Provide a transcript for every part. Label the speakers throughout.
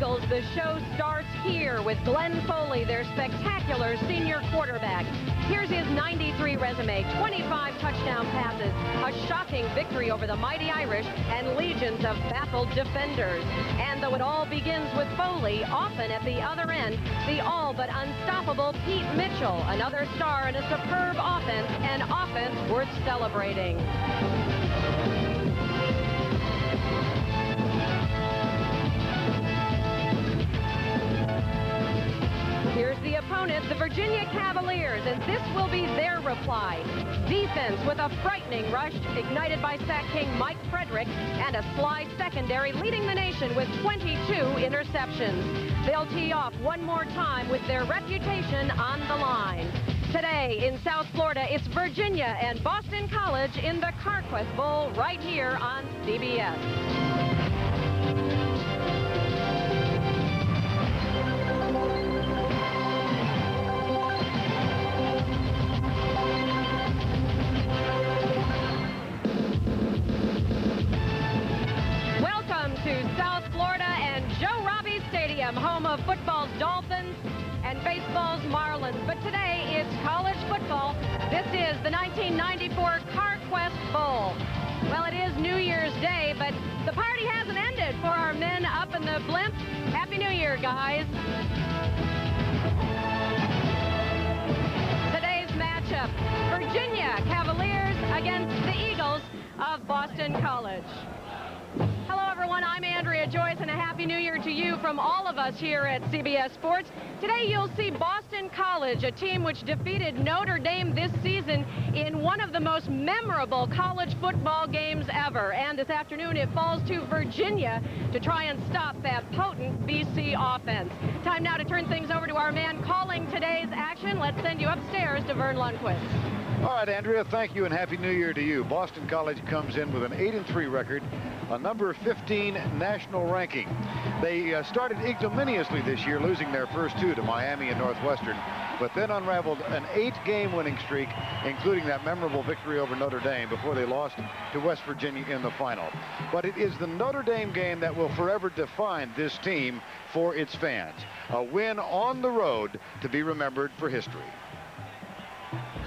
Speaker 1: Eagles, the show starts here with Glenn Foley, their spectacular senior quarterback. Here's his 93 resume, 25 touchdown passes, a shocking victory over the mighty Irish, and legions of baffled defenders. And though it all begins with Foley, often at the other end, the all but unstoppable Pete Mitchell, another star in a superb offense, an offense worth celebrating. Here's the opponent, the Virginia Cavaliers, and this will be their reply. Defense with a frightening rush, ignited by sack king Mike Frederick, and a sly secondary leading the nation with 22 interceptions. They'll tee off one more time with their reputation on the line. Today in South Florida, it's Virginia and Boston College in the Carquest Bowl right here on CBS. To South Florida and Joe Robbie Stadium, home of football's Dolphins and baseball's Marlins. But today it's college football. This is the 1994 Carquest Bowl. Well, it is New Year's Day, but the party hasn't ended for our men up in the blimp. Happy New Year, guys. Today's matchup, Virginia Cavaliers against the Eagles of Boston College. Hello, everyone. I'm Andrea Joyce, and a Happy New Year to you from all of us here at CBS Sports. Today, you'll see Boston College, a team which defeated Notre Dame this season in one of the most memorable college football games ever. And this afternoon, it falls to Virginia to try and stop that potent BC offense. Time now to turn things over to our man calling today's action. Let's send you upstairs to Vern Lundquist.
Speaker 2: All right, Andrea, thank you, and Happy New Year to you. Boston College comes in with an 8-3 record, a number 15 national ranking. They started ignominiously this year, losing their first two to Miami and Northwestern, but then unraveled an 8-game winning streak, including that memorable victory over Notre Dame before they lost to West Virginia in the final. But it is the Notre Dame game that will forever define this team for its fans. A win on the road to be remembered for history.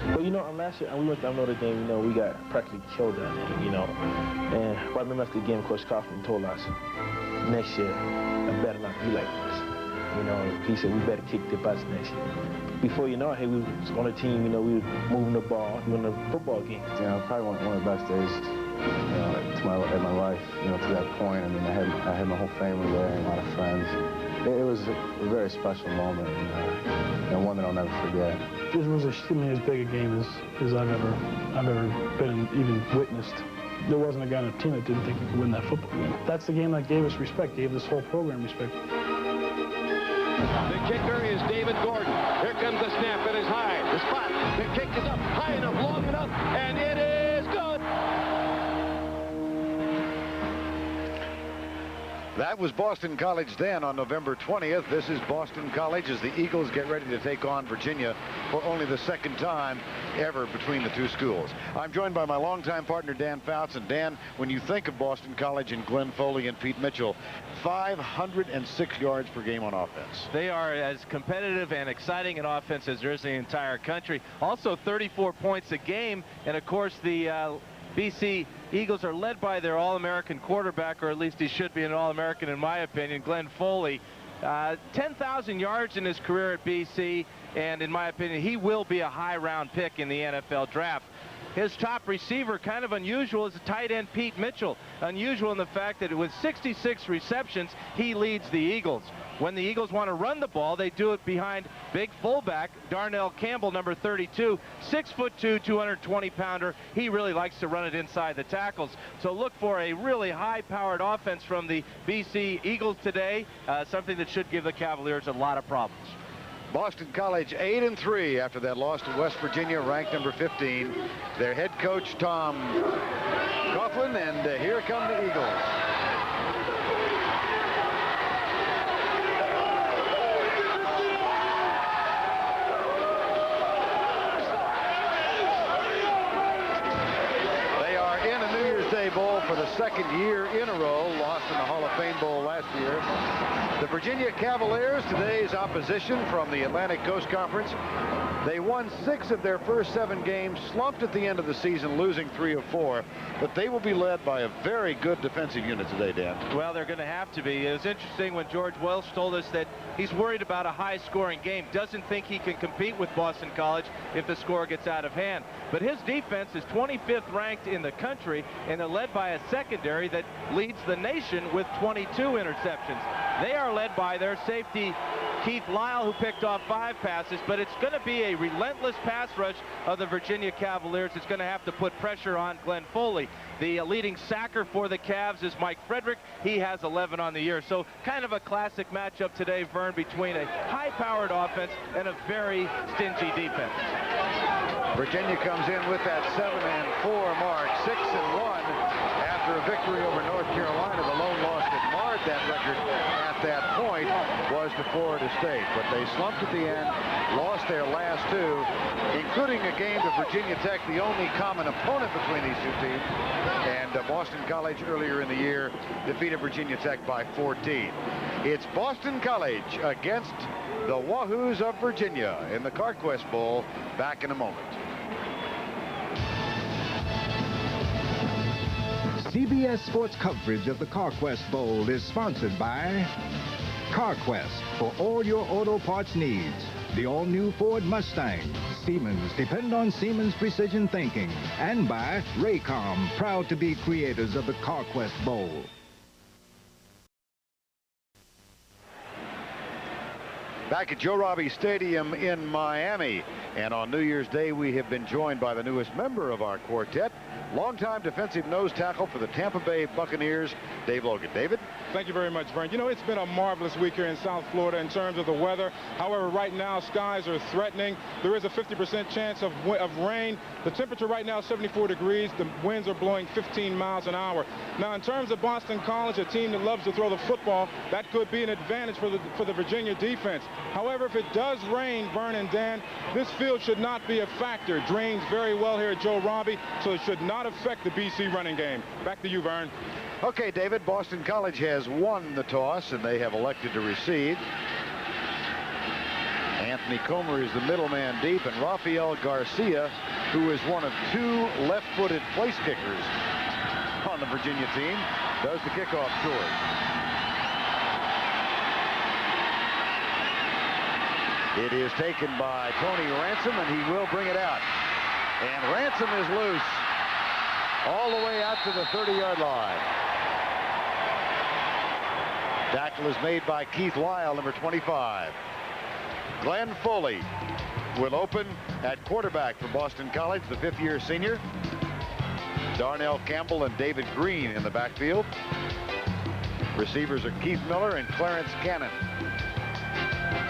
Speaker 3: Well, you know, last year we went down Notre Dame, you know, we got practically killed that game, you know. And I remember after the game, Coach Coughlin told us, next year, it better not be like this. You know, he said, we better kick the butts next year. Before you know it, hey, we was on a team, you know, we were moving the ball, doing the football game.
Speaker 4: You know, probably one of the best days, you know, in my life, you know, to that point. I mean, I had my whole family there and a lot of friends. It was a very special moment, and one that I'll never forget.
Speaker 5: This was as big a game as I've ever been even witnessed. There wasn't a guy on the team that didn't think he could win that football game. That's the game that gave us respect, gave this whole program respect.
Speaker 6: The kicker is David Gordon. Here comes the snap. It is high. The spot. The kick is up high enough, long enough, and it is good.
Speaker 2: That was Boston College then on November 20th. This is Boston College as the Eagles get ready to take on Virginia for only the second time ever between the two schools. I'm joined by my longtime partner, Dan Fouts. And Dan, when you think of Boston College and Glenn Foley and Pete Mitchell, 506 yards per game on offense.
Speaker 7: They are as competitive and exciting an offense as there is in the entire country. Also 34 points a game. And of course, the BC Eagles are led by their All-American quarterback, or at least he should be an All-American in my opinion, Glenn Foley. 10,000 yards in his career at BC, and in my opinion, he will be a high-round pick in the NFL draft. His top receiver, kind of unusual, is the tight end Pete Mitchell. Unusual in the fact that with 66 receptions, he leads the Eagles. When the Eagles want to run the ball, they do it behind big fullback Darnell Campbell, number 32, 6'2", 220-pounder. He really likes to run it inside the tackles. So look for a really high-powered offense from the BC Eagles today, something that should give the Cavaliers a lot of problems.
Speaker 2: Boston College 8-3 after that loss to West Virginia, ranked number 15. Their head coach, Tom Coughlin, and here come the Eagles. They are in a New Year's Day Bowl for the second year in a row, lost in the Hall of Fame Bowl last year. The Virginia Cavaliers, today's opposition from the Atlantic Coast Conference. They won 6 of their first 7 games, slumped at the end of the season, losing 3 of 4. But they will be led by a very good defensive unit today, Dan.
Speaker 7: Well, they're going to have to be. It was interesting when George Welsh told us that he's worried about a high-scoring game. Doesn't think he can compete with Boston College if the score gets out of hand. But his defense is 25th ranked in the country, and they're led by a secondary that leads the nation with 22 interceptions. They are led by their safety, Keith Lyle, who picked off 5 passes, but it's going to be a relentless pass rush of the Virginia Cavaliers. It's going to have to put pressure on Glenn Foley. The leading sacker for the Cavs is Mike Frederick. He has 11 on the year. So kind of a classic matchup today, Vern, between a high-powered offense and a very stingy defense.
Speaker 2: Virginia comes in with that 7-4 mark, 6-1 after a victory over North Carolina. The lone loss that marred that record at that point was to Florida State, but they slumped at the end, lost their last 2, including a game to Virginia Tech, the only common opponent between these 2 teams, and Boston College earlier in the year defeated Virginia Tech by 14. It's Boston College against the Wahoos of Virginia in the Carquest Bowl. Back in a moment.
Speaker 8: CBS Sports coverage of the Carquest Bowl is sponsored by Carquest for all your auto parts needs. The all-new Ford Mustang. Siemens, depend on Siemens precision thinking. And by Raycom, proud to be creators of the Carquest Bowl.
Speaker 2: Back at Joe Robbie Stadium in Miami, and on New Year's Day we have been joined by the newest member of our quartet, longtime defensive nose tackle for the Tampa Bay Buccaneers, Dave Logan. David?
Speaker 9: Thank you very much, Vern. You know, it's been a marvelous week here in South Florida in terms of the weather. However, right now skies are threatening. There is a 50% chance of rain. The temperature right now is 74 degrees. The winds are blowing 15 miles an hour. Now, in terms of Boston College, a team that loves to throw the football, that could be an advantage for the Virginia defense. However, if it does rain, Vern and Dan, this field should not be a factor. It drains very well here at Joe Robbie, so it should not affect the BC running game. Back to you, Vern.
Speaker 2: Okay, David, Boston College has won the toss, and they have elected to receive. Anthony Comer is the middleman deep, and Rafael Garcia, who is one of 2 left-footed place kickers on the Virginia team, does the kickoff chores. It is taken by Tony Ransom, and he will bring it out. And Ransom is loose all the way out to the 30-yard line. Tackle is made by Keith Lyle, number 25. Glenn Foley will open at quarterback for Boston College, the 5th-year senior. Darnell Campbell and David Green in the backfield. Receivers are Keith Miller and Clarence Cannon.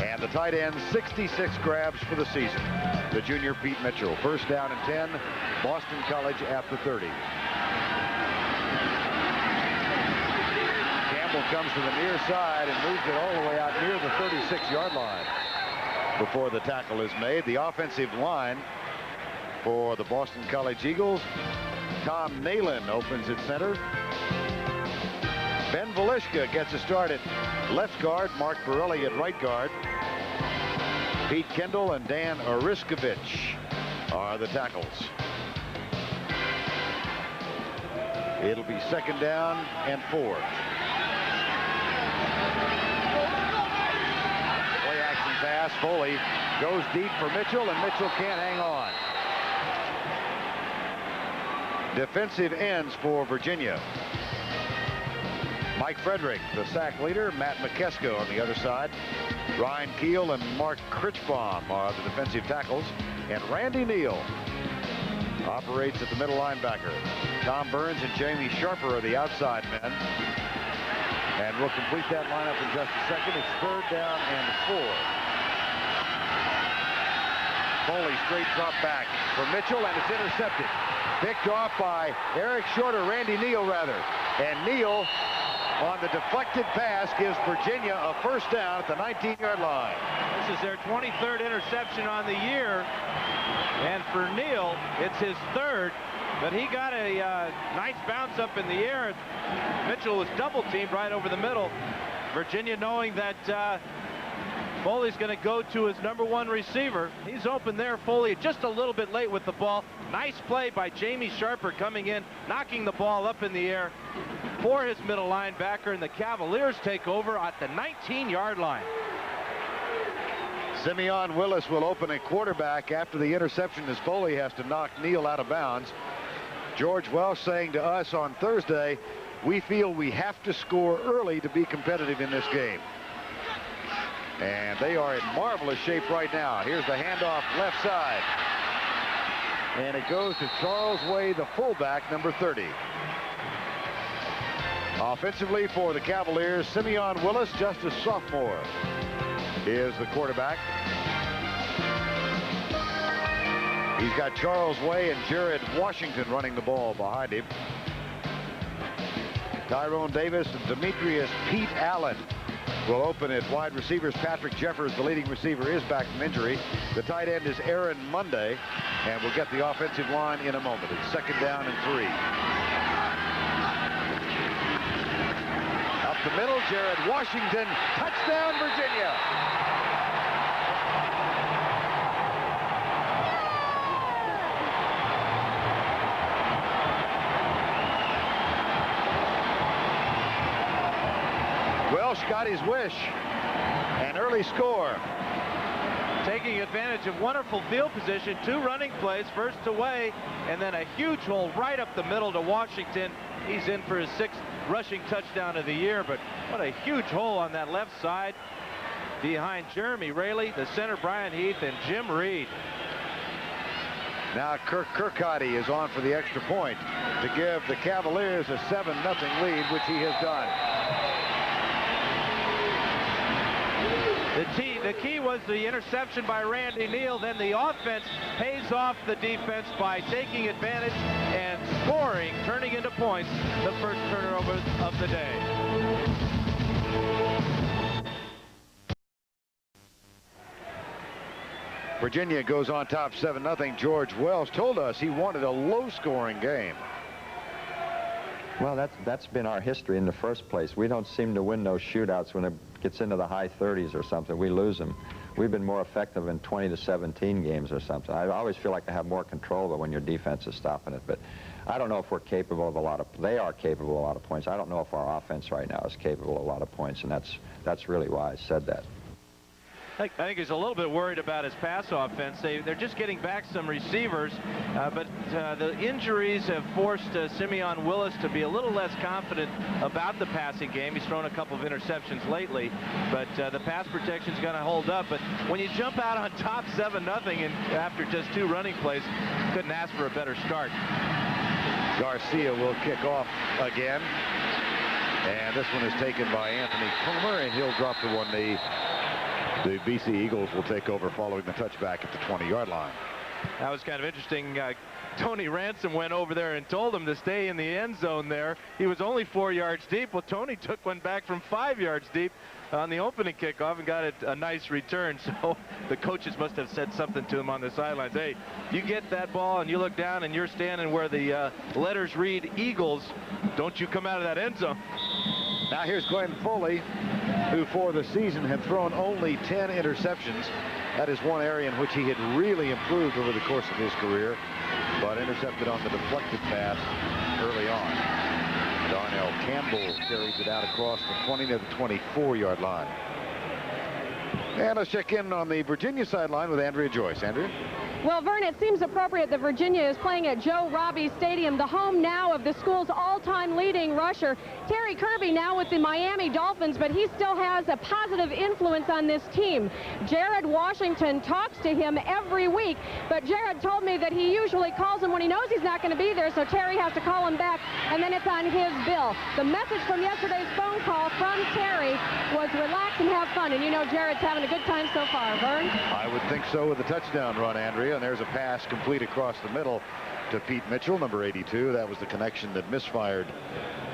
Speaker 2: And the tight end, 66 grabs for the season. The junior Pete Mitchell. First down and 10. Boston College at the 30. Campbell comes to the near side and moves it all the way out near the 36-yard line before the tackle is made. The offensive line for the Boston College Eagles, Tom Nalen opens at center. Ben Velishka gets a start at left guard. Mark Borelli at right guard. Pete Kendall and Dan Oriskovich are the tackles. It'll be 2nd down and 4. Play action pass. Foley goes deep for Mitchell, and Mitchell can't hang on. Defensive ends for Virginia. Mike Frederick, the sack leader. Matt McKesko on the other side. Ryan Keel and Mark Critchbaum are the defensive tackles. And Randy Neal operates at the middle linebacker. Tom Burns and Jamie Sharper are the outside men. And we'll complete that lineup in just a second. It's 3rd down and 4. Foley straight drop back for Mitchell, and it's intercepted. Picked off by Eric Shorter, Randy Neal rather. And Neal on the deflected pass gives Virginia a first down at the 19-yard line.
Speaker 7: This is their 23rd interception on the year. And for Neal, it's his 3rd. But he got a nice bounce up in the air. Mitchell was double-teamed right over the middle. Virginia, knowing that Foley's going to go to his #1 receiver. He's open there. Foley just a little bit late with the ball. Nice play by Jamie Sharper coming in, knocking the ball up in the air for his middle linebacker, and the Cavaliers take over at the 19-yard line.
Speaker 2: Simeon Willis will open at quarterback after the interception as Foley has to knock Neal out of bounds. George Welsh saying to us on Thursday, we feel we have to score early to be competitive in this game. And they are in marvelous shape right now. Here's the handoff left side. And it goes to Charles Way, the fullback, number 30. Offensively for the Cavaliers, Simeon Willis, just a sophomore, is the quarterback. He's got Charles Way and Jared Washington running the ball behind him. Tyrone Davis and Demetrius Pete Allen will open at wide receivers. Patrick Jeffers, the leading receiver, is back from injury. The tight end is Aaron Monday, and we'll get the offensive line in a moment. It's 2nd down and 3. Up the middle, Jared Washington, touchdown Virginia. Welsh got his wish. An early score.
Speaker 7: Taking advantage of wonderful field position, 2 running plays, first to Way, and then a huge hole right up the middle to Washington. He's in for his 6th rushing touchdown of the year, but what a huge hole on that left side behind Jeremy Raley, the center Brian Heath, and Jim Reed.
Speaker 2: Now Kirk Kirkcaldy is on for the extra point to give the Cavaliers a 7-0 lead, which he has done.
Speaker 7: The key was the interception by Randy Neal. Then the offense pays off the defense by taking advantage and scoring, turning into points, the first turnover of the day.
Speaker 2: Virginia goes on top 7-0. George Welsh told us he wanted a low-scoring game.
Speaker 10: Well, that's been our history in the first place. We don't seem to win those shootouts when it gets into the high 30s or something. We lose them. We've been more effective in 20-17 games or something. I always feel like I have more control of it when your defense is stopping it. But I don't know if we're capable of a lot of. They are capable of a lot of points. I don't know if our offense right now is capable of a lot of points, and that's really why I said that.
Speaker 7: I think he's a little bit worried about his pass offense. They're just getting back some receivers, but the injuries have forced Simeon Willis to be a little less confident about the passing game. He's thrown a couple of interceptions lately, but the pass protection's going to hold up. But when you jump out on top 7-0 and after just 2 running plays, couldn't ask for a better start.
Speaker 2: Garcia will kick off again, and this one is taken by Anthony Comer, and he'll drop to one knee. The BC Eagles will take over following the touchback at the 20-yard line.
Speaker 7: That was kind of interesting. Tony Ransom went over there and told him to stay in the end zone there. He was only 4 yards deep. Well, Tony took one back from 5 yards deep on the opening kickoff and got it a nice return. So the coaches must have said something to him on the sidelines. Hey, you get that ball and you look down and you're standing where the letters read Eagles. Don't you come out of that end zone.
Speaker 2: Now here's Glenn Foley, who for the season had thrown only 10 interceptions. That is one area in which he had really improved over the course of his career, but intercepted on the deflected pass early on. Darnell Campbell carries it out across the 20 to the 24-yard line. And let's check in on the Virginia sideline with Andrea Joyce. Andrea?
Speaker 1: Well, Vern, it seems appropriate that Virginia is playing at Joe Robbie Stadium, the home now of the school's all-time leading rusher. Terry Kirby now with the Miami Dolphins, but he still has a positive influence on this team. Jared Washington talks to him every week, but Jared told me that he usually calls him when he knows he's not going to be there, so Terry has to call him back, and then it's on his bill. The message from yesterday's phone call from Terry was relax and have fun, and you know Jared's having a good time so far. Vern?
Speaker 2: I would think so with the touchdown run, Andrea. And there's a pass complete across the middle to Pete Mitchell, number 82. That was the connection that misfired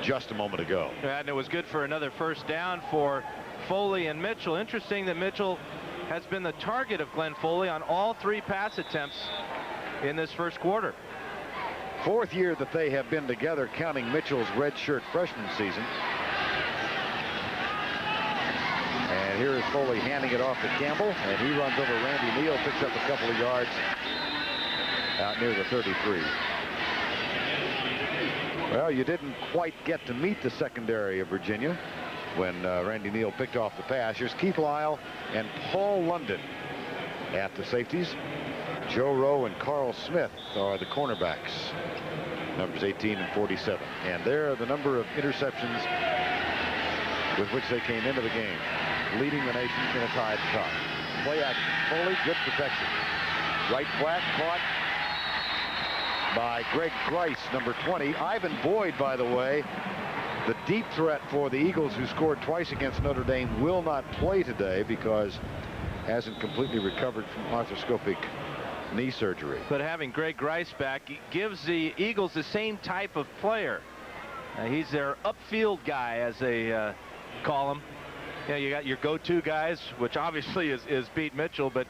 Speaker 2: just a moment ago.
Speaker 7: And it was good for another first down for Foley and Mitchell. Interesting that Mitchell has been the target of Glenn Foley on all 3 pass attempts in this first quarter.
Speaker 2: 4th year that they have been together, counting Mitchell's redshirt freshman season. Foley handing it off to Campbell, and he runs over Randy Neal, picks up a couple of yards out near the 33. Well, you didn't quite get to meet the secondary of Virginia when Randy Neal picked off the pass. Here's Keith Lyle and Paul London at the safeties. Joe Rowe and Carl Smith are the cornerbacks, numbers 18 and 47. And there are the number of interceptions with which they came into the game, leading the nation in a tie at the top. Play action. Foley, good protection. Right flat, caught by Greg Grice, number 20. Ivan Boyd, by the way, the deep threat for the Eagles, who scored twice against Notre Dame, will not play today because hasn't completely recovered from arthroscopic knee surgery.
Speaker 7: But having Greg Grice back gives the Eagles the same type of player. He's their upfield guy, as they call him. You know, you got your go-to guys, which obviously is Pete Mitchell, but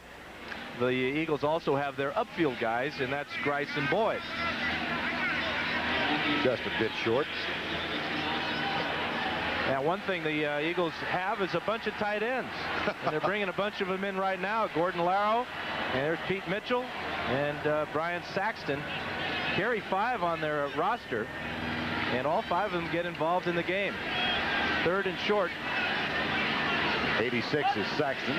Speaker 7: the Eagles also have their upfield guys, and that's Grice and Boyd.
Speaker 2: Just a bit short.
Speaker 7: Now, one thing the Eagles have is a bunch of tight ends. And they're bringing a bunch of them in right now. Gordon Larrow, and there's Pete Mitchell, and Brian Saxton. Carry 5 on their roster, and all 5 of them get involved in the game. 3rd and short.
Speaker 2: 86 is Saxton.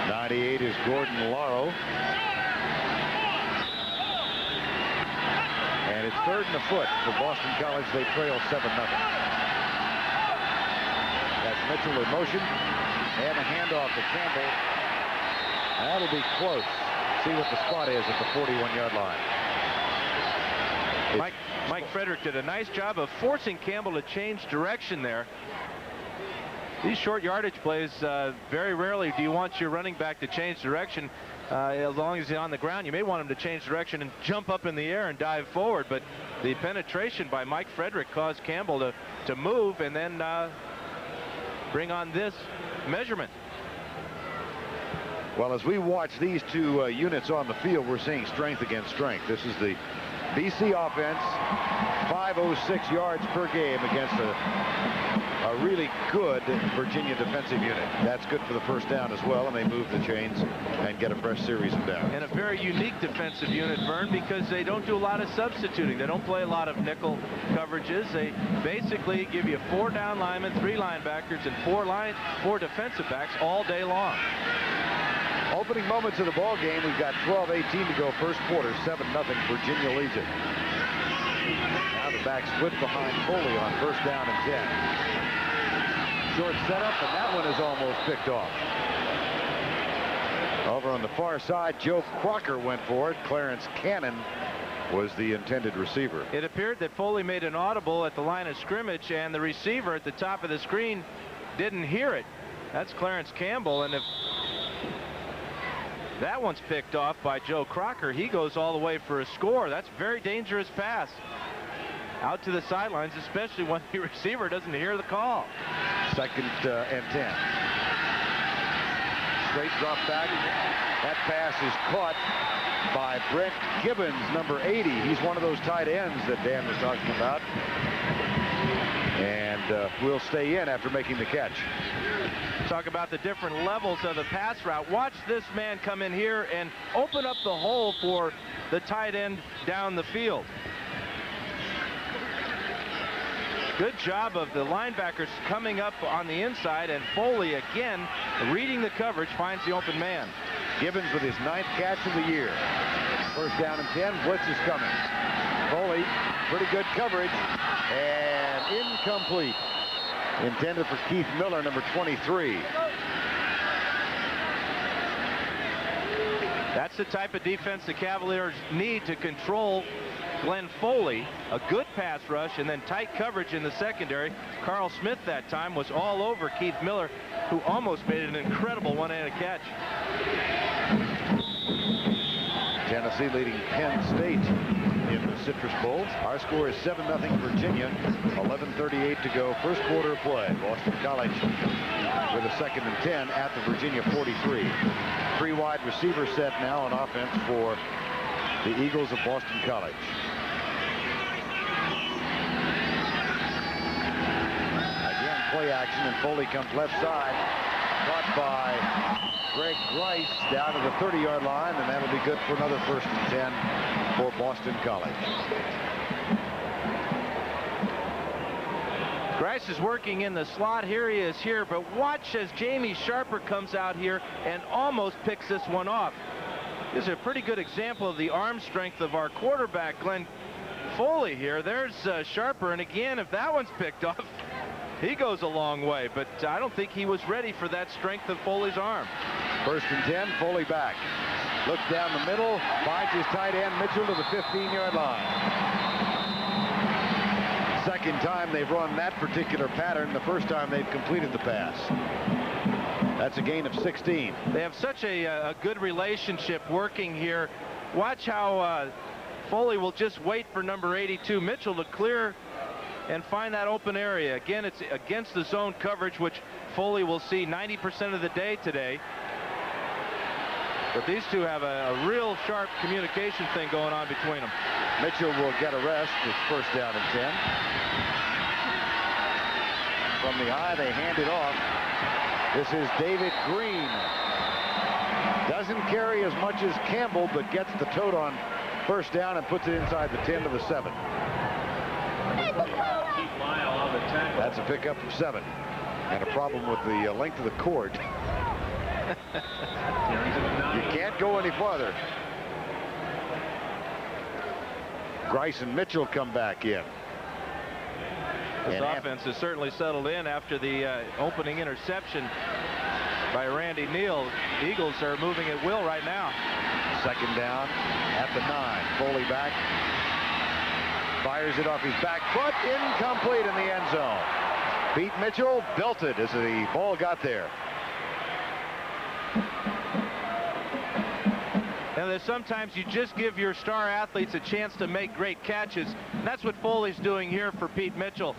Speaker 2: 98 is Gordon Larrow. And it's 3rd and a foot for Boston College. They trail 7-0. That's Mitchell in motion. And a handoff to Campbell. That'll be close. See what the spot is at the 41-yard line.
Speaker 7: Mike Frederick did a nice job of forcing Campbell to change direction there. These short yardage plays, very rarely do you want your running back to change direction. As long as he's on the ground, you may want him to change direction and jump up in the air and dive forward. But the penetration by Mike Frederick caused Campbell to move and then bring on this measurement.
Speaker 2: Well, as we watch these two units on the field, we're seeing strength against strength. This is the BC offense, 506 yards per game against a really good Virginia defensive unit. That's good for the first down as well, and they move the chains and get a fresh series of downs.
Speaker 7: And a very unique defensive unit, Vern, because they don't do a lot of substituting. They don't play a lot of nickel coverages. They basically give you 4 down linemen, 3 linebackers, and 4 defensive backs all day long.
Speaker 2: Opening moments of the ball game, we've got 12-18 to go first quarter. 7-0, Virginia leads it. Now the back split behind Foley on first down and 10. Short setup, and that one is almost picked off. Over on the far side, Joe Crocker went for it. Clarence Cannon was the intended receiver.
Speaker 7: It appeared that Foley made an audible at the line of scrimmage, and the receiver at the top of the screen didn't hear it. That's Clarence Campbell, and if that one's picked off by Joe Crocker, he goes all the way for a score. That's a very dangerous pass out to the sidelines, especially when the receiver doesn't hear the call.
Speaker 2: 2nd and 10. Straight drop back. That pass is caught by Brent Gibbons, number 80. He's one of those tight ends that Dan was talking about. And will stay in after making the catch.
Speaker 7: Talk about the different levels of the pass route. Watch this man come in here and open up the hole for the tight end down the field. Good job of the linebackers coming up on the inside, and Foley again reading the coverage finds the open man.
Speaker 2: Gibbons with his 9th catch of the year. First down and 10. Blitz is coming. Foley, pretty good coverage, and incomplete. Intended for Keith Miller, number 23.
Speaker 7: That's the type of defense the Cavaliers need to control Glenn Foley. A good pass rush and then tight coverage in the secondary. Carl Smith that time was all over Keith Miller, who almost made an incredible one-handed catch.
Speaker 2: Tennessee leading Penn State in the Citrus Bowl. Our score is 7-0 Virginia. 11:38 to go. First quarter of play. Boston College with a 2nd and 10 at the Virginia 43. 3 wide receiver set now on offense for the Eagles of Boston College. action, and Foley comes left side. Caught by Greg Grice down to the 30-yard line, and that'll be good for another 1st and 10 for Boston College.
Speaker 7: Grice is working in the slot. Here he is here, but watch as Jamie Sharper comes out here and almost picks this one off. This is a pretty good example of the arm strength of our quarterback, Glenn Foley here. There's Sharper, and again, if that one's picked off, he goes a long way, but I don't think he was ready for that strength of Foley's arm.
Speaker 2: 1st and 10, Foley back. Looks down the middle, finds his tight end Mitchell to the 15-yard line. Second time they've run that particular pattern. The first time they've completed the pass. That's a gain of 16.
Speaker 7: They have such a good relationship working here. Watch how Foley will just wait for number 82 Mitchell to clear and find that open area. Again, it's against the zone coverage, which Foley will see 90% of the day today. But these two have a real sharp communication thing going on between them.
Speaker 2: Mitchell will get a rest. It's 1st down and 10. From the eye, they hand it off. This is David Green. Doesn't carry as much as Campbell, but gets the tote on 1st down and puts it inside the 10 to the 7. That's a pickup of 7. And a problem with the length of the cord. You can't go any farther. Grice and Mitchell come back in.
Speaker 7: This offense has certainly settled in after the opening interception by Randy Neal. The Eagles are moving at will right now.
Speaker 2: 2nd down at the 9. Foley back. Fires it off his back foot. Incomplete in the end zone. Pete Mitchell belted as the ball got there.
Speaker 7: And there's sometimes you just give your star athletes a chance to make great catches. And that's what Foley's doing here for Pete Mitchell.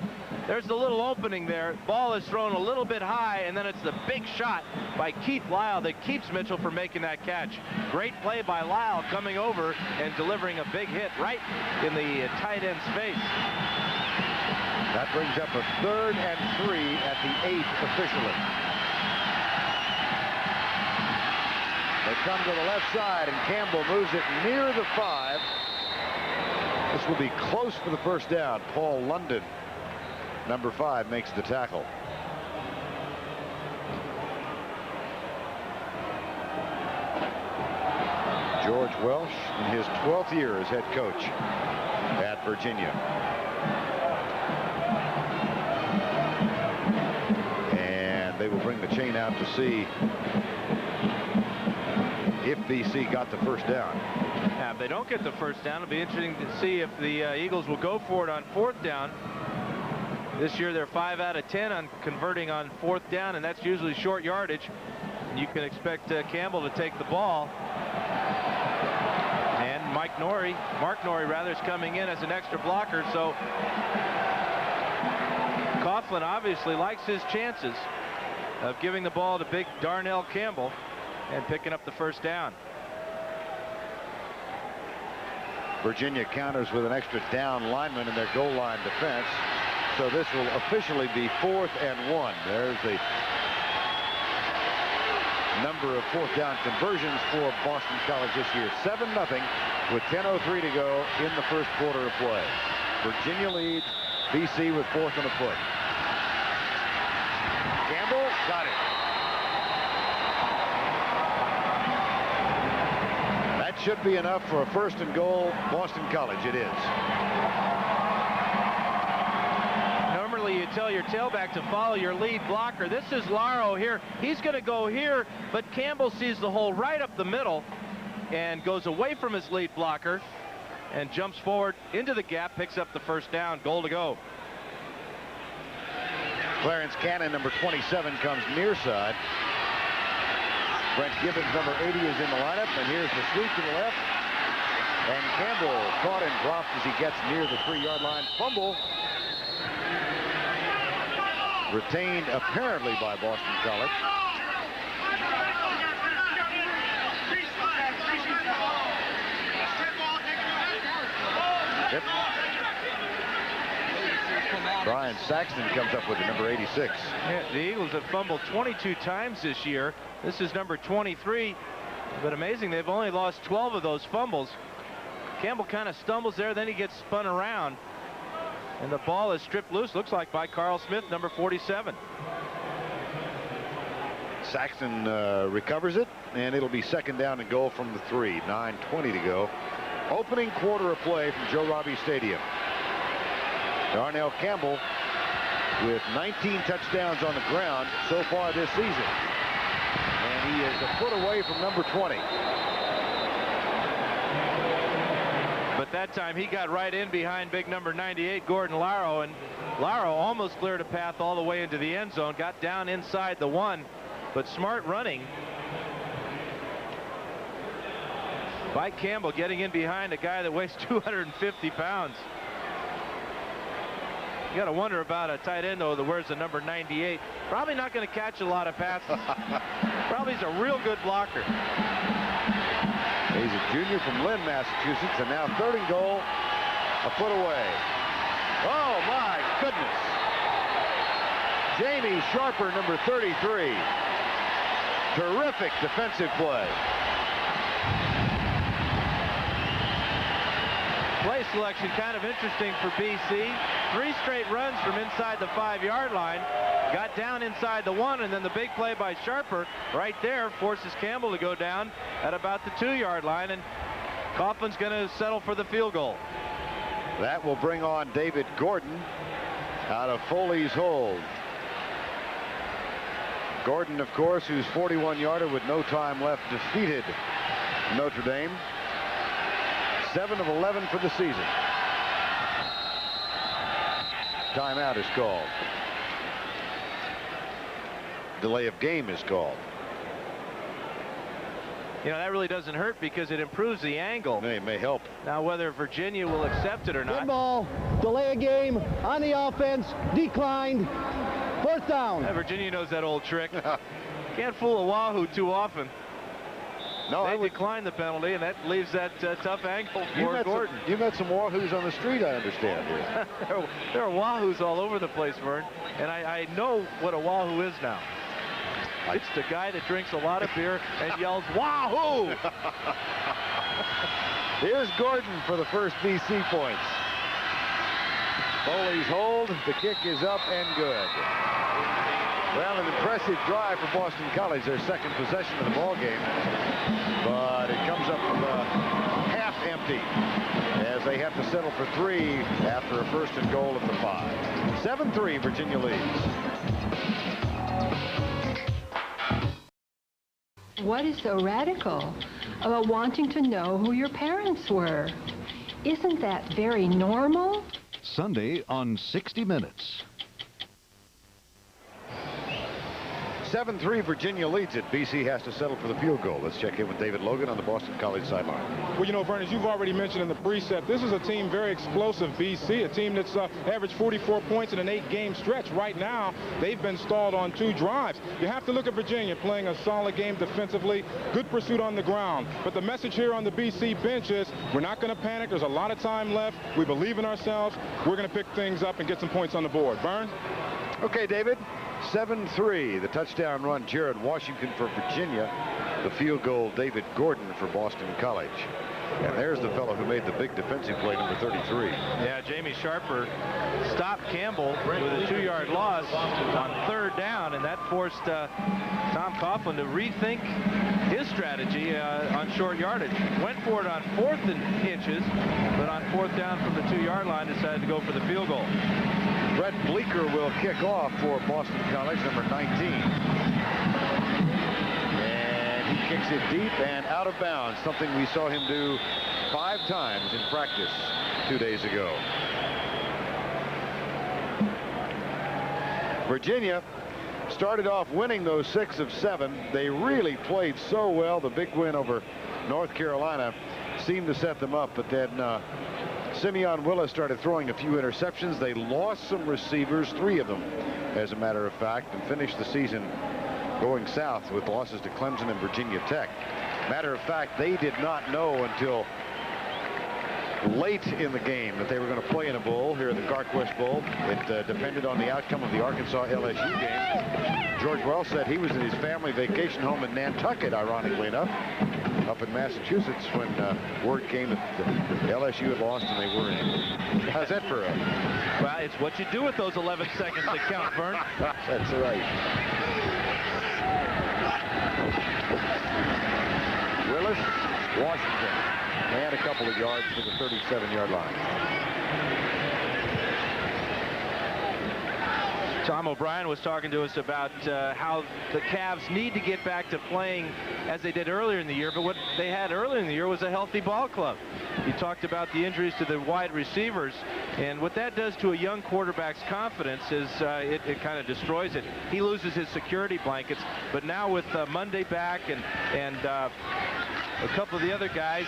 Speaker 7: There's the little opening there. Ball is thrown a little bit high, and then it's the big shot by Keith Lyle that keeps Mitchell from making that catch. Great play by Lyle coming over and delivering a big hit right in the tight end's face.
Speaker 2: That brings up a 3rd and 3 at the 8th officially. They come to the left side, and Campbell moves it near the 5. This will be close for the 1st down. Paul London, number 5, makes the tackle. George Welsh in his 12th year as head coach at Virginia. And they will bring the chain out to see if BC got the 1st down.
Speaker 7: Yeah, if they don't get the 1st down, it'll be interesting to see if the Eagles will go for it on 4th down. This year they're 5 out of 10 on converting on 4th down, and that's usually short yardage. You can expect Campbell to take the ball. And Mark Norrie rather, is coming in as an extra blocker, so Coughlin obviously likes his chances of giving the ball to big Darnell Campbell and picking up the 1st down.
Speaker 2: Virginia counters with an extra down lineman in their goal line defense. So this will officially be 4th and 1. There's the number of 4th down conversions for Boston College this year. 7-0 with 10:03 to go in the 1st quarter of play. Virginia leads BC with 4th and a foot. Campbell got it. That should be enough for a 1st and goal. Boston College, it is.
Speaker 7: Normally you tell your tailback to follow your lead blocker. This is Laro here. He's going to go here, but Campbell sees the hole right up the middle and goes away from his lead blocker and jumps forward into the gap, picks up the 1st down. Goal to go.
Speaker 2: Clarence Cannon, number 27, comes near side. Brent Gibbons, number 80, is in the lineup, and here's the sweep to the left. And Campbell caught and dropped as he gets near the 3-yard line. Fumble. Retained apparently by Boston College. Yep. Brian Saxton comes up with the number 86.
Speaker 7: Yeah, the Eagles have fumbled 22 times this year. This is number 23. But amazing, they've only lost 12 of those fumbles. Campbell kind of stumbles there, then he gets spun around. And the ball is stripped loose, looks like by Carl Smith, number 47.
Speaker 2: Saxton recovers it, and it'll be second down and goal from the 3. 9:20 to go. Opening quarter of play from Joe Robbie Stadium. Darnell Campbell with 19 touchdowns on the ground so far this season. And he is a foot away from number 20.
Speaker 7: But that time he got right in behind big number 98, Gordon Laro, and Laro almost cleared a path all the way into the end zone, got down inside the 1, but smart running by Campbell, getting in behind a guy that weighs 250 pounds. You got to wonder about a tight end, though, that wears the number 98. Probably not going to catch a lot of passes. Probably is a real good blocker.
Speaker 2: He's a junior from Lynn, Massachusetts, and now third and goal, a foot away. Oh, my goodness. Jamie Sharper, number 33. Terrific defensive play.
Speaker 7: Play selection kind of interesting for BC. 3 straight runs from inside the 5-yard line. Got down inside the 1, and then the big play by Sharper right there forces Campbell to go down at about the 2-yard line, and Coughlin's going to settle for the field goal.
Speaker 2: That will bring on David Gordon out of Foley's hold. Gordon, of course, whose 41-yarder with no time left defeated Notre Dame. 7 of 11 for the season. Timeout is called. Delay of game is called.
Speaker 7: You know, that really doesn't hurt because it improves the angle.
Speaker 2: It may help.
Speaker 7: Now, whether Virginia will accept it or not.
Speaker 11: Good ball, delay a game on the offense, declined, 4th down.
Speaker 7: Yeah, Virginia knows that old trick. Can't fool a Wahoo too often.
Speaker 2: No,
Speaker 7: they decline the penalty, and that leaves that tough angle for Gordon.
Speaker 2: You met some Wahoos on the street, I understand.
Speaker 7: There are Wahoos all over the place, Vern, and I know what a Wahoo is now. It's the guy that drinks a lot of beer and yells, Wahoo!
Speaker 2: Here's Gordon for the first BC points. Foley's hold, the kick is up and good. Well, an impressive drive for Boston College, their second possession of the ball game, but it comes up half empty as they have to settle for 3 after a first and goal at the 5. 7-3, Virginia leads.
Speaker 12: What is so radical about wanting to know who your parents were? Isn't that very normal?
Speaker 8: Sunday on 60 Minutes.
Speaker 2: 7-3, Virginia leads it. BC has to settle for the field goal. Let's check in with David Logan on the Boston College sideline.
Speaker 9: Well, you know, Vern, as you've already mentioned in the precept, this is a team very explosive, BC, a team that's averaged 44 points in an 8-game stretch. Right now, they've been stalled on 2 drives. You have to look at Virginia playing a solid game defensively, good pursuit on the ground. But the message here on the BC bench is we're not going to panic. There's a lot of time left. We believe in ourselves. We're going to pick things up and get some points on the board. Vern?
Speaker 2: Okay, David. 7-3, the touchdown run, Jared Washington for Virginia. The field goal, David Gordon for Boston College. And there's the fellow who made the big defensive play, number 33.
Speaker 7: Yeah, Jamie Sharper stopped Campbell with a 2-yard loss on 3rd down, and that forced Tom Coughlin to rethink his strategy on short yardage. Went for it on 4th and inches, but on 4th down from the 2-yard line decided to go for the field goal.
Speaker 2: Brett Bleeker will kick off for Boston College, number 19. And he kicks it deep and out of bounds, something we saw him do 5 times in practice 2 days ago. Virginia started off winning those 6 of 7. They really played so well. The big win over North Carolina seemed to set them up, but then Simeon Willis started throwing a few interceptions. They lost some receivers, 3 of them, as a matter of fact, and finished the season going south with losses to Clemson and Virginia Tech. Matter of fact, they did not know until late in the game that they were going to play in a bowl here at the Carquest Bowl. It depended on the outcome of the Arkansas-LSU game. George Wells said he was in his family vacation home in Nantucket, ironically enough, up in Massachusetts when word came that LSU had lost and they were in. How's that for a...
Speaker 7: Well, it's what you do with those 11 seconds that count, Vern.
Speaker 2: That's right. Willis, Washington, and a couple of yards to the 37-yard line.
Speaker 7: Tom O'Brien was talking to us about how the Cavs need to get back to playing as they did earlier in the year, but what they had earlier in the year was a healthy ball club. He talked about the injuries to the wide receivers, and what that does to a young quarterback's confidence is it kind of destroys it. He loses his security blankets, but now with Monday back and a couple of the other guys,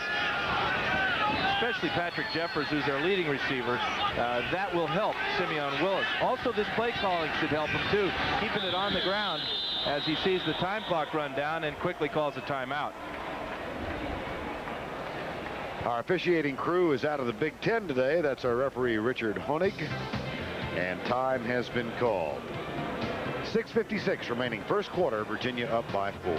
Speaker 7: especially Patrick Jeffers, who's their leading receiver, that will help Simeon Willis. Also, this play calling should help him too, keeping it on the ground as he sees the time clock run down and quickly calls a timeout.
Speaker 2: Our officiating crew is out of the Big Ten today. That's our referee, Richard Honig, and time has been called. 6:56 remaining first quarter, Virginia up by 4.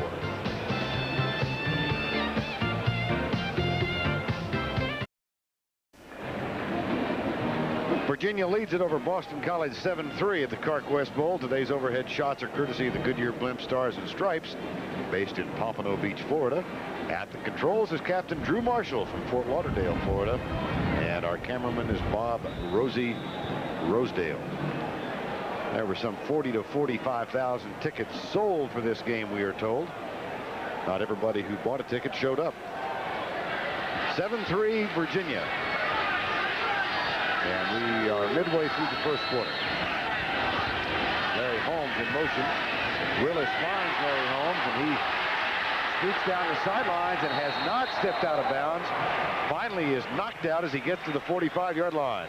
Speaker 2: Virginia leads it over Boston College 7-3 at the Carquest Bowl. Today's overhead shots are courtesy of the Goodyear Blimp Stars and Stripes, based in Pompano Beach, Florida. At the controls is Captain Drew Marshall from Fort Lauderdale, Florida. And our cameraman is Bob Rosie Rosedale. There were some 40 to 45,000 tickets sold for this game, we are told. Not everybody who bought a ticket showed up. 7-3 Virginia. And we are midway through the first quarter. Larry Holmes in motion. Willis finds Larry Holmes, and he scoots down the sidelines and has not stepped out of bounds. Finally is knocked out as he gets to the 45-yard line.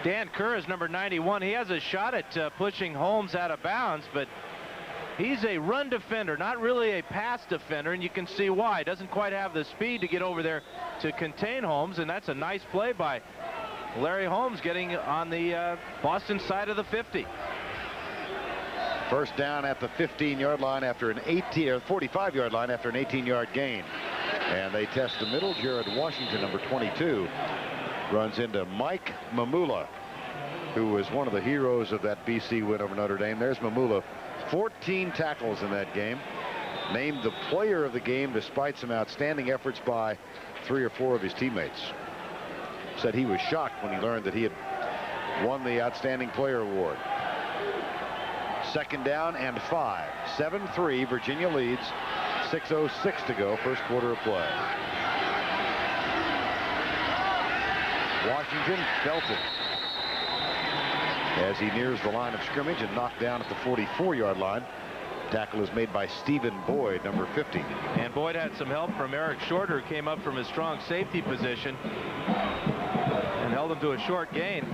Speaker 7: Dan Kerr is number 91. He has a shot at pushing Holmes out of bounds, but he's a run defender, not really a pass defender, and you can see why. Doesn't quite have the speed to get over there to contain Holmes, and that's a nice play by Larry Holmes, getting on the Boston side of the 50.
Speaker 2: First down at the 15-yard line after an 45-yard line after an 18-yard gain. And they test the middle. Jared Washington, number 22, runs into Mike Mamula, who was one of the heroes of that BC win over Notre Dame. There's Mamula. 14 tackles in that game. Named the player of the game despite some outstanding efforts by 3 or 4 of his teammates. Said he was shocked when he learned that he had won the Outstanding Player Award. Second down and 5. 7-3. Virginia leads. 6:06 to go. First quarter of play. Washington belted as he nears the line of scrimmage and knocked down at the 44-yard line. Tackle is made by Stephen Boyd, number 50.
Speaker 7: And Boyd had some help from Eric Shorter, who came up from his strong safety position and held him to a short gain.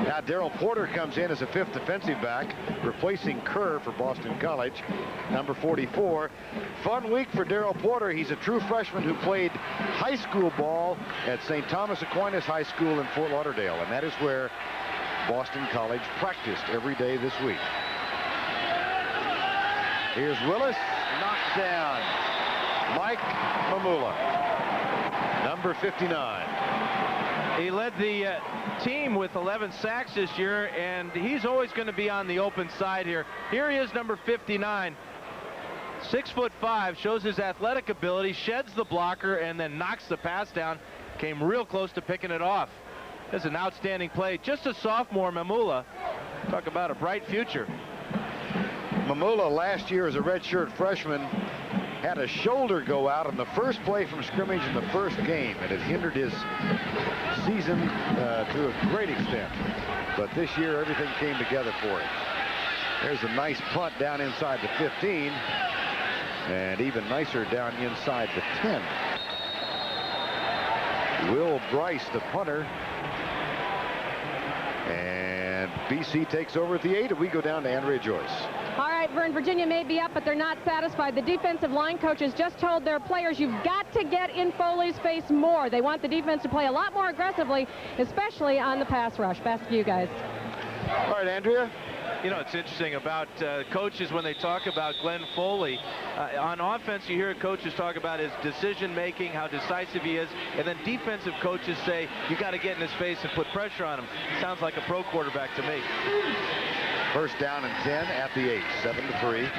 Speaker 2: Now Darrell Porter comes in as a 5th defensive back, replacing Kerr for Boston College, number 44. Fun week for Darrell Porter. He's a true freshman who played high school ball at St. Thomas Aquinas High School in Fort Lauderdale, and that is where Boston College practiced every day this week. Here's Willis, knocked down. Mike Mamula, number 59.
Speaker 7: He led the team with 11 sacks this year, and he's always going to be on the open side here. Here he is, number 59. 6'5", shows his athletic ability, sheds the blocker, and then knocks the pass down. Came real close to picking it off. That's an outstanding play. Just a sophomore, Mamula. Talk about a bright future.
Speaker 2: Mamula last year as a redshirt freshman had a shoulder go out on the first play from scrimmage in the first game, and it hindered his season to a great extent. But this year everything came together for him. There's a nice punt down inside the 15, and even nicer down inside the 10. Will Bryce, the punter, and BC takes over at the 8, and we go down to Andrea Joyce.
Speaker 1: All right, Vern, Virginia may be up, but they're not satisfied. The defensive line coaches just told their players, you've got to get in Foley's face more. They want the defense to play a lot more aggressively, especially on the pass rush. Back to you guys.
Speaker 2: All right, Andrea.
Speaker 7: You know, it's interesting about coaches when they talk about Glenn Foley. On offense, you hear coaches talk about his decision-making, how decisive he is, and then defensive coaches say, you got to get in his face and put pressure on him. Sounds like a pro quarterback to me.
Speaker 2: First down and 10 at the 8, 7-3.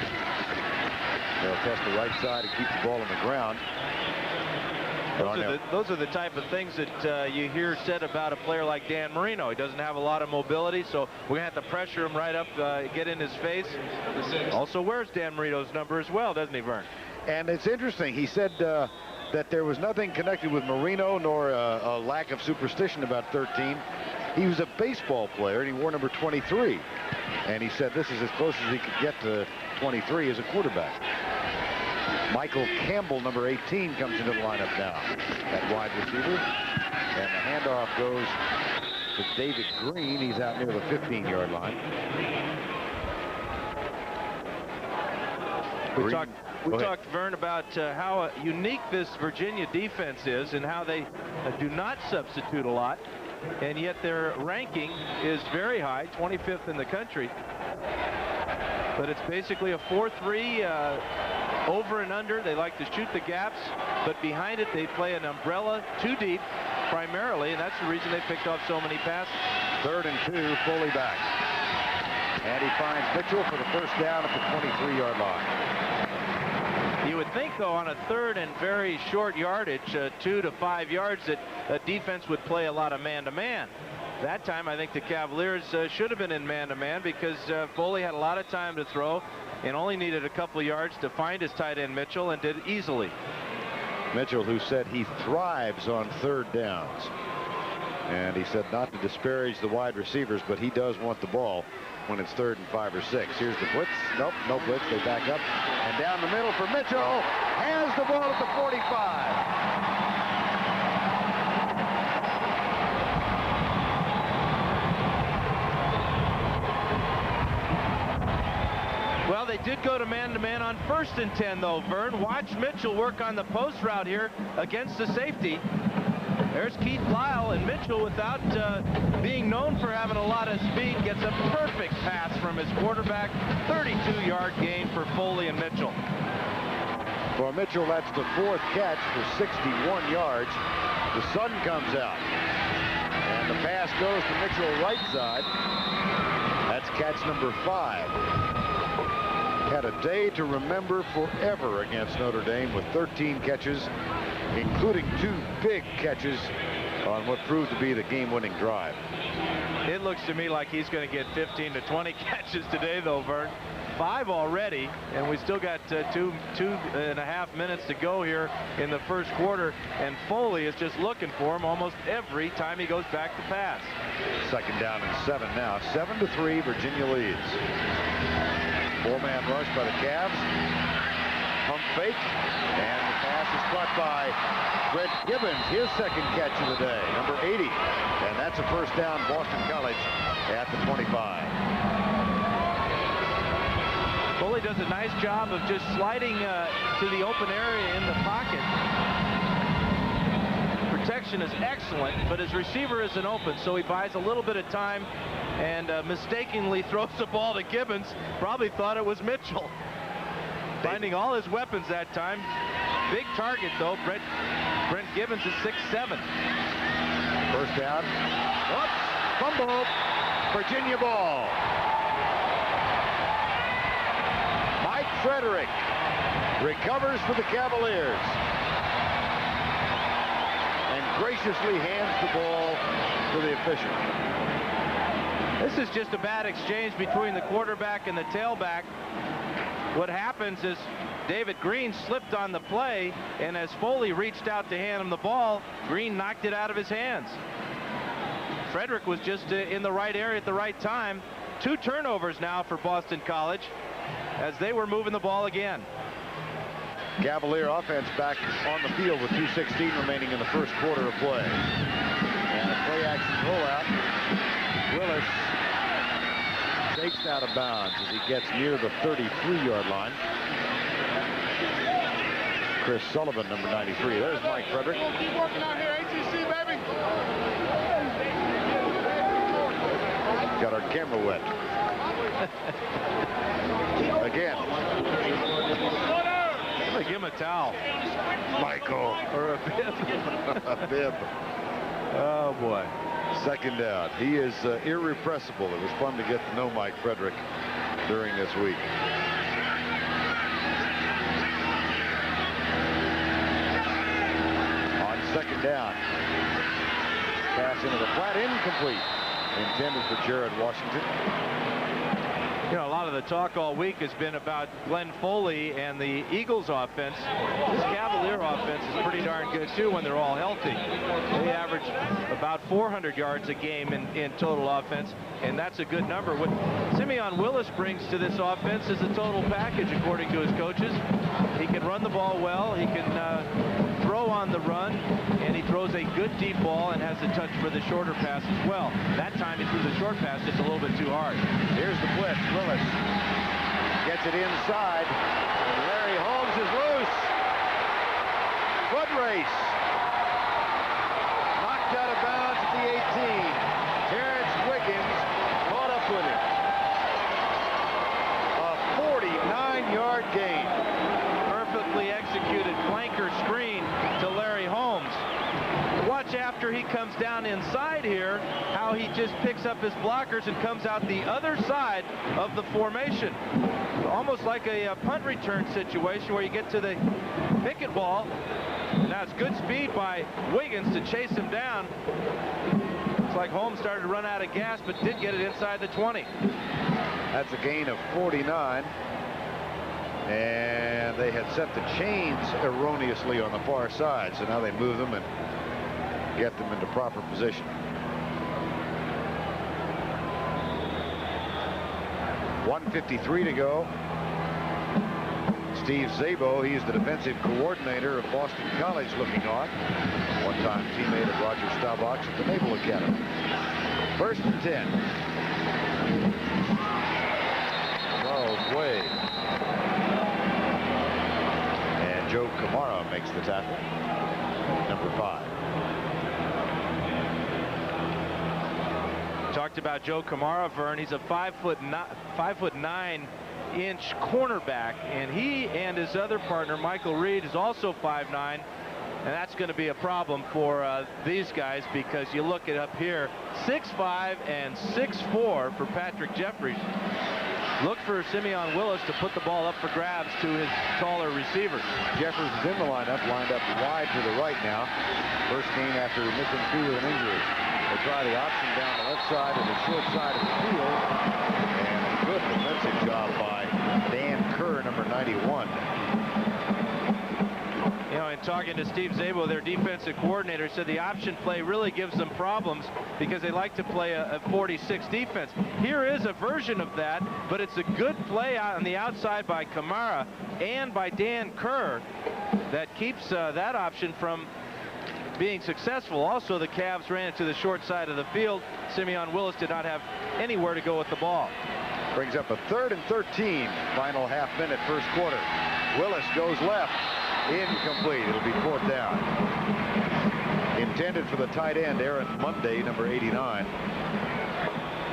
Speaker 2: They'll test the right side and keep the ball on the ground.
Speaker 7: Those are the type of things that you hear said about a player like Dan Marino. He doesn't have a lot of mobility, so we're going to have to pressure him right up, get in his face. Also wears Dan Marino's number as well, doesn't he, Vern?
Speaker 2: And it's interesting. He said that there was nothing connected with Marino nor a lack of superstition about 13. He was a baseball player, and he wore number 23. And he said this is as close as he could get to 23 as a quarterback. Michael Campbell, number 18, comes into the lineup now at wide receiver. And the handoff goes to David Green. He's out near the 15-yard line.
Speaker 7: We talked, Vern, about how unique this Virginia defense is and how they do not substitute a lot. And yet their ranking is very high, 25th in the country. But it's basically a 4-3 over and under. They like to shoot the gaps, but behind it they play an umbrella too deep primarily, and that's the reason they picked off so many passes.
Speaker 2: 3rd and 2, Foley back. And he finds Mitchell for the first down at the 23-yard line.
Speaker 7: You would think, though, on a 3rd and very short yardage, 2 to 5 yards, that a defense would play a lot of man-to-man. That time, I think the Cavaliers should have been in man-to-man because Foley had a lot of time to throw and only needed a couple of yards to find his tight end Mitchell, and did easily.
Speaker 2: Mitchell, who said he thrives on 3rd downs. And he said not to disparage the wide receivers, but he does want the ball when it's 3rd and 5 or 6. Here's the blitz. Nope, no blitz. They back up. And down the middle for Mitchell. Has the ball at the 45.
Speaker 7: Well, they did go to man-to-man on 1st and 10, though, Vern. Watch Mitchell work on the post route here against the safety. There's Keith Lyle, and Mitchell, without being known for having a lot of speed, gets a perfect pass from his quarterback. 32-yard gain for Foley and Mitchell.
Speaker 2: For Mitchell, that's the 4th catch for 61 yards. The sun comes out. And the pass goes to Mitchell right side. That's catch number 5. Had a day to remember forever against Notre Dame with 13 catches, including 2 big catches on what proved to be the game-winning drive.
Speaker 7: It looks to me like he's going to get 15 to 20 catches today, though, Vern. 5 already, and we still got 2.5 minutes to go here in the first quarter, and Foley is just looking for him almost every time he goes back to pass.
Speaker 2: 2nd down and 7 now. 7-3, Virginia leads. 4-man rush by the Cavs. Pump fake, and the pass is caught by Brent Gibbons, his 2nd catch of the day, number 80. And that's a first down, Boston College at the 25.
Speaker 7: Foley does a nice job of just sliding to the open area in the pocket. Protection is excellent, but his receiver isn't open, so he buys a little bit of time and mistakenly throws the ball to Gibbons. Probably thought it was Mitchell. Finding all his weapons that time. Big target, though. Brent Gibbons is 6'7".
Speaker 2: First down. Whoops. Fumble. Virginia ball. Mike Frederick recovers for the Cavaliers and graciously hands the ball to the official.
Speaker 7: This is just a bad exchange between the quarterback and the tailback. What happens is David Green slipped on the play, and as Foley reached out to hand him the ball, Green knocked it out of his hands. Frederick was just in the right area at the right time. 2 turnovers now for Boston College as they were moving the ball again.
Speaker 2: Cavalier offense back on the field with 2:16 remaining in the first quarter of play. And a play action rollout. Willis takes out of bounds as he gets near the 33-yard line. Chris Sullivan, number 93. There's Mike Frederick.
Speaker 9: Keep working out here, ACC, baby.
Speaker 2: Got our camera wet. Again.
Speaker 7: Give him a towel.
Speaker 2: Michael.
Speaker 7: Or a bib.
Speaker 2: A bib.
Speaker 7: Oh, boy.
Speaker 2: Second down. He is irrepressible. It was fun to get to know Mike Frederick during this week. On second down. Pass into the flat, incomplete. Intended for Jared Washington.
Speaker 7: You know, a lot of the talk all week has been about Glenn Foley and the Eagles offense. This Cavalier offense is pretty darn good, too, when they're all healthy. They average about 400 yards a game in total offense, and that's a good number. What Simeon Willis brings to this offense is a total package, according to his coaches. He can run the ball well, he can throw on the run, and he throws a good deep ball and has a touch for the shorter pass as well. That time he threw the short pass just a little bit too hard.
Speaker 2: Here's the blitz. Willis gets it inside. And Larry Holmes is loose. Foot race. Knocked out of bounds at the 18. Terrence Wiggins caught up with him. A 49-yard gain.
Speaker 7: Perfectly executed flanker screen to Larry Holmes. Watch after he comes down inside here, how he just picks up his blockers and comes out the other side of the formation. Almost like a punt return situation where you get to the picket wall. Now it's good speed by Wiggins to chase him down. Looks like Holmes started to run out of gas, but did get it inside the 20.
Speaker 2: That's a gain of 49. And they had set the chains erroneously on the far side, so now they move them and get them into proper position. .153 to go. Steve Szabo, he's the defensive coordinator of Boston College, looking on. One-time teammate of Roger Staubach at the Naval Academy. First and 10. Charles Wade. And Joe Kamara makes the tackle. Number 5.
Speaker 7: Talked about Joe Kamara, Vern. He's a 5'9" cornerback, and he and his other partner Michael Reed is also 5'9", and that's going to be a problem for these guys, because you look it up here, 6'5" and 6'4" for Patrick Jeffries. Look for Simeon Willis to put the ball up for grabs to his taller receivers.
Speaker 2: Jeffries is in the lineup, lined up wide to the right now. First game after missing 2 with an injury. They try the option down the left side and the short side of the field. And a good defensive job by Dan Kerr, number 91.
Speaker 7: You know, in talking to Steve Szabo, their defensive coordinator, said the option play really gives them problems because they like to play a 46 defense. Here is a version of that, but it's a good play out on the outside by Kamara and by Dan Kerr that keeps that option from being successful. Also, the Cavs ran it to the short side of the field. Simeon Willis did not have anywhere to go with the ball.
Speaker 2: Brings up a 3rd and 13. Final half-minute first quarter. Willis goes left. Incomplete. It'll be 4th down. Intended for the tight end, Aaron Monday, number 89.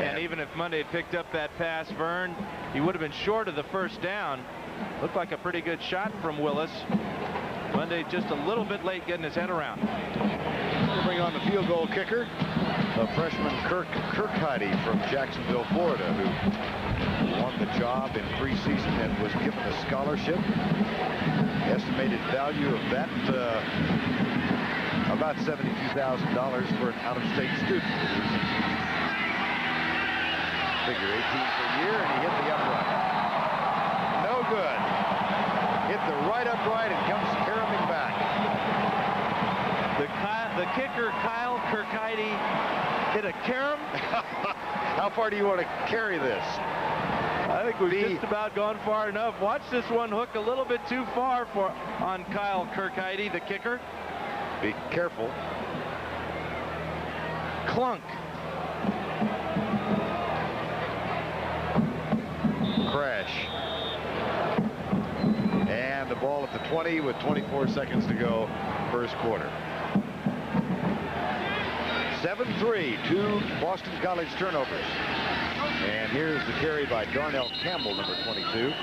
Speaker 7: And even if Monday had picked up that pass, Vern, he would have been short of the first down. Looked like a pretty good shot from Willis. Monday just a little bit late getting his head around.
Speaker 2: We'll bring on the field goal kicker, the freshman Kirkheide from Jacksonville, Florida, who won the job in preseason and was given a scholarship. Estimated value of that about $72,000 for an out-of-state student. Figure 18 per year, and he hit the upright. No good. Hit the right upright and comes caroming back.
Speaker 7: The kicker, Kyle Kirkheide, hit a carom.
Speaker 2: How far do you want to carry this?
Speaker 7: I think we've just about gone far enough. Watch this one hook a little bit too far on Kyle Kirkheide, the kicker.
Speaker 2: Be careful.
Speaker 7: Clunk.
Speaker 2: finish. And the ball at the 20 with 24 seconds to go, first quarter. 7-3, 2 Boston College turnovers. And here's the carry by Darnell Campbell, number 22,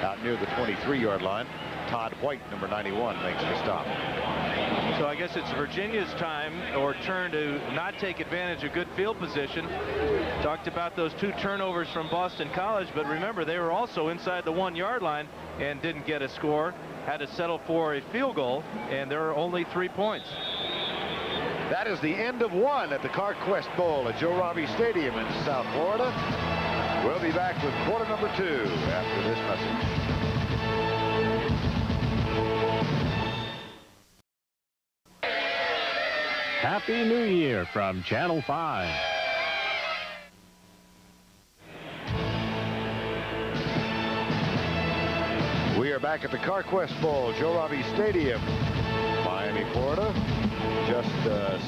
Speaker 2: out near the 23-yard line. Todd White, number 91, makes the stop.
Speaker 7: So I guess it's Virginia's time or turn to not take advantage of good field position. Talked about those 2 turnovers from Boston College, but remember they were also inside the 1-yard line and didn't get a score. Had to settle for a field goal, and there are only 3 points.
Speaker 2: That is the end of one at the Carquest Bowl at Joe Robbie Stadium in South Florida. We'll be back with quarter number 2 after this message.
Speaker 13: Happy New Year from Channel 5.
Speaker 2: We are back at the Carquest Bowl, Joe Robbie Stadium, Miami, Florida, just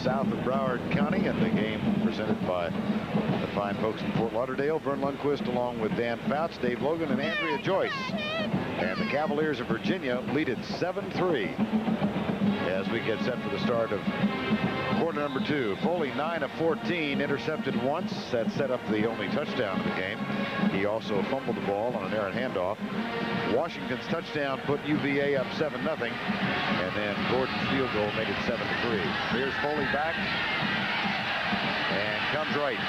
Speaker 2: south of Broward County, and the game presented by the fine folks in Fort Lauderdale. Vern Lundquist along with Dan Fouts, Dave Logan, and Andrea Joyce. And the Cavaliers of Virginia lead it 7-3 as we get set for the start of quarter number 2. Foley 9 of 14, intercepted once. That set up the only touchdown of the game. He also fumbled the ball on an errant handoff. Washington's touchdown put UVA up 7-0, and then Gordon's field goal made it 7-3. Here's Foley back and comes right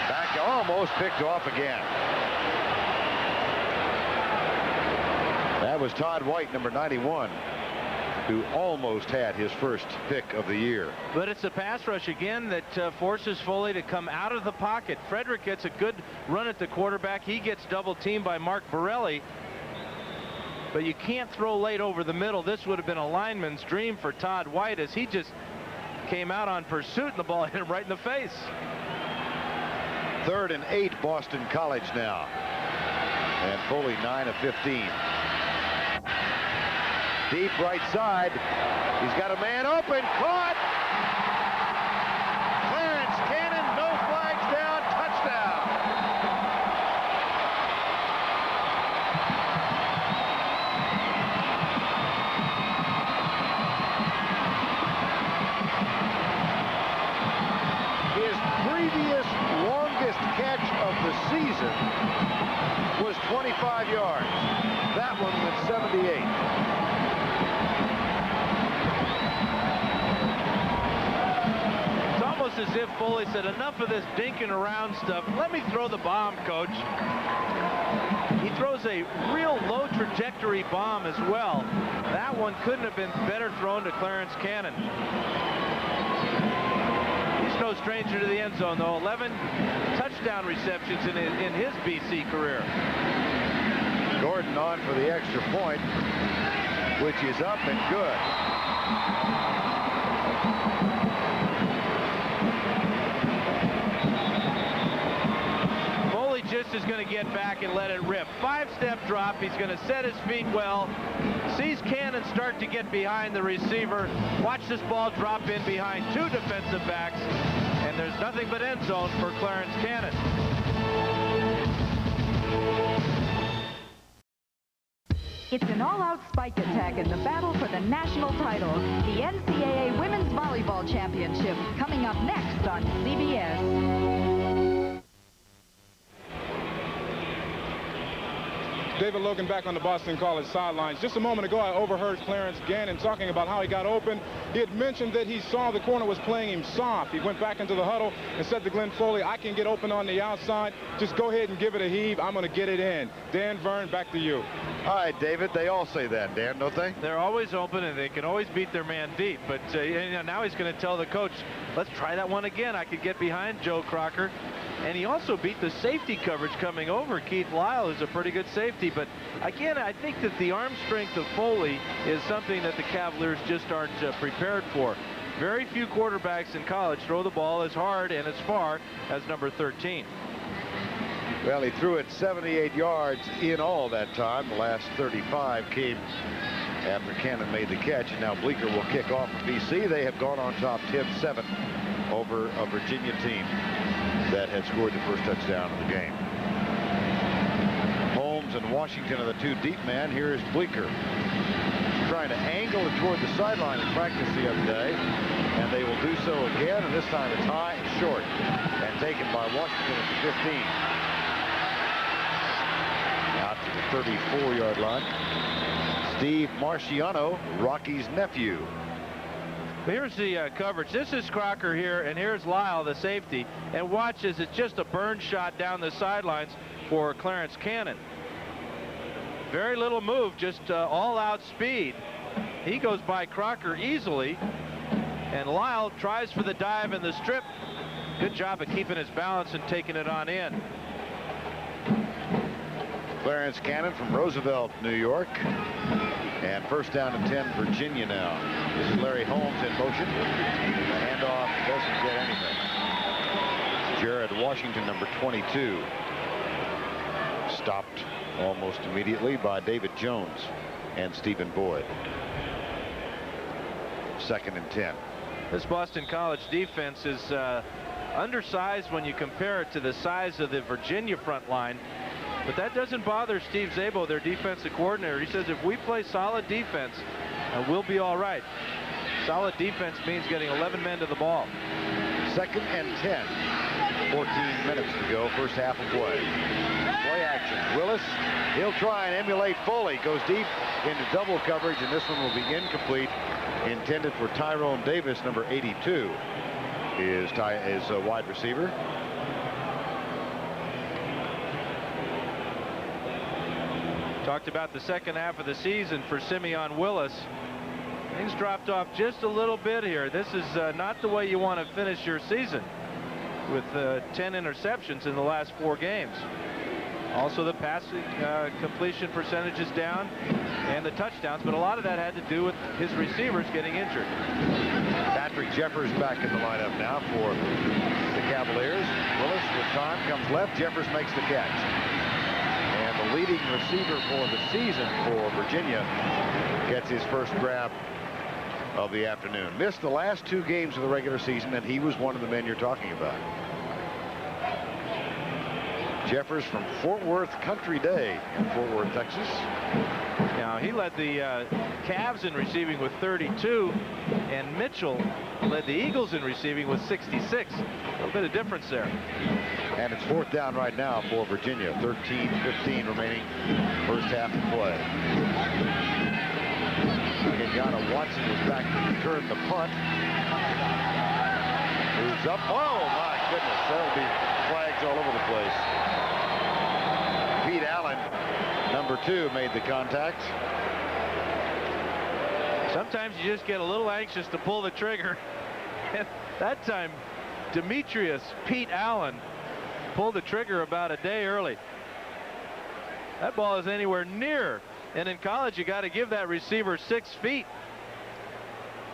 Speaker 2: back, almost picked off again. That was Todd White, number 91, who almost had his first pick of the year.
Speaker 7: But it's a pass rush again that forces Foley to come out of the pocket. Frederick gets a good run at the quarterback. He gets double teamed by Mark Borelli. But you can't throw late over the middle. This would have been a lineman's dream for Todd White as he just came out on pursuit and the ball hit him right in the face.
Speaker 2: 3rd and 8, Boston College now. And Foley 9 of 15. Deep right side. He's got a man open. Caught. Clarence Cannon, no flags down. Touchdown. His previous longest catch of the season was 25 yards. That one went 78.
Speaker 7: As if Foley said, enough of this dinking around stuff. Let me throw the bomb, coach. He throws a real low trajectory bomb as well. That one couldn't have been better thrown to Clarence Cannon. He's no stranger to the end zone, though. 11 touchdown receptions in his BC career.
Speaker 2: Gordon on for the extra point, which is up and good.
Speaker 7: Just is going to get back and let it rip. 5-step drop. He's going to set his feet well. Sees Cannon start to get behind the receiver. Watch this ball drop in behind 2 defensive backs. And there's nothing but end zone for Clarence Cannon.
Speaker 14: It's an all-out spike attack in the battle for the national title. The NCAA Women's Volleyball Championship coming up next on CBS.
Speaker 9: David Logan back on the Boston College sidelines. Just a moment ago, I overheard Clarence Gannon talking about how he got open. He had mentioned that he saw the corner was playing him soft. He went back into the huddle and said to Glenn Foley, I can get open on the outside. Just go ahead and give it a heave. I'm going to get it in. Dan Vern, back to you.
Speaker 2: All right, David, they all say that, Dan, don't they?
Speaker 7: They're always open, and they can always beat their man deep. But now he's going to tell the coach, let's try that one again. I could get behind Joe Crocker. And he also beat the safety coverage coming over. Keith Lyle is a pretty good safety. But again, I think that the arm strength of Foley is something that the Cavaliers just aren't prepared for. Very few quarterbacks in college throw the ball as hard and as far as number 13.
Speaker 2: Well, he threw it 78 yards in all that time. The last 35 came after Cannon made the catch. And now Bleecker will kick off for BC. They have gone on top 10-7 over a Virginia team that had scored the first touchdown of the game. Holmes and Washington are the two deep man. Here's Bleeker trying to angle it toward the sideline in practice the other day, and they will do so again, and this time it's high and short and taken by Washington at the 15. Out to the 34-yard line. Steve Marciano, Rocky's nephew.
Speaker 7: Here's the coverage. This is Crocker here, and here's Lyle, the safety. And watch as it's just a burn shot down the sidelines for Clarence Cannon. Very little move, just all-out speed. He goes by Crocker easily, and Lyle tries for the dive and the strip. Good job of keeping his balance and taking it on in.
Speaker 2: Clarence Cannon from Roosevelt, New York. And first down and 10, Virginia now. This is Larry Holmes in motion. The handoff doesn't get anything. Jared Washington, number 22. Stopped almost immediately by David Jones and Stephen Boyd. Second and 10.
Speaker 7: This Boston College defense is undersized when you compare it to the size of the Virginia front line. But that doesn't bother Steve Szabo, their defensive coordinator. He says if we play solid defense, we'll be all right. Solid defense means getting 11 men to the ball.
Speaker 2: Second and 10. 14 minutes to go, first half of play. Play action. Willis, he'll try and emulate Foley. Goes deep into double coverage, and this one will be incomplete. Intended for Tyrone Davis, number 82, is a wide receiver.
Speaker 7: Talked about the second half of the season for Simeon Willis. Things dropped off just a little bit here. This is not the way you want to finish your season with 10 interceptions in the last 4 games. Also, the passing completion percentage is down and the touchdowns, but a lot of that had to do with his receivers getting injured.
Speaker 2: Patrick Jeffers back in the lineup now for the Cavaliers. Willis with time comes left. Jeffers makes the catch. And the leading receiver for the season for Virginia gets his first grab of the afternoon. Missed the last 2 games of the regular season, and he was one of the men you're talking about. Jeffers from Fort Worth Country Day in Fort Worth, Texas.
Speaker 7: Now, he led the Cavs in receiving with 32, and Mitchell led the Eagles in receiving with 66. A little bit of difference there.
Speaker 2: And it's fourth down right now for Virginia. 13-15 remaining, first half of play. Kenyatta Watson is back to return the punt. Moves up. Oh, my goodness. That'll be flags all over the place. Pete Allen, number 2, made the contact.
Speaker 7: Sometimes you just get a little anxious to pull the trigger. And that time, Demetrius Pete Allen pulled the trigger about a day early. That ball is anywhere near. And in college, you got to give that receiver 6 feet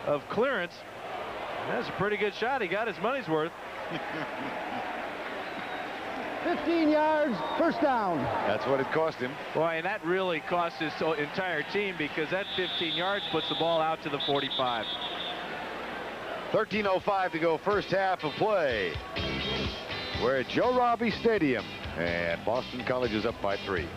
Speaker 7: of clearance. That's a pretty good shot. He got his money's worth.
Speaker 11: 15 yards, first down.
Speaker 2: That's what it cost him.
Speaker 7: Boy, and that really cost his entire team, because that 15 yards puts the ball out to the 45.
Speaker 2: 13:05 to go, first half of play. We're at Joe Robbie Stadium, and Boston College is up by 3.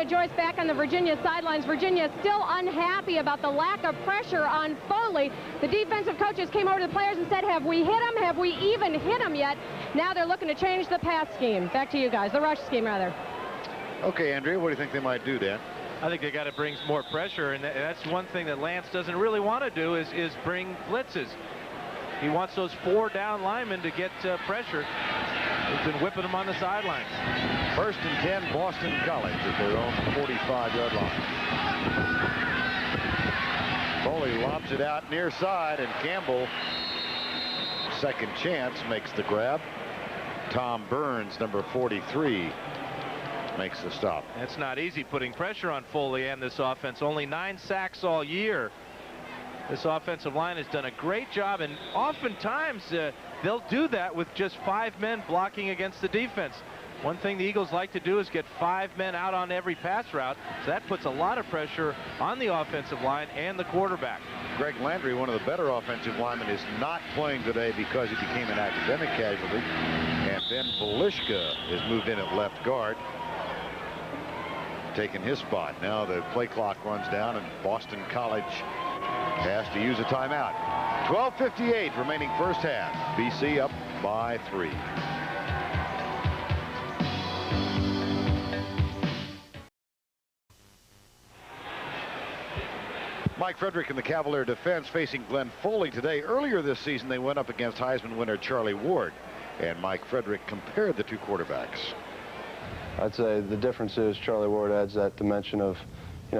Speaker 1: Joyce back on the Virginia sidelines. Virginia still unhappy about the lack of pressure on Foley. The defensive coaches came over to the players and said, have we hit him? Have we even hit him yet? Now they're looking to change the pass scheme. Back to you guys. The rush scheme, rather.
Speaker 2: Okay, Andrea, what do you think they might do, Dan?
Speaker 7: I think they got to bring more pressure, and that's one thing that Lance doesn't really want to do is bring blitzes. He wants those 4 down linemen to get pressure. He's been whipping them on the sidelines.
Speaker 2: First and 10, Boston College at their own 45-yard line. Foley lobs it out near side, and Campbell, second chance, makes the grab. Tom Burns, number 43, makes the stop.
Speaker 7: It's not easy putting pressure on Foley and this offense. Only 9 sacks all year. This offensive line has done a great job, and oftentimes they'll do that with just 5 men blocking against the defense. One thing the Eagles like to do is get 5 men out on every pass route, so that puts a lot of pressure on the offensive line and the quarterback.
Speaker 2: Greg Landry, one of the better offensive linemen, is not playing today because he became an academic casualty. And Ben Belishka is moved in at left guard, taking his spot. Now the play clock runs down, and Boston College has to use a timeout. 12:58 remaining first half. BC up by 3. Mike Frederick and the Cavalier defense facing Glenn Foley today. Earlier this season, they went up against Heisman winner Charlie Ward, and Mike Frederick compared the two quarterbacks.
Speaker 15: I'd say the difference is Charlie Ward adds that dimension of,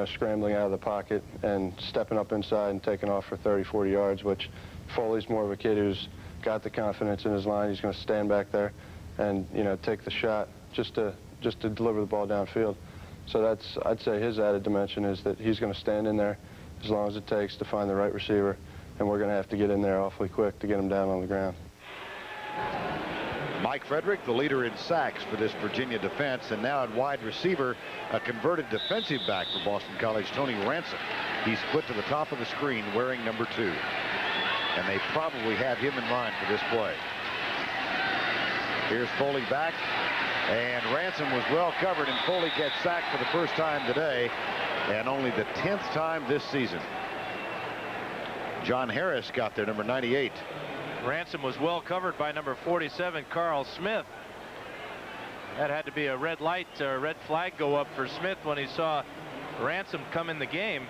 Speaker 15: scrambling out of the pocket and stepping up inside and taking off for 30, 40 yards, which Foley's more of a kid who's got the confidence in his line. He's going to stand back there and, take the shot just to deliver the ball downfield. So I'd say his added dimension is that he's going to stand in there as long as it takes to find the right receiver, and we're going to have to get in there awfully quick to get him down on the ground.
Speaker 2: Mike Frederick, the leader in sacks for this Virginia defense, and now at wide receiver, a converted defensive back for Boston College, Tony Ransom. He's split to the top of the screen wearing number 2, and they probably have him in mind for this play. Here's Foley back, and Ransom was well covered, and Foley gets sacked for the first time today, and only the 10th time this season. John Harris got there, number 98.
Speaker 7: Ransom was well covered by number 47, Carl Smith. That had to be a red light, or red flag go up for Smith when he saw Ransom come in the game.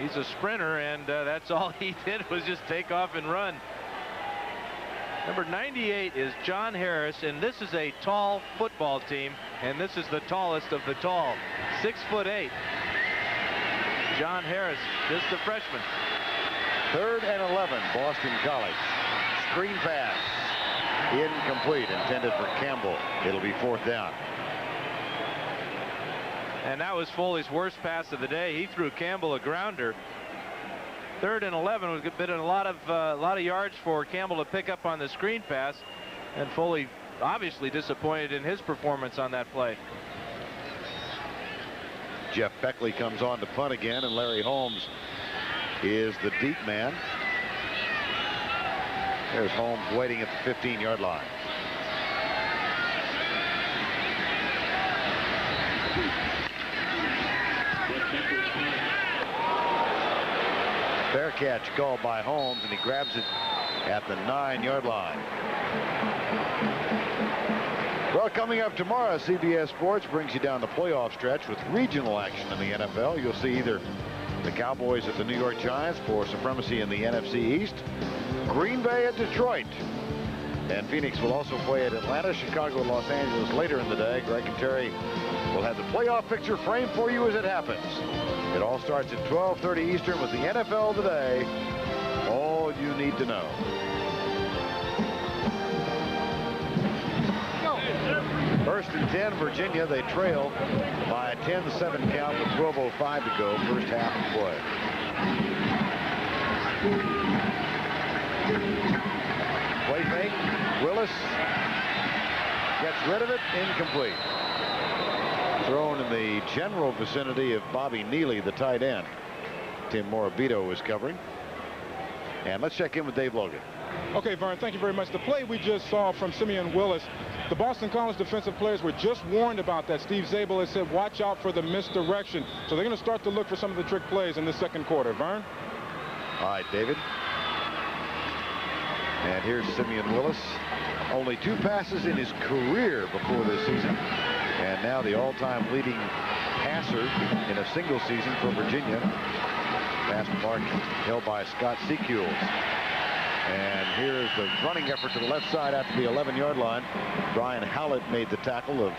Speaker 7: He's a sprinter, and that's all he did was just take off and run. Number 98 is John Harris, and this is a tall football team, and this is the tallest of the tall, 6'8". John Harris, just a freshman.
Speaker 2: 3rd and 11, Boston College. Screen pass, incomplete, intended for Campbell. It'll be 4th down.
Speaker 7: And that was Foley's worst pass of the day. He threw Campbell a grounder. 3rd and 11 was been a lot of yards for Campbell to pick up on the screen pass, and Foley obviously disappointed in his performance on that play.
Speaker 2: Jeff Beckley comes on to punt again, and Larry Holmes is the deep man. There's Holmes waiting at the 15-yard line. Fair catch called by Holmes, and he grabs it at the 9-yard line. Well, coming up tomorrow, CBS Sports brings you down the playoff stretch with regional action in the NFL. You'll see either the Cowboys at the New York Giants for supremacy in the NFC East, Green Bay at Detroit, and Phoenix will also play at Atlanta, Chicago, and Los Angeles later in the day. Greg and Terry will have the playoff picture framed for you as it happens. It all starts at 12:30 Eastern with the NFL Today. All you need to know. First and 10, Virginia. They trail by a 10-7 count with 12:05 to go. First half of play. Play fake. Willis gets rid of it. Incomplete. Thrown in the general vicinity of Bobby Neely, the tight end. Tim Morabito is covering. And let's check in with Dave Logan.
Speaker 9: Okay, Vern, thank you very much. The play we just saw from Simeon Willis, the Boston College defensive players were just warned about that. Steve Zabel has said, watch out for the misdirection. So they're going to start to look for some of the trick plays in the second quarter. Vern?
Speaker 2: All right, David. And here's Simeon Willis. Only 2 passes in his career before this season. And now the all-time leading passer in a single season for Virginia. Pass mark held by Scott Secules. And here's the running effort to the left side after the 11-yard line. Brian Howlett made the tackle of.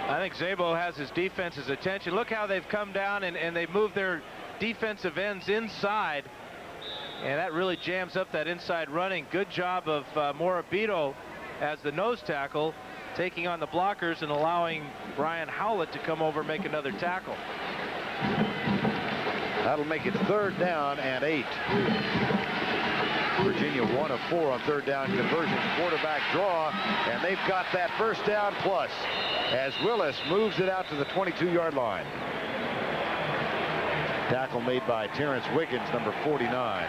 Speaker 7: I think Szabo has his defense's attention. Look how they've come down and they've moved their defensive ends inside. And that really jams up that inside running. Good job of Morabito as the nose tackle, taking on the blockers and allowing Brian Howlett to come over and make another tackle.
Speaker 2: That'll make it 3rd down and 8. Virginia 1 of 4 on third down conversions. Quarterback draw, and they've got that first down plus as Willis moves it out to the 22-yard line. Tackle made by Terrence Wiggins, number 49.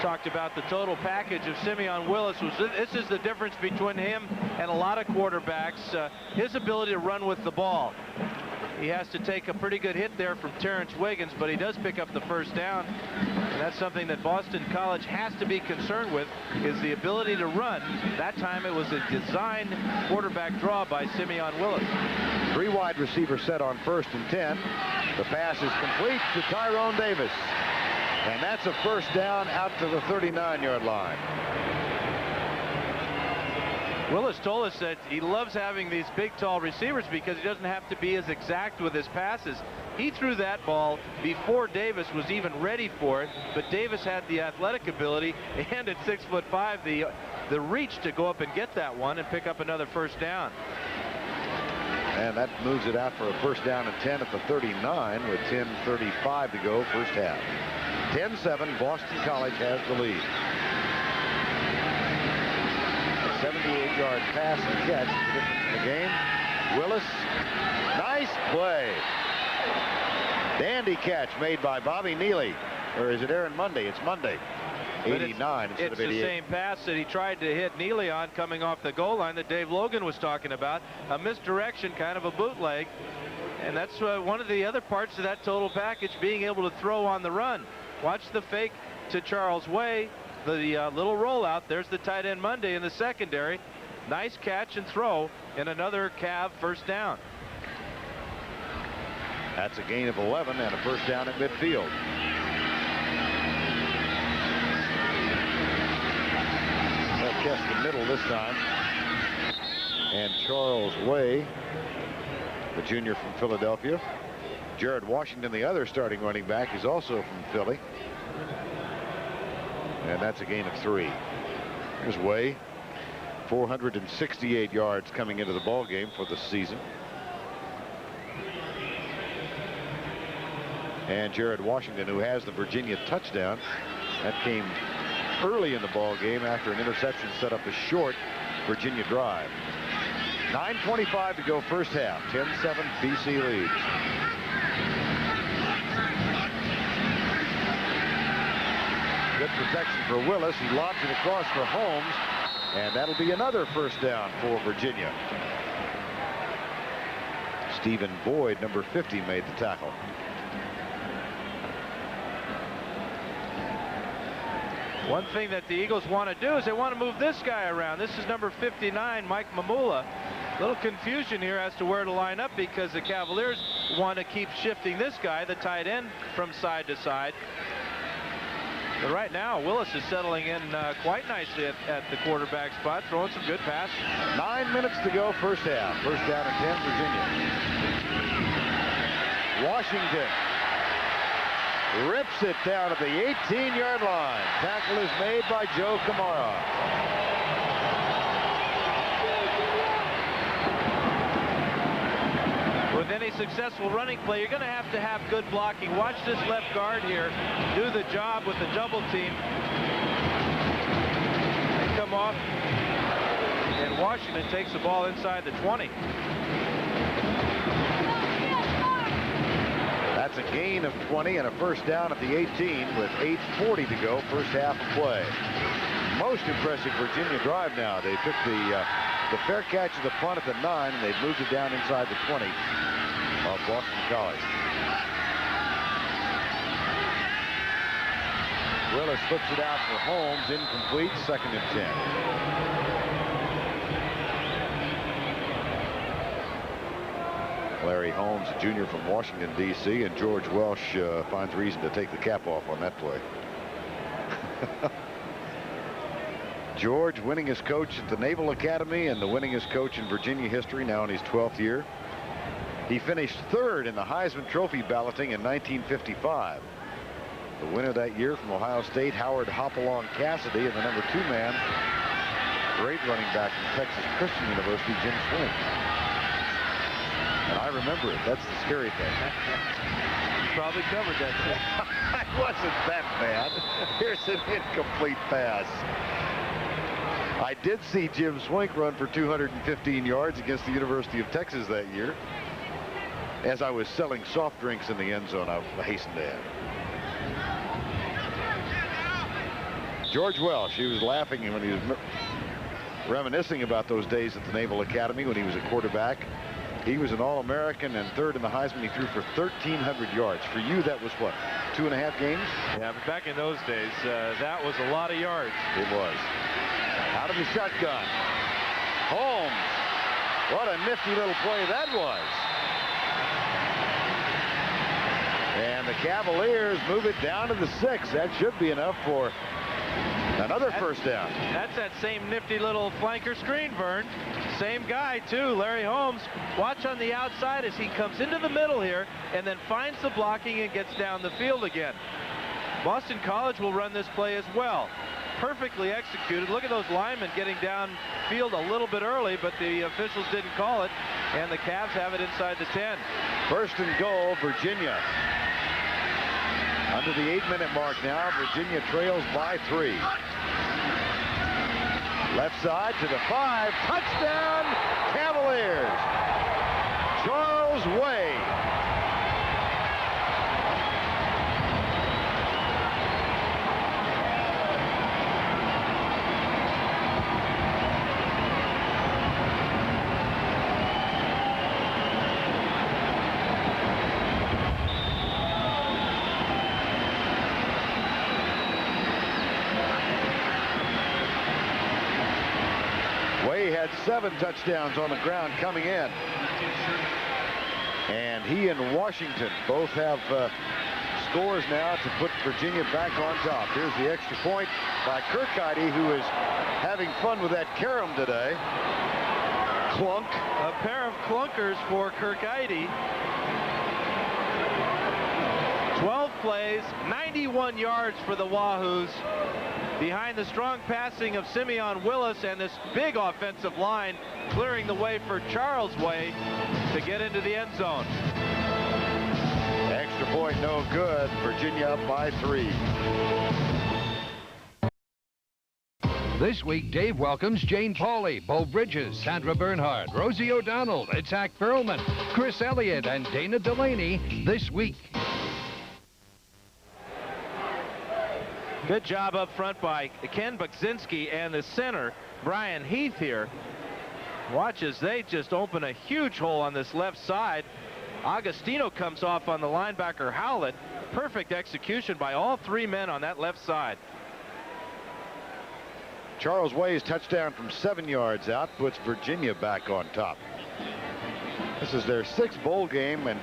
Speaker 7: Talked about the total package of Simeon Willis. This is the difference between him and a lot of quarterbacks. His ability to run with the ball. He has to take a pretty good hit there from Terrence Wiggins, but he does pick up the first down. And that's something that Boston College has to be concerned with, is the ability to run. That time it was a designed quarterback draw by Simeon Willis.
Speaker 2: 3 wide receivers set on 1st and 10. The pass is complete to Tyrone Davis. And that's a first down out to the 39-yard line.
Speaker 7: Willis told us that he loves having these big, tall receivers because he doesn't have to be as exact with his passes. He threw that ball before Davis was even ready for it, but Davis had the athletic ability and at 6'5", the reach to go up and get that one and pick up another first down.
Speaker 2: And that moves it out for a first down and 10 at the 39 with 10:35 to go, first half. 10-7, Boston College has the lead. 78-yard pass and catch is the difference in the game. Willis, nice play. Dandy catch made by Bobby Neely. Or is it Aaron Monday? It's Monday. 89 instead of 88.
Speaker 7: It's the same pass that he tried to hit Neely on coming off the goal line that Dave Logan was talking about. A misdirection, kind of a bootleg. And that's one of the other parts of that total package, being able to throw on the run. Watch the fake to Charles Way. The little rollout. There's the tight end Monday in the secondary. Nice catch and throw, and another Cav first down.
Speaker 2: That's a gain of 11 and a first down at midfield. They'll test the middle this time. And Charles Way, the junior from Philadelphia. Jared Washington, the other starting running back, is also from Philly. And that's a gain of 3. Here's Way. 468 yards coming into the ball game for the season. And Jared Washington, who has the Virginia touchdown, that came early in the ball game after an interception set up a short Virginia drive. 9:25 to go, first half. 10-7, BC leads. Good protection for Willis. He lobs it across for Holmes, and that'll be another first down for Virginia. Stephen Boyd, number 50, made the tackle.
Speaker 7: One thing that the Eagles want to do is they want to move this guy around. This is number 59, Mike Mamula. A little confusion here as to where to line up because the Cavaliers want to keep shifting this guy, the tight end, from side to side. But right now, Willis is settling in quite nicely at the quarterback spot, throwing some good passes.
Speaker 2: 9 minutes to go, first half. First down and 10, Virginia. Washington rips it down at the 18-yard line. Tackle is made by Joe Kamara.
Speaker 7: With any successful running play, you're going to have good blocking. Watch this left guard here do the job with the double team. They come off, and Washington takes the ball inside the 20.
Speaker 2: That's a gain of 20 and a first down at the 18 with 8:40 to go, first half of play. Most impressive Virginia drive now. They took the fair catch of the punt at the 9, and they've moved it down inside the 20 of Boston College. Willis flips it out for Holmes, incomplete, 2nd and 10. Larry Holmes, a junior from Washington, D.C., and George Welsh finds reason to take the cap off on that play. George, winningest coach at the Naval Academy and the winningest coach in Virginia history, now in his 12th year. He finished 3rd in the Heisman Trophy balloting in 1955. The winner that year from Ohio State, Howard Hopalong Cassidy, and the number 2 man, great running back from Texas Christian University, Jim Swink. And I remember it. That's the scary thing.
Speaker 7: Probably covered that too.
Speaker 2: It wasn't that bad. Here's an incomplete pass. I did see Jim Swink run for 215 yards against the University of Texas that year. As I was selling soft drinks in the end zone, I hastened to add. George Welsh, he was laughing when he was reminiscing about those days at the Naval Academy when he was a quarterback. He was an All-American and third in the Heisman. He threw for 1,300 yards. For you, that was what, 2.5 games?
Speaker 7: Yeah, but back in those days, that was a lot of yards.
Speaker 2: It was. Out of the shotgun. Holmes. What a nifty little play that was. And the Cavaliers move it down to the 6. That should be enough for another first down.
Speaker 7: That's that same nifty little flanker screen, Vern. Same guy, too, Larry Holmes. Watch on the outside as he comes into the middle here and then finds the blocking and gets down the field again. Boston College will run this play as well. Perfectly executed. Look at those linemen getting down field a little bit early, but the officials didn't call it, and the Cavs have it inside the 10.
Speaker 2: First and goal, Virginia. Under the 8-minute mark now, Virginia trails by 3. Left side to the 5. Touchdown, Cavaliers. Charles Way. Had 7 touchdowns on the ground coming in. And he and Washington both have scores now to put Virginia back on top. Here's the extra point by Kirkheide, who is having fun with that carom today. Clunk.
Speaker 7: A pair of clunkers for Kirkheide. 12 plays, 91 yards for the Wahoos. Behind the strong passing of Simeon Willis and this big offensive line clearing the way for Charles Way to get into the end zone.
Speaker 2: Extra point no good. Virginia up by 3.
Speaker 16: This week, Dave welcomes Jane Pauley, Bo Bridges, Sandra Bernhard, Rosie O'Donnell, Itzhak Perlman, Chris Elliott, and Dana Delaney this week.
Speaker 7: Good job up front by Ken Bukzinski and the center, Brian Heath here. Watch as they just open a huge hole on this left side. Agostino comes off on the linebacker Howlett. Perfect execution by all 3 men on that left side.
Speaker 2: Charles Way's touchdown from 7 yards out puts Virginia back on top. This is their 6th bowl game, and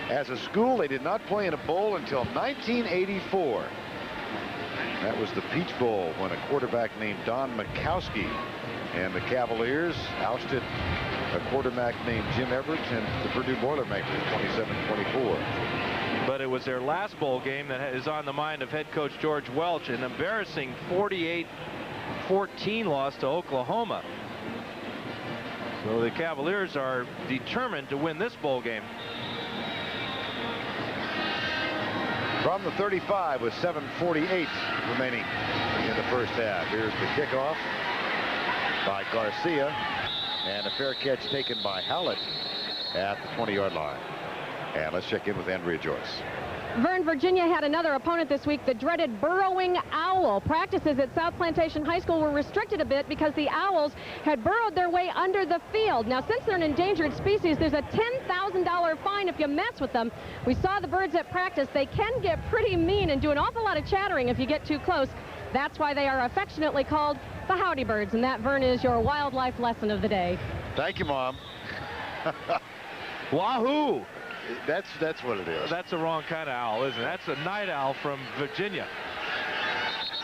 Speaker 2: as a school, they did not play in a bowl until 1984. That was the Peach Bowl when a quarterback named Don Mikowski and the Cavaliers ousted a quarterback named Jim Everett and the Purdue Boilermakers 27-24.
Speaker 7: But it was their last bowl game that is on the mind of head coach George Welch, an embarrassing 48-14 loss to Oklahoma. So the Cavaliers are determined to win this bowl game.
Speaker 2: From the 35 with 7:48 remaining in the first half. Here's the kickoff by Garcia, and a fair catch taken by Howlett at the 20-yard line. And let's check in with Andrea Joyce.
Speaker 1: Vern, Virginia had another opponent this week, the dreaded burrowing owl. Practices at South Plantation High School were restricted a bit because the owls had burrowed their way under the field. Now, since they're an endangered species, there's a $10,000 fine if you mess with them. We saw the birds at practice. They can get pretty mean and do an awful lot of chattering if you get too close. That's why they are affectionately called the Howdy Birds. And that, Vern, is your wildlife lesson of the day.
Speaker 2: Thank you, Mom.
Speaker 7: Wahoo!
Speaker 2: That's what it is.
Speaker 7: That's the wrong kind of owl, isn't it? That's a night owl from Virginia.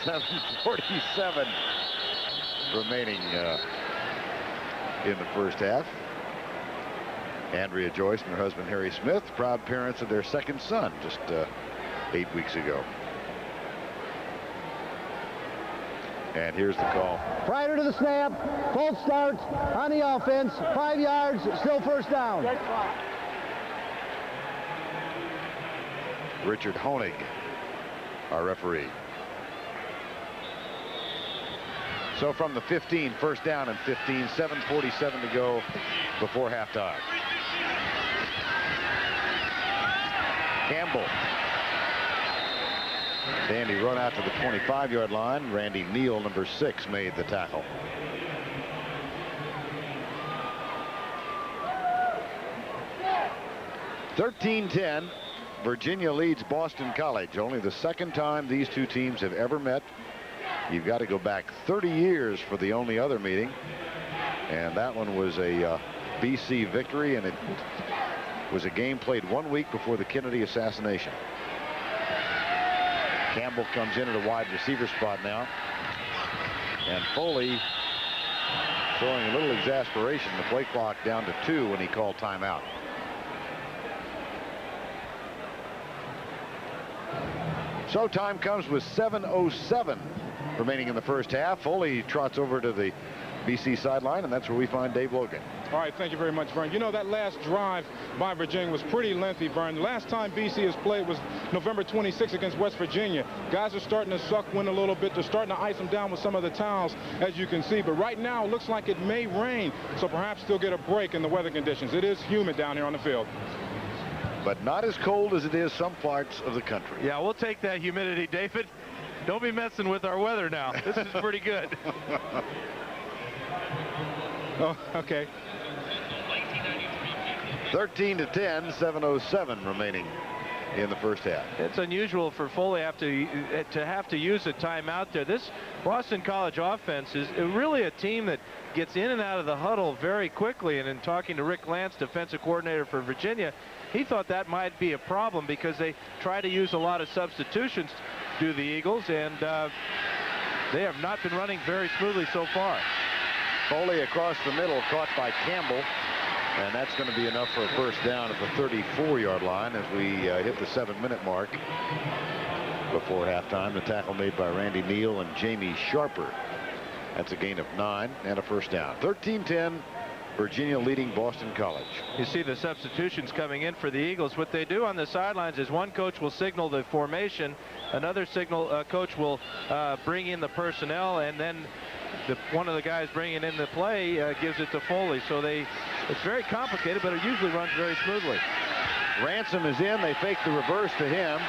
Speaker 2: 7:47 remaining in the first half. Andrea Joyce and her husband Harry Smith, proud parents of their second son just 8 weeks ago. And here's the call.
Speaker 11: Prior to the snap, false start on the offense, 5 yards, still first down.
Speaker 2: Richard Honig, our referee. So from the 15, first down and 15, 7:47 to go before halftime. Campbell. Dandy run out to the 25-yard line. Randy Neal, number 6, made the tackle. (13-10). Virginia leads Boston College. Only the second time these two teams have ever met. You've got to go back 30 years for the only other meeting. And that one was a BC victory, and it was a game played 1 week before the Kennedy assassination. Campbell comes in at a wide receiver spot now. And Foley showing a little exasperation. The play clock down to 2 when he called timeout. So time comes with 7:07 remaining in the first half. Foley trots over to the BC sideline, and that's where we find Dave Logan.
Speaker 9: All right, thank you very much, Vern. You know, that last drive by Virginia was pretty lengthy, Vern. The last time BC has played was November 26 against West Virginia. Guys are starting to suck wind a little bit. They're starting to ice them down with some of the towels, as you can see. But right now, it looks like it may rain, so perhaps they'll get a break in the weather conditions. It is humid down here on the field.
Speaker 2: But not as cold as it is some parts of the country.
Speaker 7: Yeah, we'll take that humidity, David. Don't be messing with our weather now. This is pretty good.
Speaker 9: Oh, okay.
Speaker 2: 13-10, 7:07 remaining in the first half.
Speaker 7: It's unusual for Foley to have to use a timeout there. This Boston College offense is really a team that gets in and out of the huddle very quickly. And in talking to Rick Lance, defensive coordinator for Virginia, he thought that might be a problem because they try to use a lot of substitutions, do the Eagles, and they have not been running very smoothly so far.
Speaker 2: Foley across the middle, caught by Campbell, and that's going to be enough for a first down at the 34-yard line as we hit the 7-minute mark before halftime. The tackle made by Randy Neal and Jamie Sharper. That's a gain of 9 and a first down. 13-10. Virginia leading Boston College.
Speaker 7: You see the substitutions coming in for the Eagles. What they do on the sidelines is one coach will signal the formation, another coach will bring in the personnel, and then one of the guys bringing in the play gives it to Foley. So it's very complicated, but it usually runs very smoothly.
Speaker 2: Ransom is in. They fake the reverse to him.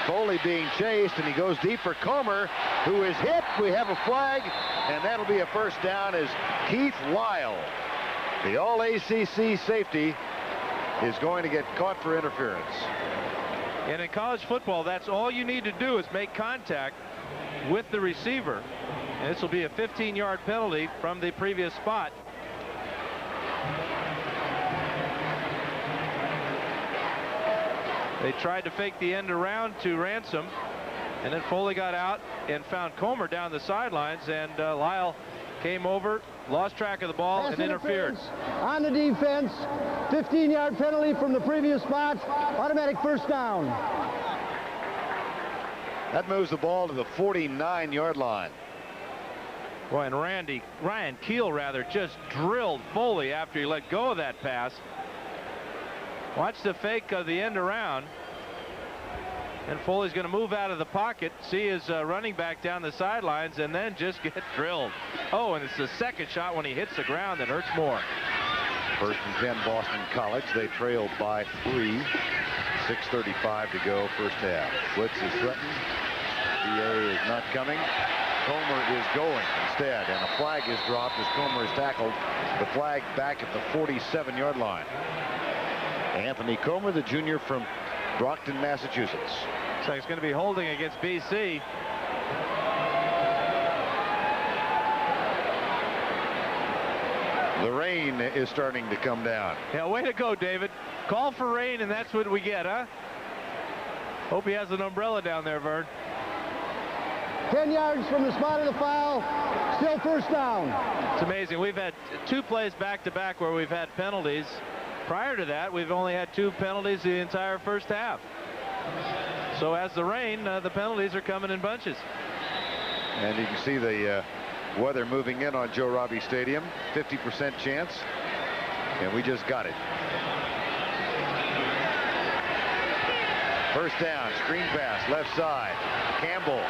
Speaker 2: Foley being chased, and he goes deep for Comer, who is hit. We have a flag, and that'll be a first down as Keith Lyle, the all-ACC safety, is going to get caught for interference.
Speaker 7: And in college football, that's all you need to do is make contact with the receiver. And this will be a 15-yard penalty from the previous spot. They tried to fake the end around to Ransom, and then Foley got out and found Comer down the sidelines, and Lyle came over, lost track of the ball, and interfered.
Speaker 11: On the defense, 15-yard penalty from the previous spot, automatic first down.
Speaker 2: That moves the ball to the 49-yard line.
Speaker 7: Boy, and Ryan Keel just drilled Foley after he let go of that pass. Watch the fake of the end around. And Foley's going to move out of the pocket, see his running back down the sidelines, and then just get drilled. Oh, and it's the second shot when he hits the ground that hurts more.
Speaker 2: First and 10, Boston College. They trailed by 3. 6:35 to go, first half. Blitz is threatened. DA is not coming. Comer is going instead, and a flag is dropped as Comer is tackled. The flag back at the 47-yard line. Anthony Comer, the junior from Brockton, Massachusetts.
Speaker 7: So it's going to be holding against BC.
Speaker 2: The rain is starting to come down.
Speaker 7: Yeah, way to go, David. Call for rain, and that's what we get, huh? Hope he has an umbrella down there, Vern.
Speaker 11: 10 yards from the spot of the foul, still first down.
Speaker 7: It's amazing. We've had 2 plays back-to-back where we've had penalties. Prior to that, we've only had 2 penalties the entire first half. So as the rain, the penalties are coming in bunches.
Speaker 2: And you can see the weather moving in on Joe Robbie Stadium. 50% chance. And we just got it. First down, screen pass, left side. Campbell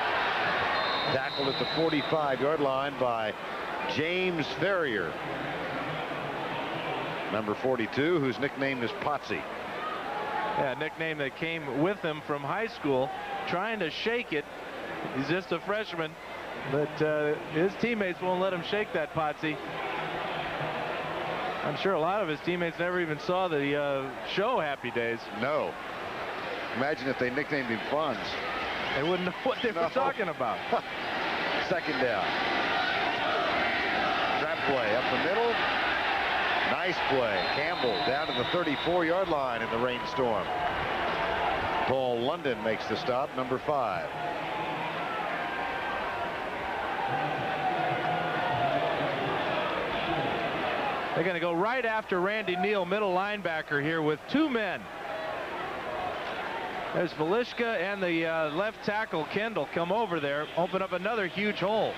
Speaker 2: tackled at the 45-yard line by James Ferrier, number 42, whose nickname is Potsy.
Speaker 7: Yeah, nickname that came with him from high school. Trying to shake it. He's just a freshman, but his teammates won't let him shake that Potsy. I'm sure a lot of his teammates never even saw the show Happy Days.
Speaker 2: No. Imagine if they nicknamed him Fonz.
Speaker 7: They wouldn't know what they were talking about.
Speaker 2: Second down. Trap play up the middle. Nice play. Campbell down to the 34-yard line in the rainstorm. Paul London makes the stop, number 5.
Speaker 7: They're going to go right after Randy Neal, middle linebacker here with 2 men. There's Velishka and the left tackle Kendall come over there, open up another huge hole.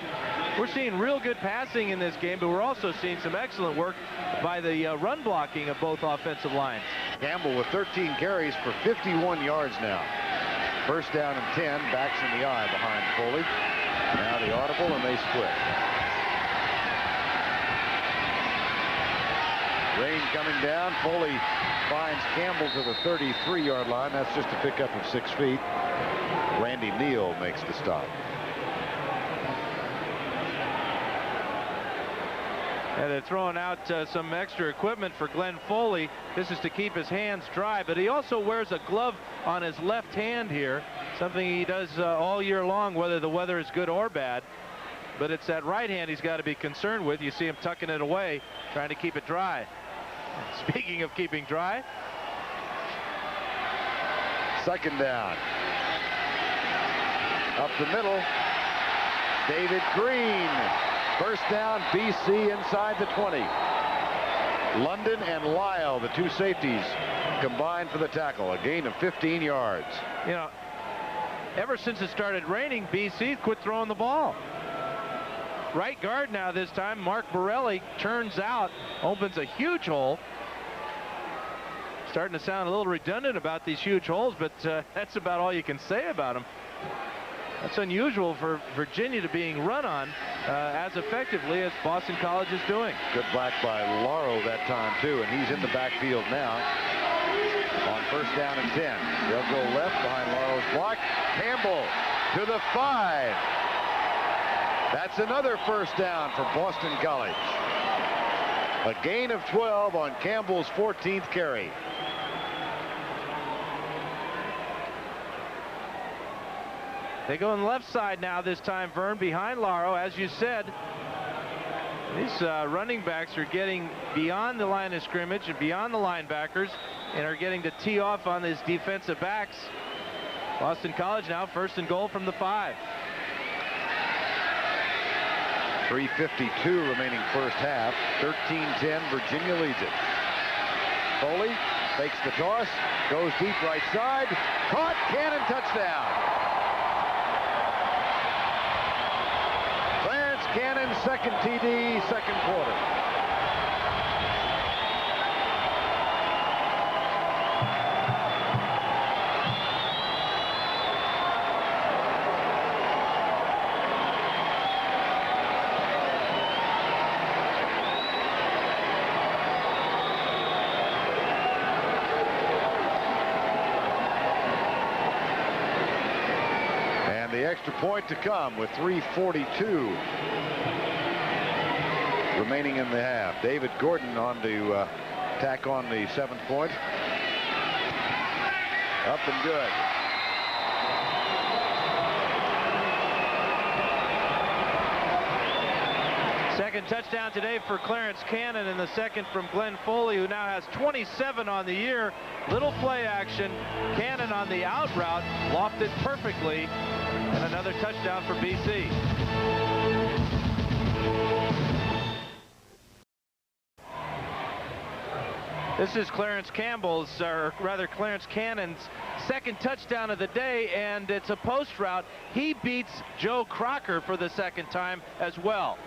Speaker 7: We're seeing real good passing in this game, but we're also seeing some excellent work by the run blocking of both offensive lines.
Speaker 2: Campbell with 13 carries for 51 yards now. First down and 10, backs in the eye behind Foley. Now the audible, and they split. Rain coming down. Foley finds Campbell to the 33-yard line. That's just a pickup of 6 feet. Randy Neal makes the stop.
Speaker 7: And they're throwing out some extra equipment for Glenn Foley. This is to keep his hands dry, but he also wears a glove on his left hand here, something he does all year long, whether the weather is good or bad. But it's that right hand he's got to be concerned with. You see him tucking it away, trying to keep it dry. Speaking of keeping dry.
Speaker 2: Second down. Up the middle. David Green. First down, BC inside the 20. London and Lyle, the 2 safeties, combined for the tackle. A gain of 15 yards.
Speaker 7: You know, ever since it started raining, BC quit throwing the ball. Right guard now this time, Mark Borelli turns out, opens a huge hole. Starting to sound a little redundant about these huge holes, but that's about all you can say about them. That's unusual for Virginia to being run on as effectively as Boston College is doing.
Speaker 2: Good block by Lauro that time, too, and he's in the backfield now on first down and 10. They'll go left behind Lauro's block. Campbell to the 5. That's another first down for Boston College. A gain of 12 on Campbell's 14th carry.
Speaker 7: They go on the left side now this time, Vern, behind Lauro. As you said, these running backs are getting beyond the line of scrimmage and beyond the linebackers and are getting to tee off on these defensive backs. Boston College now first and goal from the 5.
Speaker 2: 3:52 remaining first half. 13-10, Virginia leads it. Foley fakes the toss, goes deep right side, caught, Cannon, touchdown. Clarence Cannon, second TD, second quarter. Extra point to come with 3:42 remaining in the half. David Gordon on to tack on the 7th point. Up and good.
Speaker 7: Second touchdown today for Clarence Cannon, and the second from Glenn Foley, who now has 27 on the year. Little play action. Cannon on the out route, lofted perfectly, and another touchdown for BC. This is Clarence Cannon's second touchdown of the day, and it's a post route. He beats Joe Crocker for the second time as well.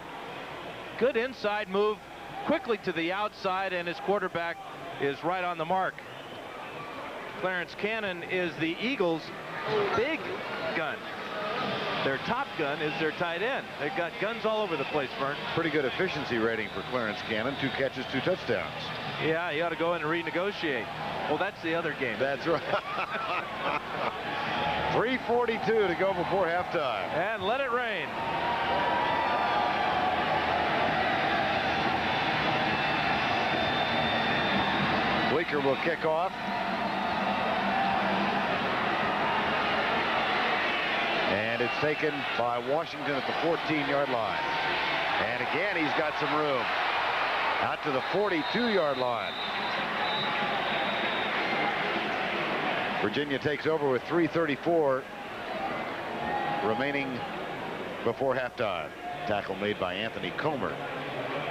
Speaker 7: Good inside move, quickly to the outside, and his quarterback is right on the mark. Clarence Cannon is the Eagles' big gun. Their top gun is their tight end. They've got guns all over the place, Vern.
Speaker 2: Pretty good efficiency rating for Clarence Cannon. 2 catches, 2 touchdowns.
Speaker 7: Yeah, he ought to go in and renegotiate. Well, that's the other game.
Speaker 2: That's right. 3:42 to go before halftime.
Speaker 7: And let it rain.
Speaker 2: Bleeker will kick off. And it's taken by Washington at the 14-yard line. And again, he's got some room. Out to the 42-yard line. Virginia takes over with 3:34 remaining before halftime. Tackle made by Anthony Comer.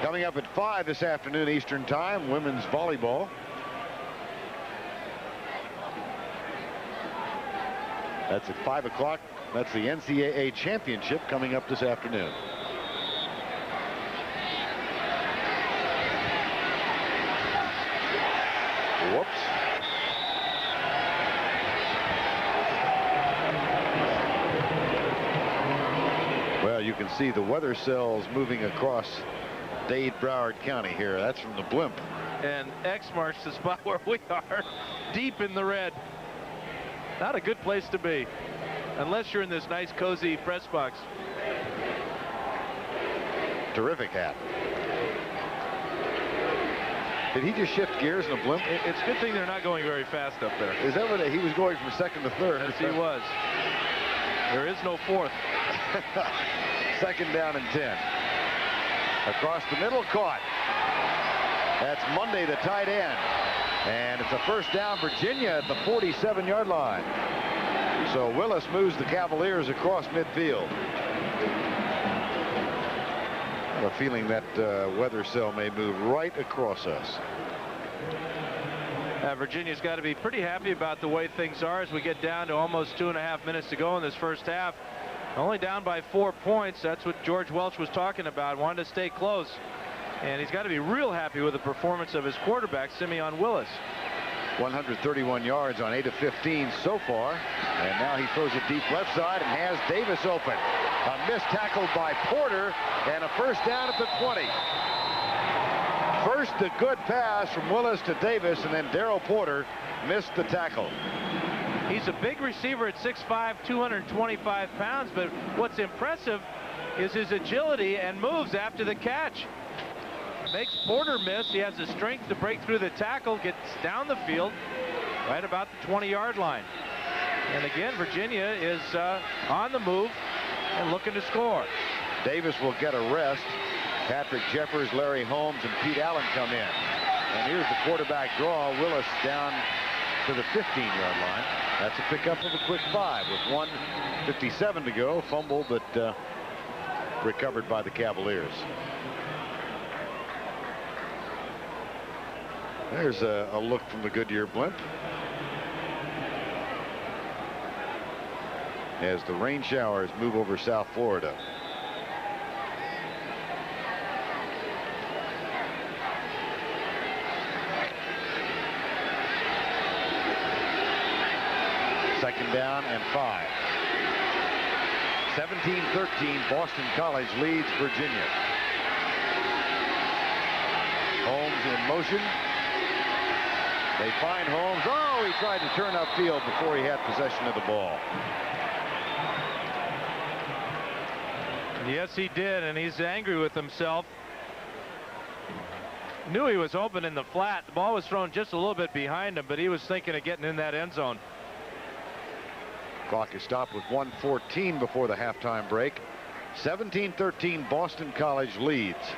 Speaker 2: Coming up at 5 this afternoon Eastern Time, women's volleyball. That's at 5 o'clock. That's the NCAA championship coming up this afternoon. Whoops. Well, you can see the weather cells moving across Dade, Broward County here. That's from the blimp.
Speaker 7: And X marks the spot where we are, deep in the red. Not a good place to be, unless you're in this nice, cozy press box.
Speaker 2: Terrific hat. Did he just shift gears in a blimp?
Speaker 7: It's a good thing they're not going very fast up there.
Speaker 2: Is that what he was going from second to third?
Speaker 7: Yes, he was. There is no fourth.
Speaker 2: Second down and 10. Across the middle, caught. That's Monday, the tight end. And it's a first down, Virginia at the 47-yard line. So Willis moves the Cavaliers across midfield. I have a feeling that weather cell may move right across us.
Speaker 7: Virginia's got to be pretty happy about the way things are as we get down to almost 2.5 minutes to go in this first half. Only down by 4 points. That's what George Welch was talking about. Wanted to stay close. And he's got to be real happy with the performance of his quarterback, Simeon Willis.
Speaker 2: 131 yards on 8 of 15 so far. And now he throws it deep left side and has Davis open. A missed tackle by Porter and a first down at the 20. First, the good pass from Willis to Davis, and then Darryl Porter missed the tackle.
Speaker 7: He's a big receiver at 6'5", 225 pounds, but what's impressive is his agility and moves after the catch. Makes Porter miss. He has the strength to break through the tackle, gets down the field right about the 20-yard line. And again, Virginia is on the move and looking to score.
Speaker 2: Davis will get a rest. Patrick Jeffers, Larry Holmes, and Pete Allen come in. And here's the quarterback draw. Willis down to the 15-yard line. That's a pickup of a quick 5 with 1:57 to go. Fumble, but recovered by the Cavaliers. There's a look from the Goodyear blimp. As the rain showers move over South Florida. Second down and 5. 17-13, Boston College leads Virginia. Holmes in motion. They find Holmes. Oh, he tried to turn upfield before he had possession of the ball.
Speaker 7: Yes, he did, and he's angry with himself. Knew he was open in the flat. The ball was thrown just a little bit behind him, but he was thinking of getting in that end zone.
Speaker 2: Clock is stopped with 1:14 before the halftime break. 17-13, Boston College leads.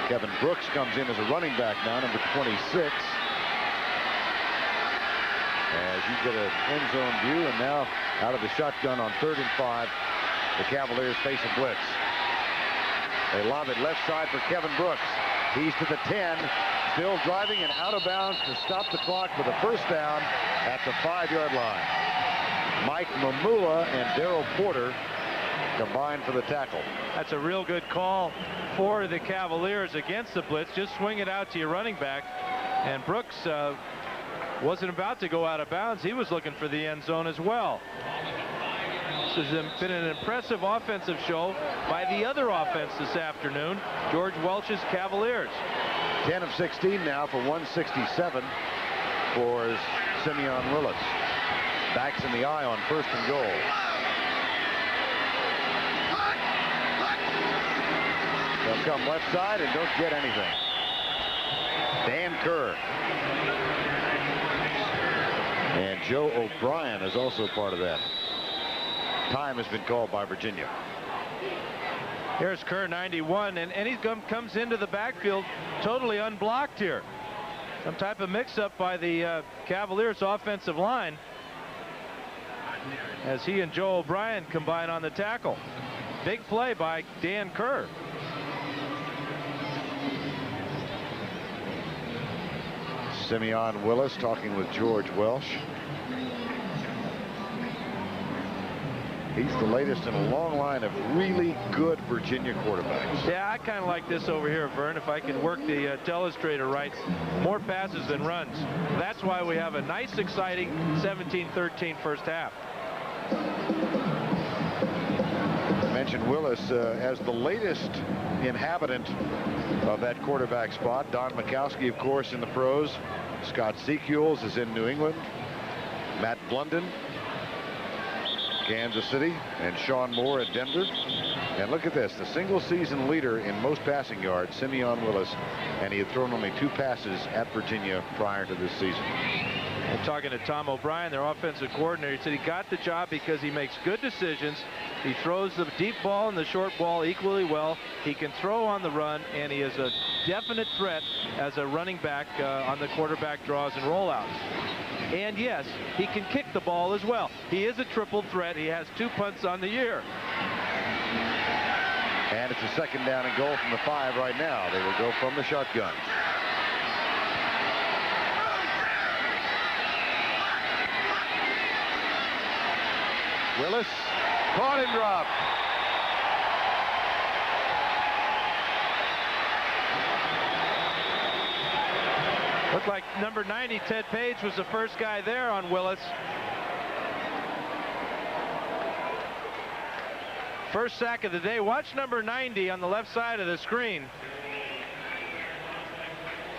Speaker 2: Kevin Brooks comes in as a running back now, number 26. As you get an end zone view, and now out of the shotgun on 3rd and 5, the Cavaliers face a blitz. They lob it left side for Kevin Brooks. He's to the 10, still driving and out of bounds to stop the clock with a first down at the 5-yard line. Mike Mamula and Darryl Porter combined for the tackle.
Speaker 7: That's a real good call for the Cavaliers against the blitz. Just swing it out to your running back. And Brooks wasn't about to go out of bounds. He was looking for the end zone as well. This has been an impressive offensive show by the other offense this afternoon, George Welch's Cavaliers.
Speaker 2: 10 of 16 now for 167 for Simeon Willis. Backs in the eye on 1st and goal. They'll come left side and don't get anything. Dan Kerr. And Joe O'Brien is also part of that. Time has been called by Virginia.
Speaker 7: Here's Kerr, 91, and he comes into the backfield totally unblocked here. Some type of mix-up by the Cavaliers offensive line as he and Joe O'Brien combine on the tackle. Big play by Dan Kerr.
Speaker 2: Simeon Willis talking with George Welch. He's the latest in a long line of really good Virginia quarterbacks.
Speaker 7: Yeah, I kind of like this over here, Vern, if I can work the telestrator right. More passes than runs. That's why we have a nice, exciting 17-13 first half.
Speaker 2: I mentioned Willis as the latest inhabitant of that quarterback spot. Don Mikowski, of course, in the pros. Scott Sequels is in New England. Matt Blunden, Kansas City, and Sean Moore at Denver. And look at this, the single season leader in most passing yards, Simeon Willis, and he had thrown only 2 passes at Virginia prior to this season.
Speaker 7: I'm talking to Tom O'Brien, their offensive coordinator. He said he got the job because he makes good decisions. He throws the deep ball and the short ball equally well. He can throw on the run, and he is a definite threat as a running back on the quarterback draws and rollouts. And yes, he can kick the ball as well. He is a triple threat. He has 2 punts on the year.
Speaker 2: And it's a 2nd down and goal from the 5 right now. They will go from the shotgun. Willis caught and dropped.
Speaker 7: Looked like number 90, Ted Page, was the first guy there on Willis. First sack of the day. Watch number 90 on the left side of the screen.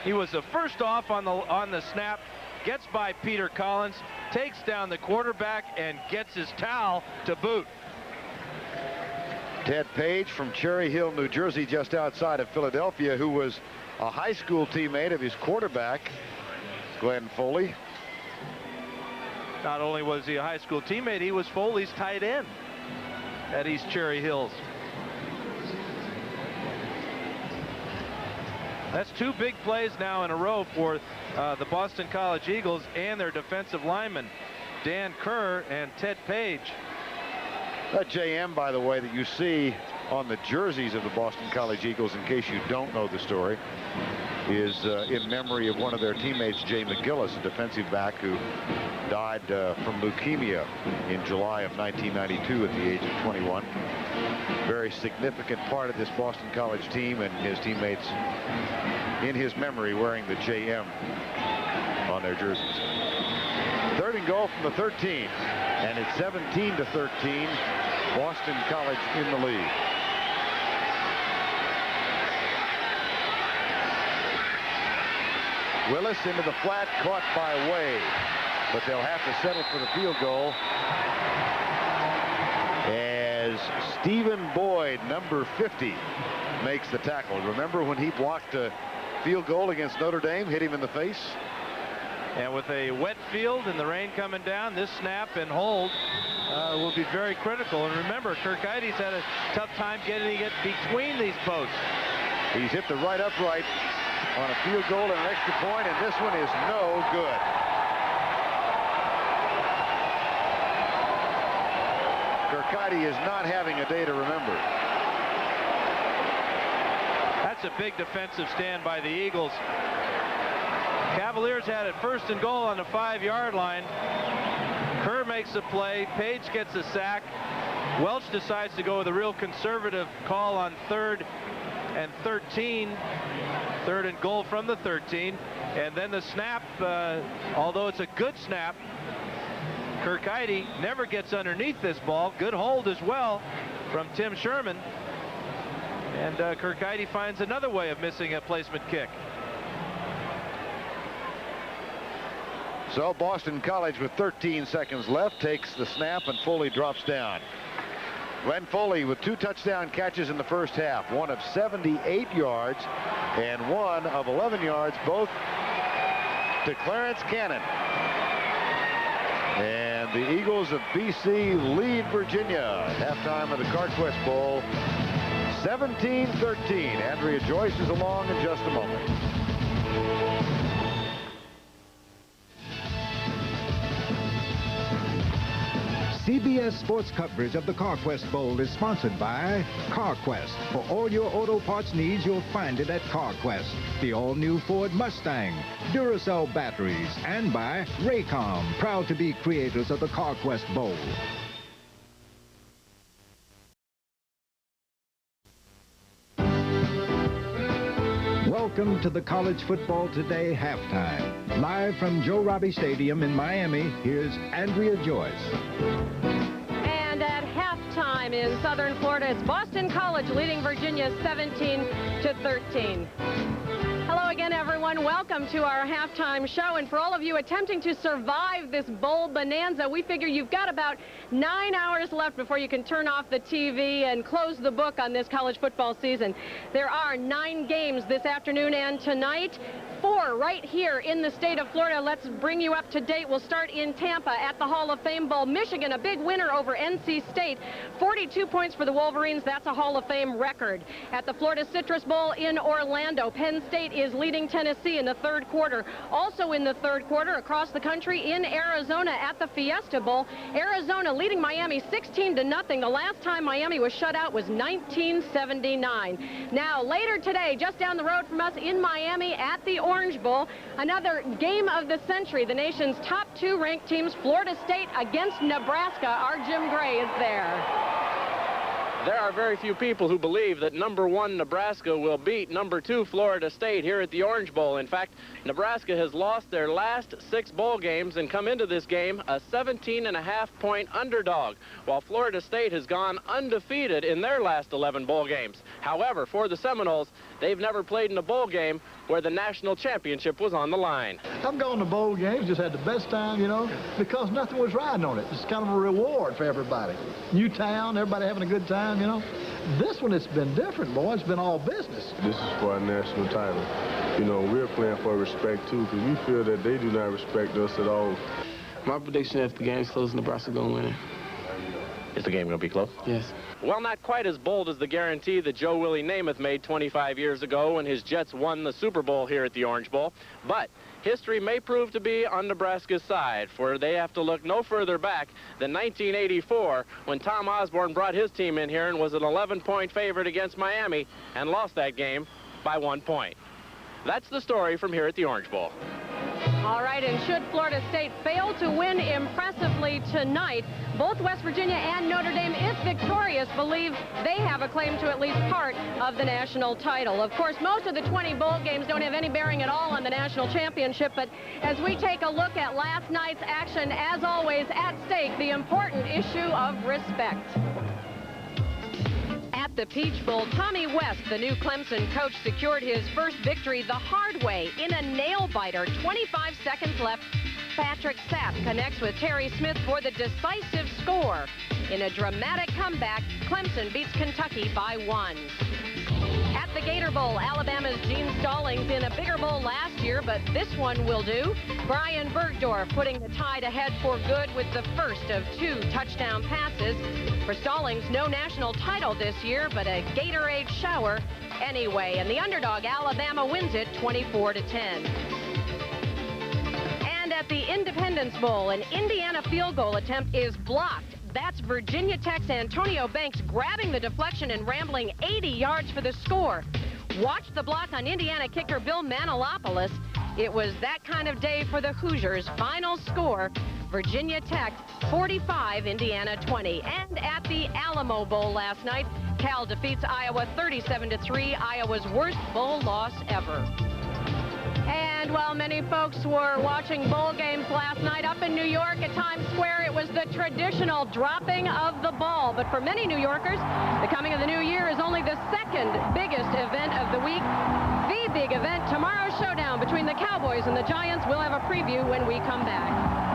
Speaker 7: He was the first off on the snap, gets by Peter Collins, takes down the quarterback, and gets his towel to boot.
Speaker 2: Ted Page from Cherry Hill, New Jersey, just outside of Philadelphia, who was a high school teammate of his quarterback, Glenn Foley.
Speaker 7: Not only was he a high school teammate, he was Foley's tight end at East Cherry Hills. That's 2 big plays now in a row for the Boston College Eagles and their defensive linemen, Dan Kerr and Ted Page.
Speaker 2: That JM, by the way, that you see on the jerseys of the Boston College Eagles, in case you don't know the story, is in memory of one of their teammates, Jay McGillis, a defensive back who died from leukemia in July of 1992 at the age of 21. Very significant part of this Boston College team, and his teammates in his memory wearing the JM on their jerseys. 3rd and goal from the 13, and it's 17-13, Boston College in the lead. Willis into the flat, caught by Way, but they'll have to settle for the field goal as Stephen Boyd, number 50, makes the tackle. Remember when he blocked a field goal against Notre Dame, hit him in the face?
Speaker 7: And with a wet field and the rain coming down, this snap and hold will be very critical. And remember, Carquest had a tough time getting it between these posts.
Speaker 2: He's hit the right upright on a field goal and an extra point, and this one is no good. Carquest is not having a day to remember.
Speaker 7: that's a big defensive stand by the Eagles. Cavaliers had it 1st and goal on the 5-yard line. Kerr makes a play. Page gets a sack. Welch decides to go with a real conservative call on 3rd and 13. 3rd and goal from the 13. And then the snap, although it's a good snap, Carquest never gets underneath this ball. Good hold as well from Tim Sherman. And Carquest finds another way of missing a placement kick.
Speaker 2: So Boston College with 13 seconds left takes the snap and Foley drops down. Glenn Foley with 2 touchdown catches in the first half, one of 78 yards and one of 11 yards, both to Clarence Cannon. And the Eagles of BC lead Virginia at halftime of the Carquest Bowl, 17-13. Andrea Joyce is along in just a moment.
Speaker 8: CBS Sports coverage of the Carquest Bowl is sponsored by Carquest. For all your auto parts needs, you'll find it at Carquest. The all-new Ford Mustang, Duracell batteries, and by Raycom, proud to be creators of the Carquest Bowl. Welcome to the College Football Today halftime. Live from Joe Robbie Stadium in Miami, here's Andrea Joyce.
Speaker 1: And at halftime in Southern Florida, it's Boston College leading Virginia 17-13. Hello again, everyone. Welcome to our halftime show. And for all of you attempting to survive this bowl bonanza, we figure you've got about 9 hours left before you can turn off the TV and close the book on this college football season. There are 9 games this afternoon and tonight. 4 right here in the state of Florida. Let's bring you up to date. We'll start in Tampa at the Hall of Fame Bowl. Michigan, a big winner over NC State. 42 points for the Wolverines. That's a Hall of Fame record. At the Florida Citrus Bowl in Orlando, Penn State is leading Tennessee in the 3rd quarter. Also in the 3rd quarter across the country in Arizona at the Fiesta Bowl, Arizona leading Miami 16-0. The last time Miami was shut out was 1979. Now later today, just down the road from us in Miami at the Orange Bowl, another game of the century. The nation's top 2 ranked teams, Florida State against Nebraska. Our Jim Gray is there.
Speaker 17: There are very few people who believe that #1 Nebraska will beat #2 Florida State here at the Orange Bowl. In fact, Nebraska has lost their last 6 bowl games and come into this game a 17.5-point underdog, while Florida State has gone undefeated in their last 11 bowl games. However, for the Seminoles, they've never played in a bowl game where the national championship was on the line.
Speaker 18: I've gone to bowl games, just had the best time, you know, because nothing was riding on it. It's kind of a reward for everybody. New town, everybody having a good time, you know. This one, it's been different, boy. It's been all business.
Speaker 15: This is for our national title. You know, we're playing for respect, too, because we feel that they do not respect us at all.
Speaker 19: My prediction is the game's close, Nebraska's going to win it.
Speaker 17: Is the game going to be close?
Speaker 19: Yes.
Speaker 17: Well, not quite as bold as the guarantee that Joe Willie Namath made 25 years ago when his Jets won the Super Bowl here at the Orange Bowl. But history may prove to be on Nebraska's side, for they have to look no further back than 1984 when Tom Osborne brought his team in here and was an 11-point favorite against Miami and lost that game by 1 point. That's the story from here at the Orange Bowl.
Speaker 1: All right, and should Florida State fail to win impressively tonight, both West Virginia and Notre Dame, if victorious, believe they have a claim to at least part of the national title. Of course, most of the 20 bowl games don't have any bearing at all on the national championship, but as we take a look at last night's action, as always, at stake, the important issue of respect. At the Peach Bowl, Tommy West, the new Clemson coach, secured his first victory the hard way in a nail-biter. 25 seconds left. Patrick Sapp connects with Terry Smith for the decisive score. In a dramatic comeback, Clemson beats Kentucky by 1. At the Gator Bowl, Alabama's Gene Stallings in a bigger bowl last year, but this one will do. Brian Bergdorf putting the Tide ahead for good with the first of 2 touchdown passes. For Stallings, no national title this year, but a Gatorade shower anyway. And the underdog, Alabama, wins it 24-10. And at the Independence Bowl, an Indiana field goal attempt is blocked. That's Virginia Tech's Antonio Banks grabbing the deflection and rambling 80 yards for the score. watched the block on Indiana kicker Bill Manilopoulos. It was that kind of day for the Hoosiers. Final score, Virginia Tech 45, Indiana 20. And at the Alamo Bowl last night, Cal defeats Iowa 37-3, Iowa's worst bowl loss ever. And while many folks were watching bowl games last night up in New York at Times Square, it was the traditional dropping of the ball. But for many New Yorkers, the coming of the new year is only the second biggest event of the week. The big event, tomorrow's showdown between the Cowboys and the Giants. We'll have a preview when we come back.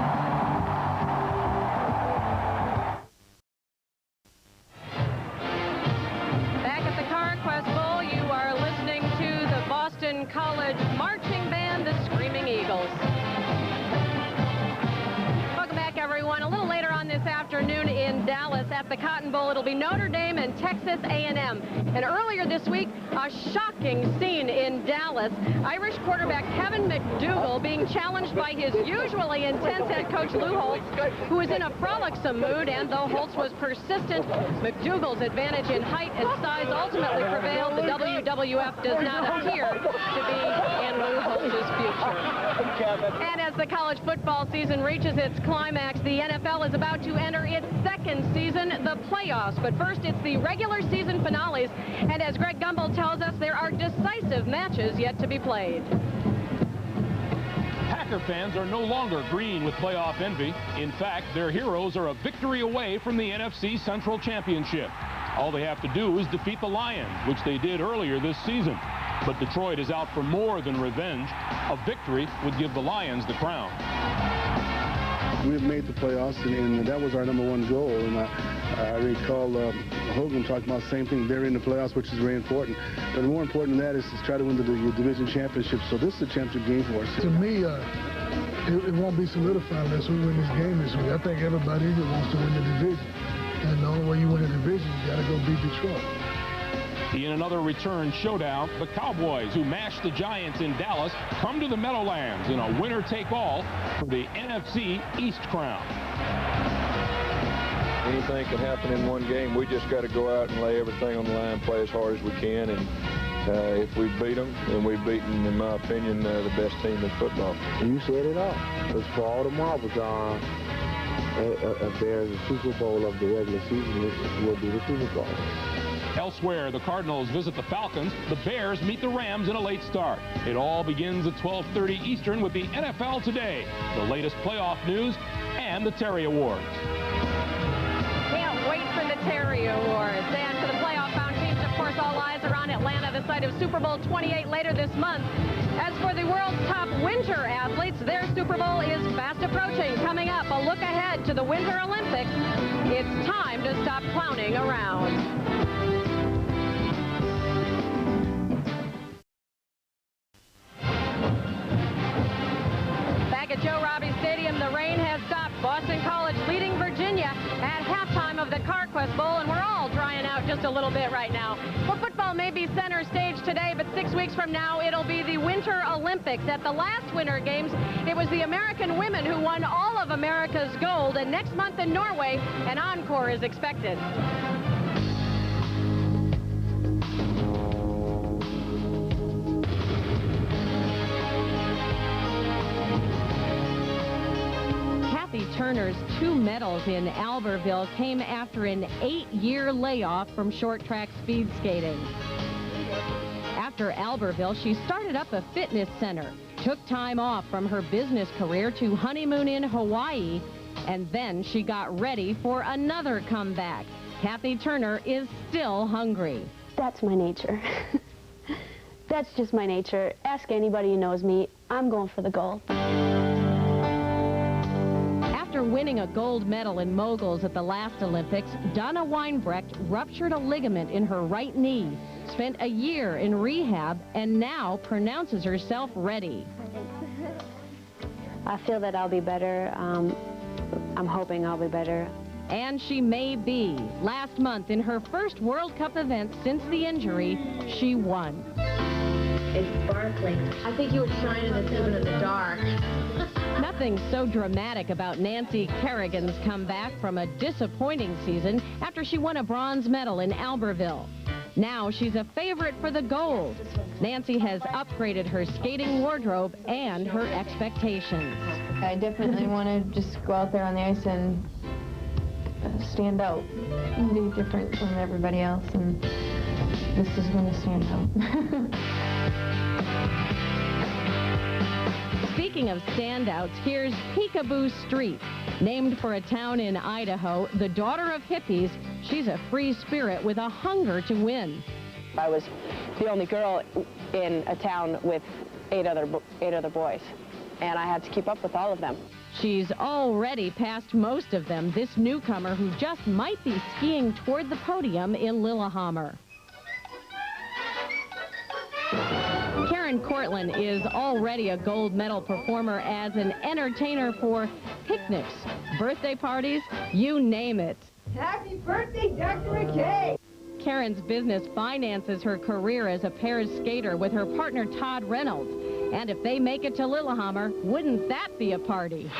Speaker 1: College marching band, the Screaming Eagles. Welcome back, everyone. A little later on this afternoon in Dallas at the Cotton Bowl, it'll be Notre Dame and Texas A&M. And earlier this week, a shocking scene in Dallas. Irish quarterback Kevin McDougal being challenged by his usually intense head coach Lou Holtz, who is in a frolicsome mood. And though Holtz was persistent, McDougal's advantage in height and size ultimately prevailed. The WWF does not appear to be in Lou Holtz's future. And as the college football season reaches its climax, the NFL is about to enter its second season, the playoffs. But first, it's the regular season finales. And as Greg Gumbel tells us, there are decisive matches yet to be played.
Speaker 20: Packer fans are no longer green with playoff envy. In fact, their heroes are a victory away from the NFC Central Championship. All they have to do is defeat the Lions, which they did earlier this season. But Detroit is out for more than revenge. A victory would give the Lions the crown.
Speaker 21: We've made the playoffs, and that was our #1 goal. And I recall Hogan talking about the same thing. They're in the playoffs, which is very important. But more important than that is to try to win the division championship. So this is a championship game for us.
Speaker 22: To me, it won't be solidified unless we win this game this week. I think everybody here wants to win the division. And the only way you win the division, you got to go beat Detroit.
Speaker 20: In another return showdown, the Cowboys, who mashed the Giants in Dallas, come to the Meadowlands in a winner-take-all for the NFC East crown.
Speaker 23: Anything can happen in one game. We just got to go out and lay everything on the line, play as hard as we can, and if we beat them, then we've beaten, in my opinion, the best team in football.
Speaker 3: You said it all. Because for all the marbles are, if there's a Super Bowl of the regular season, this will be the Super Bowl.
Speaker 20: Elsewhere, the Cardinals visit the Falcons. The Bears meet the Rams in a late start. It all begins at 12:30 Eastern with the NFL Today, the latest playoff news, and the Terry Awards.
Speaker 1: Can't wait for the Terry Awards. And for the playoff-bound teams, of course, all eyes are on Atlanta, the site of Super Bowl 28 later this month. As for the world's top winter athletes, their Super Bowl is fast approaching. Coming up, a look ahead to the Winter Olympics. It's time to stop clowning around. At Joe Robbie Stadium, the rain has stopped. Boston College leading Virginia at halftime of the Carquest Bowl, and we're all drying out just a little bit right now. Well, football may be center stage today, but 6 weeks from now, it'll be the Winter Olympics. At the last Winter Games, it was the American women who won all of America's gold, and next month in Norway, an encore is expected. Turner's 2 medals in Albertville came after an 8-year layoff from short track speed skating. After Albertville, she started up a fitness center, took time off from her business career to honeymoon in Hawaii, and then she got ready for another comeback. Kathy Turner is still hungry.
Speaker 24: That's my nature. That's just my nature. Ask anybody who knows me. I'm going for the gold.
Speaker 1: After winning a gold medal in moguls at the last Olympics, Donna Weinbrecht ruptured a ligament in her right knee, spent a year in rehab, and now pronounces herself ready.
Speaker 24: I feel that I'll be better. I'm hoping I'll be better.
Speaker 1: And she may be. Last month, in her first World Cup event since the injury, she won.
Speaker 25: It's sparkling. I think you were shining this even in the dark.
Speaker 1: Nothing so dramatic about Nancy Kerrigan's comeback from a disappointing season after she won a bronze medal in Albertville. Now she's a favorite for the gold. Nancy has upgraded her skating wardrobe and her expectations.
Speaker 25: I definitely want to just go out there on the ice and stand out and be different from everybody else, and this is going to stand out.
Speaker 1: Speaking of standouts, here's Peekaboo Street. Named for a town in Idaho, the daughter of hippies, she's a free spirit with a hunger to win.
Speaker 4: I was the only girl in a town with eight other boys, and I had to keep up with all of them.
Speaker 1: She's already passed most of them, this newcomer who just might be skiing toward the podium in Lillehammer. Karen Cortland is already a gold medal performer as an entertainer for picnics, birthday parties, you name it.
Speaker 25: Happy birthday, Dr. McKay!
Speaker 1: Karen's business finances her career as a pairs skater with her partner Todd Reynolds. And if they make it to Lillehammer, wouldn't that be a party?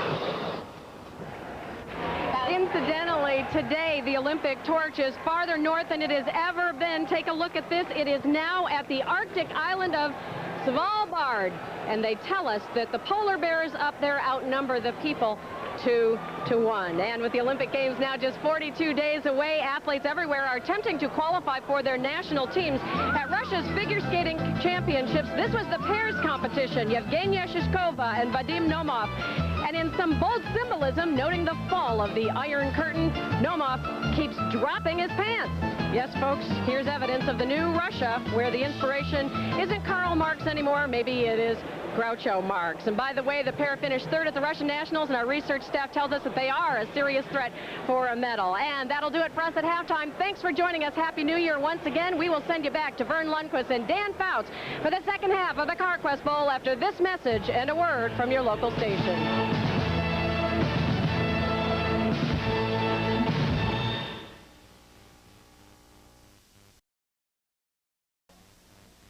Speaker 1: Incidentally, today the Olympic torch is farther north than it has ever been. Take a look at this. It is now at the Arctic island of Svalbard. And they tell us that the polar bears up there outnumber the people 2-1. And with the Olympic Games now just 42 days away, athletes everywhere are attempting to qualify for their national teams. At Russia's figure skating championships, this was the pairs competition. Yevgenia Shishkova and Vadim Nomov. And in some bold symbolism, noting the fall of the Iron Curtain, Nomov keeps dropping his pants. Yes, folks, here's evidence of the new Russia, where the inspiration isn't Karl Marx anymore. Maybe it is Groucho Marx. And by the way, the pair finished third at the Russian Nationals, and our research staff tells us that they are a serious threat for a medal. And that'll do it for us at halftime. Thanks for joining us. Happy New Year once again. We will send you back to Vern Lundquist and Dan Fouts for the second half of the Carquest Bowl after this message and a word from your local station.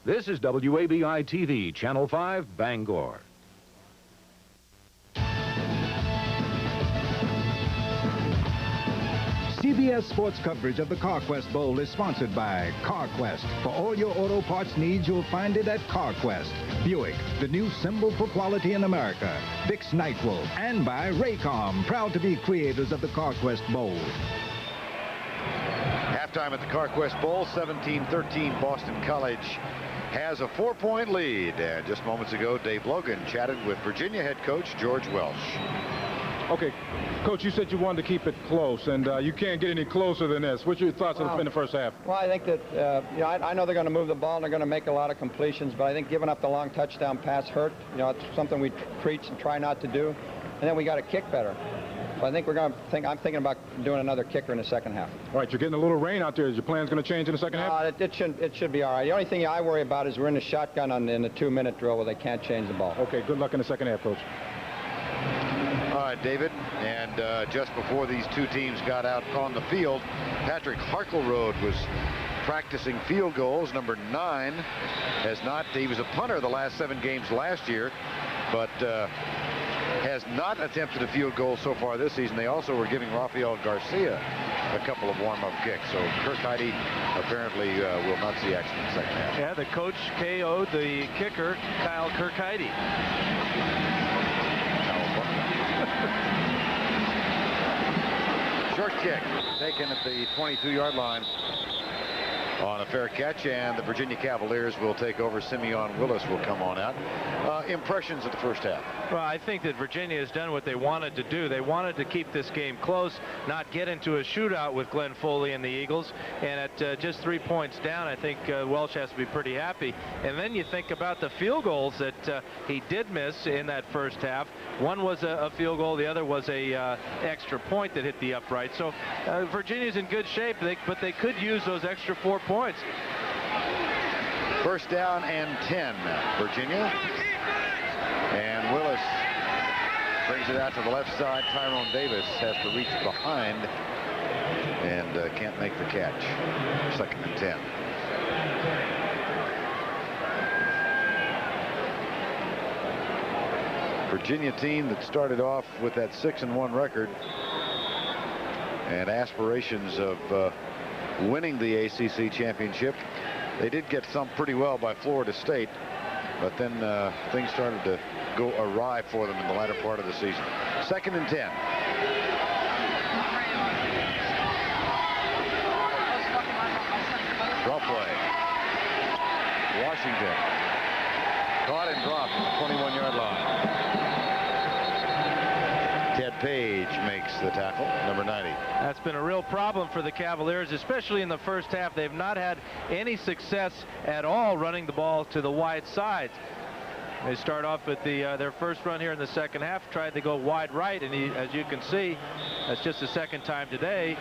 Speaker 13: This is WABI-TV, Channel 5, Bangor.
Speaker 8: CBS Sports coverage of the Carquest Bowl is sponsored by Carquest. For all your auto parts needs, you'll find it at Carquest. Buick, the new symbol for quality in America. Vicks NyQuil. And by Raycom, proud to be creators of the Carquest Bowl.
Speaker 2: Halftime at the Carquest Bowl, 17-13, Boston College has a 4-point lead. And just moments ago, Dave Logan chatted with Virginia head coach George Welsh.
Speaker 9: Okay, Coach, you said you wanted to keep it close, and you can't get any closer than this. What's your thoughts in the first half?
Speaker 5: Well, I think that, I know they're going to move the ball and they're going to make a lot of completions, but I think giving up the long touchdown pass hurt. It's something we preach and try not to do. And then we got to kick better. So I think I'm thinking about doing another kicker in the second half.
Speaker 9: All right, you're getting a little rain out there. Is your plans going to change in the second half?
Speaker 5: It should be all right. The only thing I worry about is we're in the shotgun in the 2-minute drill where they can't change the ball.
Speaker 9: Okay, good luck in the second half, Coach.
Speaker 2: All right, David, and just before these two teams got out on the field, Patrick Harkleroad was practicing field goals. Number 9 has not. He was a punter the last 7 games last year, but has not attempted a field goal so far this season. They also were giving Rafael Garcia a couple of warm-up kicks. So Kirk Heide apparently will not see action in the second half.
Speaker 7: Yeah, the coach KO'd the kicker, Kyle Kirkheide.
Speaker 2: Short kick taken at the 22-yard line on a fair catch, and the Virginia Cavaliers will take over. Simeon Willis will come on out. Impressions of the first half?
Speaker 7: Well, I think that Virginia has done what they wanted to do. They wanted to keep this game close, not get into a shootout with Glenn Foley and the Eagles. And at just 3 points down, I think Welsh has to be pretty happy. And then you think about the field goals that he did miss in that first half. One was a field goal. The other was a extra point that hit the upright. So Virginia's in good shape, but they could use those extra 4 points.
Speaker 2: First down and 10, Virginia. And Willis brings it out to the left side. Tyrone Davis has to reach behind and can't make the catch. Second and 10. Virginia team that started off with that 6-1 record and aspirations of winning the ACC championship. They did get thumped pretty well by Florida State, but then things started to go awry for them in the latter part of the season. 2nd and 10. Draw play. Washington caught and dropped at the 21-yard line. Ted Page makes the tackle, number 90.
Speaker 7: That's been a real problem for the Cavaliers, especially in the first half. They've not had any success at all running the ball to the wide sides. They start off with their first run here in the second half, tried to go wide right, and as you can see, that's just the second time today,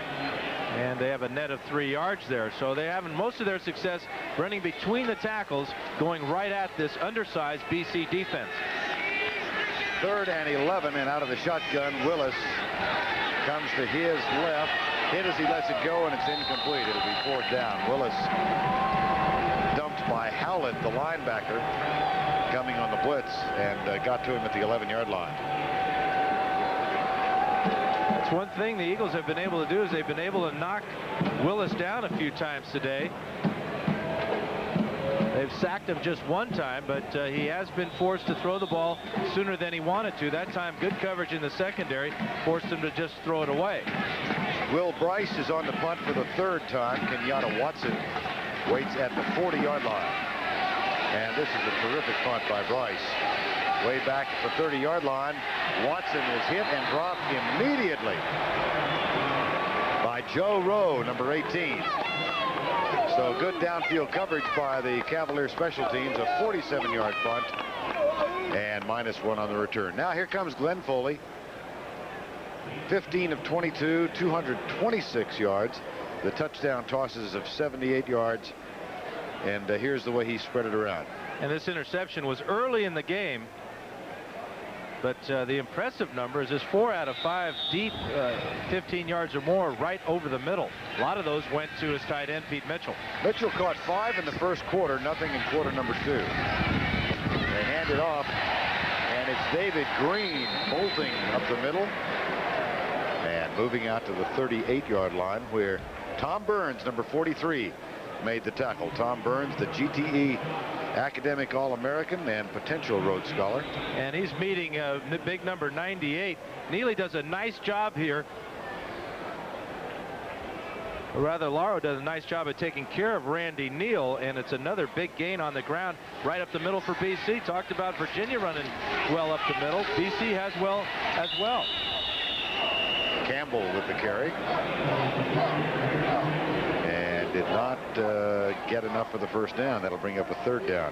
Speaker 7: and they have a net of 3 yards there. So they're having most of their success running between the tackles, going right at this undersized BC defense.
Speaker 2: 3rd and 11, and out of the shotgun, Willis comes to his left, hit as he lets it go, and it's incomplete. It'll be 4th down. Willis dumped by Howlett, the linebacker, coming on the blitz, and got to him at the 11-yard line.
Speaker 7: That's one thing the Eagles have been able to do, is they've been able to knock Willis down a few times today. They've sacked him just one time, but he has been forced to throw the ball sooner than he wanted to. That time, good coverage in the secondary forced him to just throw it away.
Speaker 2: Will Bryce is on the punt for the 3rd time. Kenyatta Watson waits at the 40-yard line. And this is a terrific punt by Bryce. Way back at the 30-yard line. Watson is hit and dropped immediately by Joe Rowe, number 18. So good downfield coverage by the Cavalier special teams, a 47-yard punt, and -1 on the return. Now here comes Glenn Foley. 15 of 22, 226 yards. The touchdown tosses of 78 yards. And here's the way he spread it around.
Speaker 7: And this interception was early in the game. But the impressive numbers is 4 out of 5 deep, 15 yards or more, right over the middle. A lot of those went to his tight end, Pete Mitchell.
Speaker 2: Mitchell caught 5 in the first quarter, nothing in quarter number 2. They hand it off, and it's David Green bolting up the middle and moving out to the 38-yard line, where Tom Burns, number 43, made the tackle. Tom Burns, the GTE academic All-American and potential Rhodes Scholar.
Speaker 7: And he's meeting big number 98. Neely does a nice job here. Or rather, Laro does a nice job of taking care of Randy Neal, and it's another big gain on the ground right up the middle for BC. Talked about Virginia running well up the middle. BC has well as well.
Speaker 2: Campbell with the carry. Did not get enough for the first down. That'll bring up a 3rd down.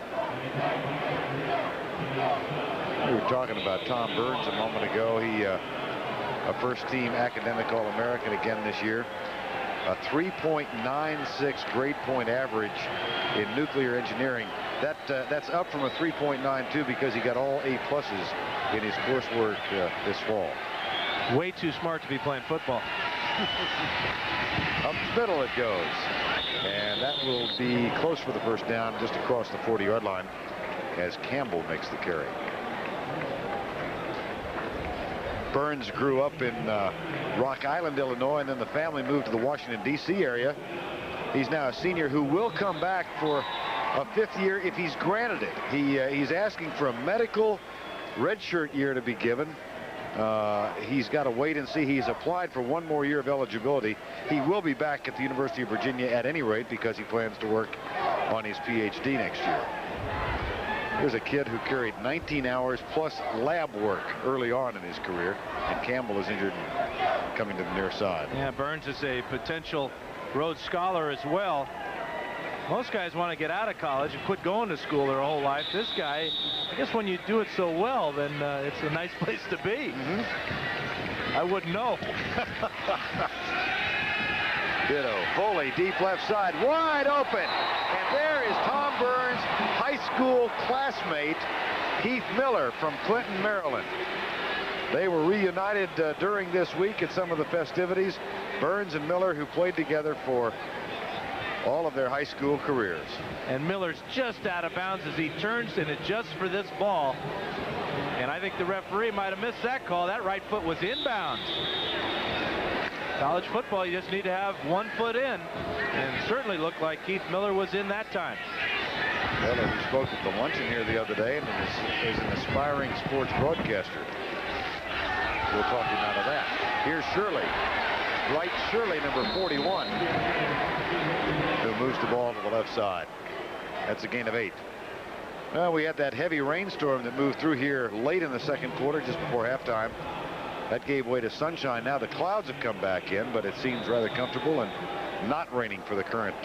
Speaker 2: We were talking about Tom Burns a moment ago. He a first-team academic All-American again this year. A 3.96 grade point average in nuclear engineering. That's up from a 3.92 because he got all A pluses in his coursework this fall.
Speaker 7: Way too smart to be playing football.
Speaker 2: Up the middle it goes. And that will be close for the first down, just across the 40-yard line, as Campbell makes the carry. Burns grew up in Rock Island, Illinois, and then the family moved to the Washington, D.C. area. He's now a senior who will come back for a 5th year if he's granted it. He's asking for a medical redshirt year to be given. He's got to wait and see. He's applied for 1 more year of eligibility. He will be back at the University of Virginia at any rate because he plans to work on his PhD next year. Here's a kid who carried 19 hours plus lab work early on in his career, and Campbell is injured and coming to the near side.
Speaker 7: Yeah, Burns is a potential Rhodes Scholar as well. Most guys want to get out of college and quit going to school their whole life. This guy, I guess when you do it so well, then it's a nice place to be. I wouldn't know.
Speaker 2: Ditto. Foley, deep left side, wide open. And there is Tom Burns' high school classmate, Keith Miller from Clinton, Maryland. They were reunited during this week at some of the festivities. Burns and Miller, who played together for all of their high school careers.
Speaker 7: And Miller's just out of bounds as he turns and adjusts for this ball. And I think the referee might have missed that call. That right foot was inbounds. College football, you just need to have 1 foot in, and certainly looked like Keith Miller was in that time.
Speaker 2: Miller, who spoke at the luncheon here the other day and is an aspiring sports broadcaster. We'll talk him out of that. Here's Shirley. Wright Shirley, number 41, who moves the ball to the left side. That's a gain of 8. Well, we had that heavy rainstorm that moved through here late in the second quarter, just before halftime. That gave way to sunshine. Now the clouds have come back in, but it seems rather comfortable and not raining for the current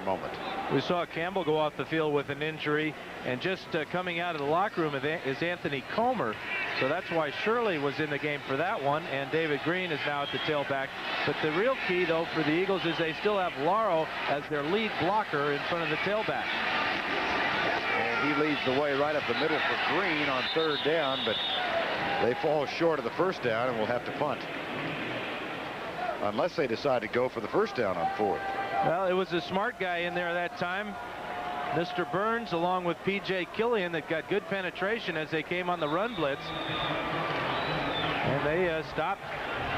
Speaker 2: moment.
Speaker 7: We saw Campbell go off the field with an injury, and just coming out of the locker room is Anthony Comer. So that's why Shirley was in the game for that one, and David Green is now at the tailback. But the real key, though, for the Eagles is they still have Lauro as their lead blocker in front of the tailback.
Speaker 2: And he leads the way right up the middle for Green on 3rd down, but they fall short of the 1st down and will have to punt. Unless they decide to go for the 1st down on 4th.
Speaker 7: Well, it was a smart guy in there that time, Mr. Burns, along with P.J. Killian, that got good penetration as they came on the run blitz. And they stopped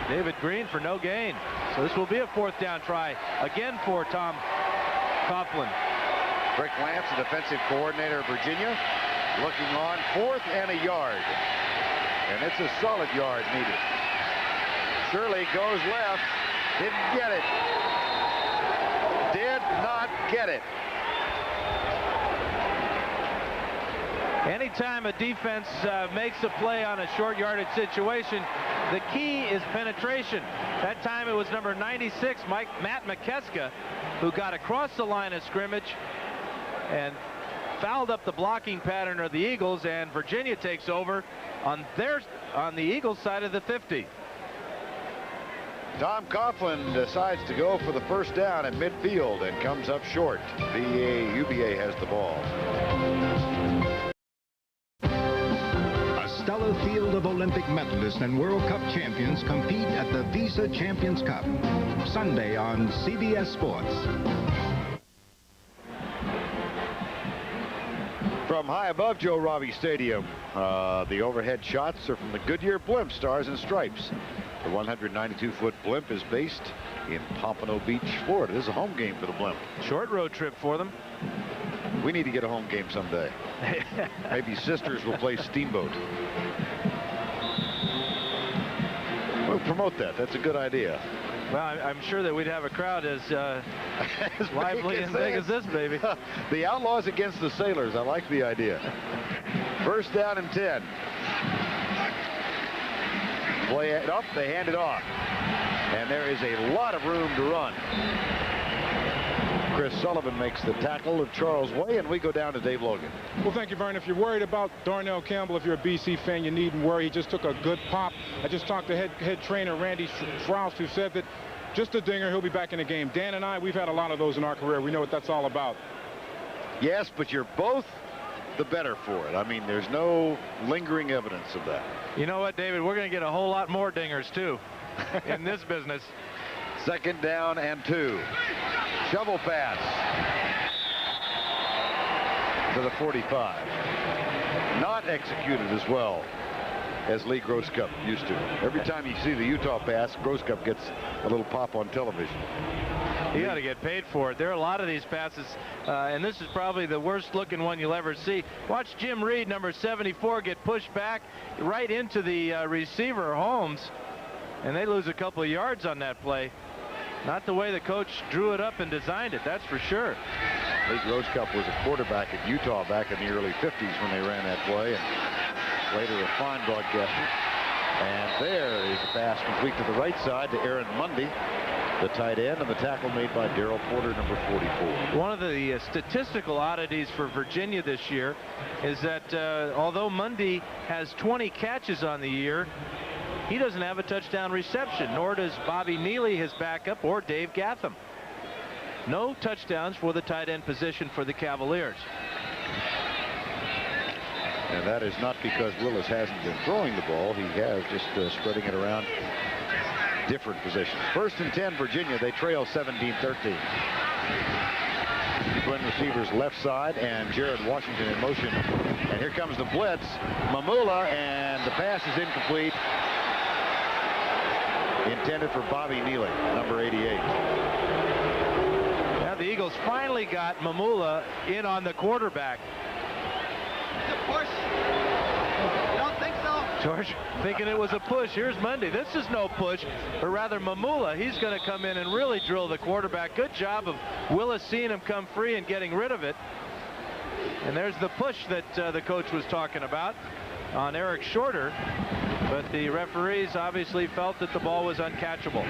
Speaker 7: David Green for no gain. So this will be a 4th down try again for Tom Coughlin.
Speaker 2: Rick Lance, the defensive coordinator of Virginia, looking on 4th and a yard. And it's a solid yard needed. Shirley goes left. Didn't get it. Did not get it.
Speaker 7: Anytime a defense makes a play on a short yardage situation, the key is penetration. That time it was number 96, Matt McKeska, who got across the line of scrimmage and fouled up the blocking pattern of the Eagles, and Virginia takes over on the Eagles side of the 50.
Speaker 2: Tom Coughlin decides to go for the 1st down at midfield and comes up short. UVA has the ball.
Speaker 8: A stellar field of Olympic medalists and World Cup champions compete at the Visa Champions Cup. Sunday on CBS Sports.
Speaker 2: From high above Joe Robbie Stadium, the overhead shots are from the Goodyear blimp, Stars and Stripes. The 192-foot blimp is based in Pompano Beach, Florida. This is a home game for the blimp.
Speaker 7: Short road trip for them.
Speaker 2: We need to get a home game someday. Maybe Sisters will play Steamboat. We'll promote that. That's a good idea.
Speaker 7: Well, I'm sure that we'd have a crowd as lively and big as this, baby.
Speaker 2: The Outlaws against the Sailors. I like the idea. 1st down and 10. Play it up. They hand it off. And there is a lot of room to run. Chris Sullivan makes the tackle of Charles Way, and we go down to Dave Logan.
Speaker 9: Well, thank you, Vern. If you're worried about Darnell Campbell, if you're a BC fan, you needn't worry. He just took a good pop. I just talked to head trainer Randy Shroust, who said that just a dinger, he'll be back in the game. Dan and I, we've had a lot of those in our career. We know what that's all about.
Speaker 2: Yes, but you're both the better for it. I mean, there's no lingering evidence of that.
Speaker 7: You know what, David? We're going to get a whole lot more dingers, too, in this business.
Speaker 2: 2nd down and 2. Shovel pass to the 45. Not executed as well as Lee Groscup used to. Every time you see the Utah pass, Groscup gets a little pop on television.
Speaker 7: You got to get paid for it. There are a lot of these passes, and this is probably the worst looking one you'll ever see. Watch Jim Reed, number 74, get pushed back right into the receiver, Holmes, and they lose a couple of yards on that play. Not the way the coach drew it up and designed it, that's for sure.
Speaker 2: Lee Groscup was a quarterback at Utah back in the early 50s when they ran that play, and later a fine broadcaster. And there is a pass complete to the right side to Aaron Mundy, the tight end, and the tackle made by Darrell Porter, number 44.
Speaker 7: One of the statistical oddities for Virginia this year is that although Mundy has 20 catches on the year, he doesn't have a touchdown reception, nor does Bobby Neely, his backup, or Dave Gatham. No touchdowns for the tight end position for the Cavaliers.
Speaker 2: And that is not because Willis hasn't been throwing the ball. He has, just spreading it around different positions. 1st and 10, Virginia. They trail 17-13. Twin receivers left side, and Jared Washington in motion. And here comes the blitz. Mamula, and the pass is incomplete. intended for Bobby Neely, number 88.
Speaker 7: Now the Eagles finally got Mamula in on the quarterback.
Speaker 6: It's a push. You don't think so?
Speaker 7: George thinking it was a push. Here's Mundy. This is no push, but rather Mamula. He's going to come in and really drill the quarterback. Good job of Willis seeing him come free and getting rid of it. And there's the push that the coach was talking about on Eric Shorter. But the referees obviously felt that the ball was uncatchable.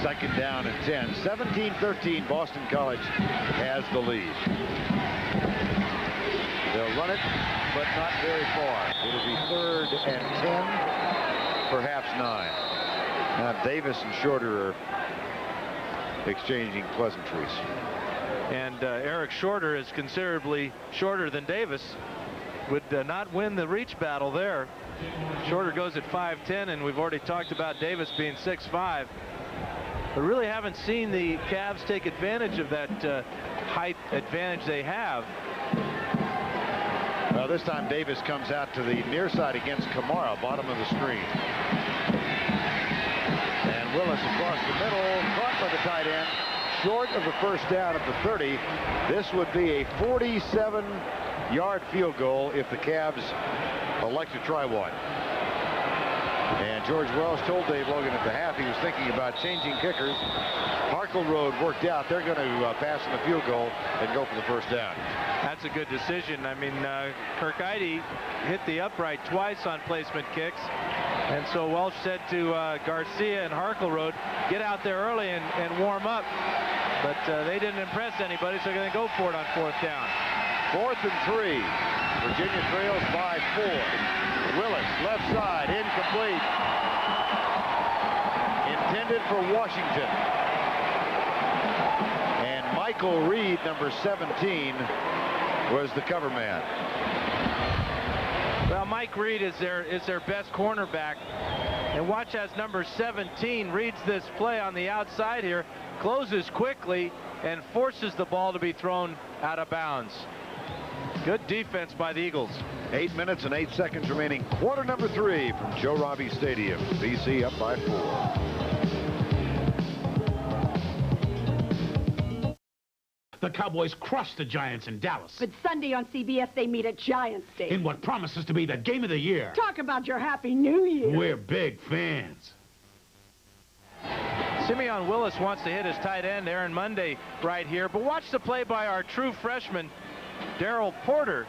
Speaker 2: Second down and 10. 17-13. Boston College has the lead. They'll run it, but not very far. It'll be 3rd and 10, perhaps 9. Now Davis and Shorter are exchanging pleasantries.
Speaker 7: And Eric Shorter is considerably shorter than Davis. Would not win the reach battle there. Shorter goes at 5'10", and we've already talked about Davis being 6'5". But really haven't seen the Cavs take advantage of that height advantage they have.
Speaker 2: Well, this time Davis comes out to the near side against Kamara, bottom of the screen. And Willis across the middle, caught by the tight end, short of the first down at the 30. This would be a 47-yard field goal if the Cavs elect to try one. And George Wells told Dave Logan at the half he was thinking about changing kickers. Harkle Road worked out. They're going to pass on the field goal and go for the first down.
Speaker 7: That's a good decision. I mean, Kirkide hit the upright twice on placement kicks. And so Welsh said to Garcia and Harkle Road, get out there early and warm up. But they didn't impress anybody, so they're going to go for it on 4th down.
Speaker 2: 4th and 3. Virginia trails by 4. Willis, left side, incomplete. Intended for Washington. And Michael Reed, number 17, was the cover man.
Speaker 7: Well, Mike Reed is their best cornerback. And watch as number 17 reads this play on the outside here, closes quickly, and forces the ball to be thrown out of bounds. Good defense by the Eagles.
Speaker 2: 8 minutes and 8 seconds remaining. Quarter number 3 from Joe Robbie Stadium. BC up by 4.
Speaker 10: The Cowboys crushed the Giants in Dallas.
Speaker 12: But Sunday on CBS, they meet at Giants Stadium.
Speaker 10: In what promises to be the game of the year.
Speaker 12: Talk about your Happy New Year.
Speaker 10: We're big fans.
Speaker 7: Simeon Willis wants to hit his tight end, Aaron Monday, right here. But watch the play by our true freshman, Darrell Porter,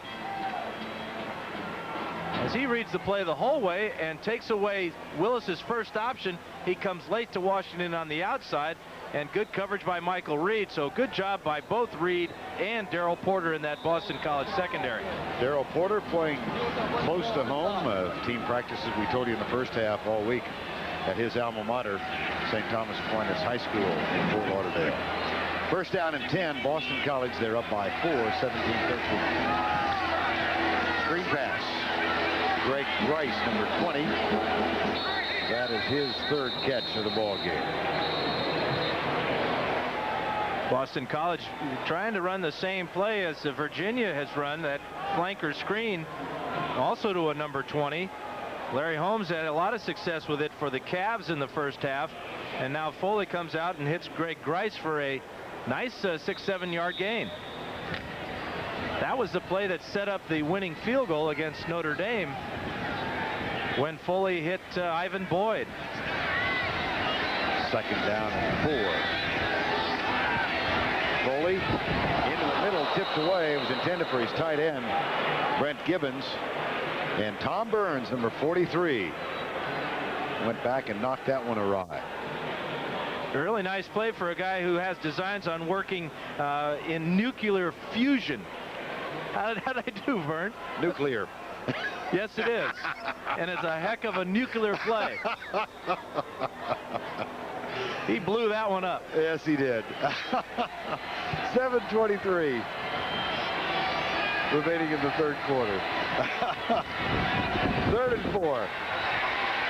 Speaker 7: as he reads the play the whole way and takes away Willis's first option. He comes late to Washington on the outside, and good coverage by Michael Reed. So good job by both Reed and Darrell Porter in that Boston College secondary.
Speaker 2: Darrell Porter playing close to home. Team practices, we told you in the first half, all week at his alma mater, St. Thomas Aquinas High School in Fort Lauderdale. First down and 10. Boston College, they're up by 4, 17-13. Screen pass. Greg Rice, number 20. That is his 3rd catch of the ball game.
Speaker 7: Boston College trying to run the same play as Virginia has run, that flanker screen, also to a number 20. Larry Holmes had a lot of success with it for the Cavs in the first half, and now Foley comes out and hits Greg Grice for a nice 6-7 yard gain. That was the play that set up the winning field goal against Notre Dame when Foley hit Ivan Boyd.
Speaker 2: Second down and 4. Foley into the middle, tipped away. It was intended for his tight end, Brent Gibbons. And Tom Burns, number 43, went back and knocked that one awry.
Speaker 7: A really nice play for a guy who has designs on working in nuclear fusion. How did I do, Vern?
Speaker 2: Nuclear.
Speaker 7: Yes, it is. And it's a heck of a nuclear play. He blew that one up.
Speaker 2: Yes, he did. 7:23 remaining in the 3rd quarter. 3rd and 4.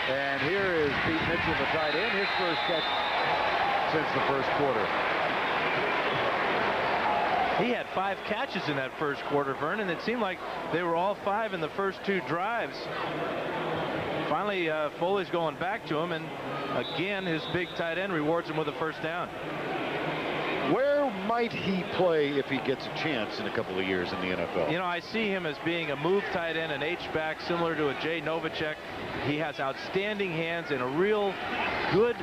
Speaker 2: And here is Pete Mitchell, the tight end, his first catch since the 1st quarter.
Speaker 7: He had 5 catches in that 1st quarter, Vernon. It seemed like they were all 5 in the first 2 drives. finally, Foley's going back to him, and again, his big tight end rewards him with a first down.
Speaker 2: Where might he play if he gets a chance in a couple of years in the NFL?
Speaker 7: You know, I see him as being a move tight end, an H-back, similar to a Jay Novacek. He has outstanding hands and a real good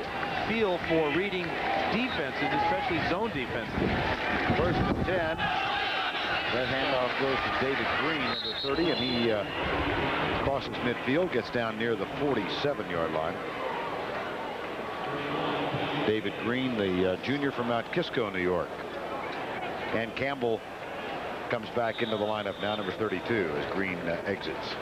Speaker 7: feel for reading defenses, especially zone defenses.
Speaker 2: First and 10. That handoff goes to David Green, number 30, and he crosses midfield, gets down near the 47-yard line. David Green, the junior from Mount Kisco, New York. And Campbell comes back into the lineup now, number 32, as Green exits.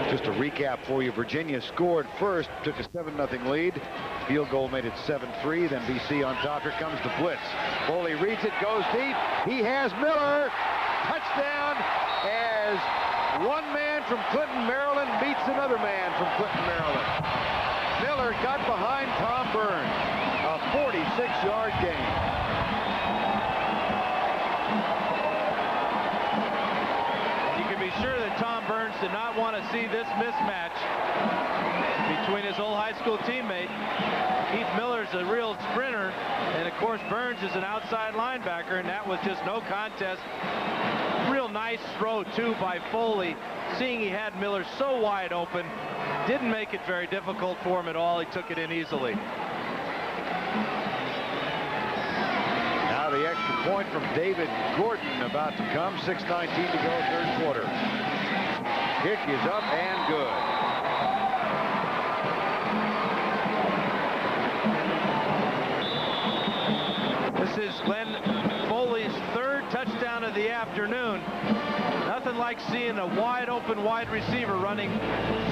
Speaker 2: Just a recap for you. Virginia scored first, took a 7-0 lead. Field goal made it 7-3. Then BC on top. Here comes the blitz. Foley reads it, goes deep. He has Miller. Touchdown as one man from Clinton, Maryland beats another man from Clinton, Maryland. Miller got behind Tom Burns. A 46-yard gain.
Speaker 7: You can be sure that Tom Burns did not want to see this mismatch between his old high school teammate. Keith Miller's a real sprinter, and of course Burns is an outside linebacker, and that was just no contest. Real nice throw too by Foley, seeing he had Miller so wide open. Didn't make it very difficult for him at all. He took it in easily.
Speaker 2: Now the extra point from David Gordon about to come. 6:19 to go, third quarter. Kick is up and good.
Speaker 7: This is Glenn Foley's third touchdown of the afternoon. Nothing like seeing a wide open wide receiver running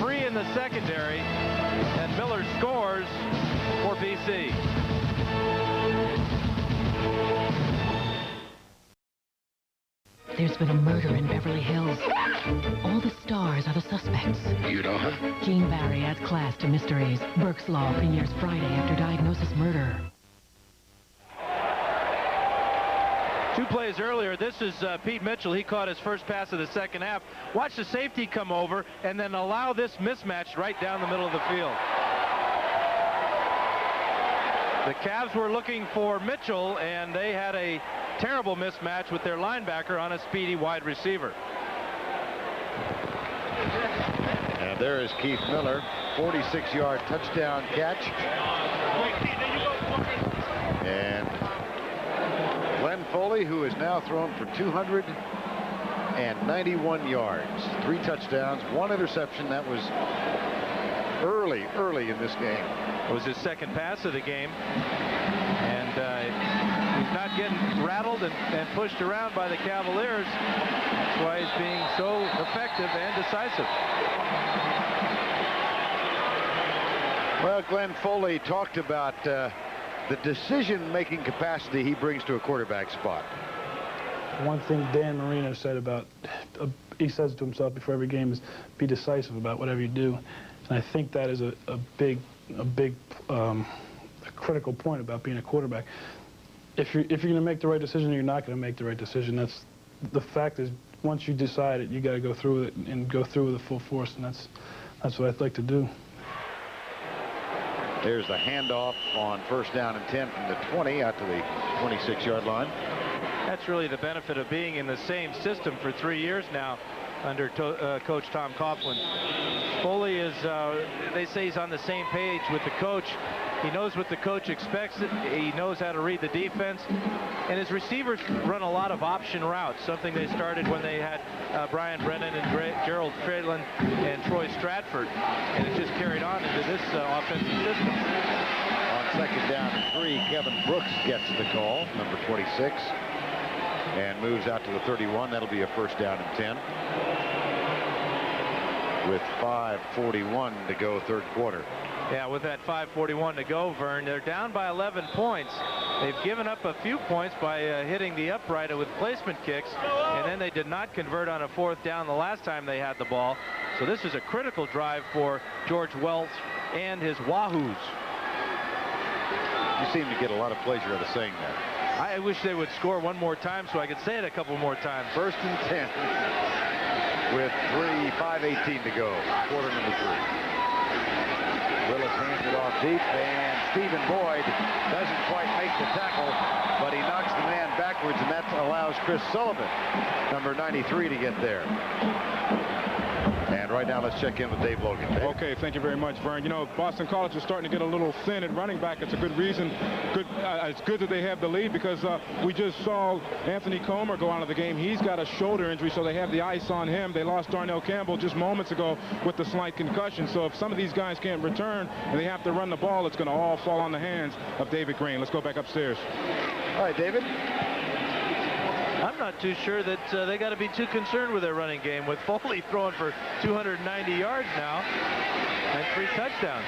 Speaker 7: free in the secondary, and Miller scores for BC.
Speaker 11: There's been a murder in Beverly Hills. All the stars are the suspects.
Speaker 14: You know her?
Speaker 11: Gene Barry adds class to mysteries. Burke's Law premieres Friday after Diagnosis Murder.
Speaker 7: 2 plays earlier, this is Pete Mitchell. He caught his first pass of the second half. Watch the safety come over and then allow this mismatch right down the middle of the field. The Cavs were looking for Mitchell, and they had a terrible mismatch with their linebacker on a speedy wide receiver.
Speaker 2: And there is Keith Miller, 46-yard touchdown catch. And Glenn Foley, who has now thrown for 291 yards, 3 touchdowns, 1 interception. That was early in this game.
Speaker 7: It was his second pass of the game, and he's not getting rattled and pushed around by the Cavaliers. That's why he's being so effective and decisive.
Speaker 2: Well, Glenn Foley talked about the decision-making capacity he brings to a quarterback spot.
Speaker 3: One thing Dan Marino said about, he says to himself before every game, is be decisive about whatever you do. And I think that is a critical point about being a quarterback. If you're going to make the right decision, or you're not going to make the right decision. That's the fact is, once you decide it, you got to go through it and go through with the full force, and that's what I'd like to do.
Speaker 2: There's the handoff on first down and 10 from the 20 out to the 26-yard line.
Speaker 7: That's really the benefit of being in the same system for 3 years now under Coach Tom Coughlin. Foley is, they say he's on the same page with the coach. He knows what the coach expects. He knows how to read the defense. And his receivers run a lot of option routes, something they started when they had Brian Brennan and Gerald Fredlin and Troy Stratford. And it just carried on into this offensive system.
Speaker 2: On second down and 3, Kevin Brooks gets the call, number 26, and moves out to the 31. That'll be a first down and 10. With 5:41 to go, third quarter.
Speaker 7: Yeah, with that 5:41 to go, Vern, they're down by 11 points. They've given up a few points by hitting the upright with placement kicks, and then they did not convert on a fourth down the last time they had the ball. So this is a critical drive for George Wells and his Wahoos.
Speaker 2: You seem to get a lot of pleasure out of saying that.
Speaker 7: I wish they would score one more time so I could say it a couple more times.
Speaker 2: 1st and 10 with 5:18 to go. Quarter number 3. Willis hands it off deep, and Stephen Boyd doesn't quite make the tackle, but he knocks the man backwards, and that allows Chris Sullivan, number 93, to get there. And right now, let's check in with Dave Logan. Dave?
Speaker 9: Okay, thank you very much, Vern. You know, Boston College is starting to get a little thin at running back. It's a good reason. It's good that they have the lead, because we just saw Anthony Comer go out of the game. He's got a shoulder injury, so they have the ice on him. They lost Darnell Campbell just moments ago with the slight concussion. So if some of these guys can't return and they have to run the ball, it's going to all fall on the hands of David Green. Let's go back upstairs.
Speaker 2: All right, David.
Speaker 7: I'm not too sure that they got to be too concerned with their running game, with Foley throwing for 290 yards now and 3 touchdowns.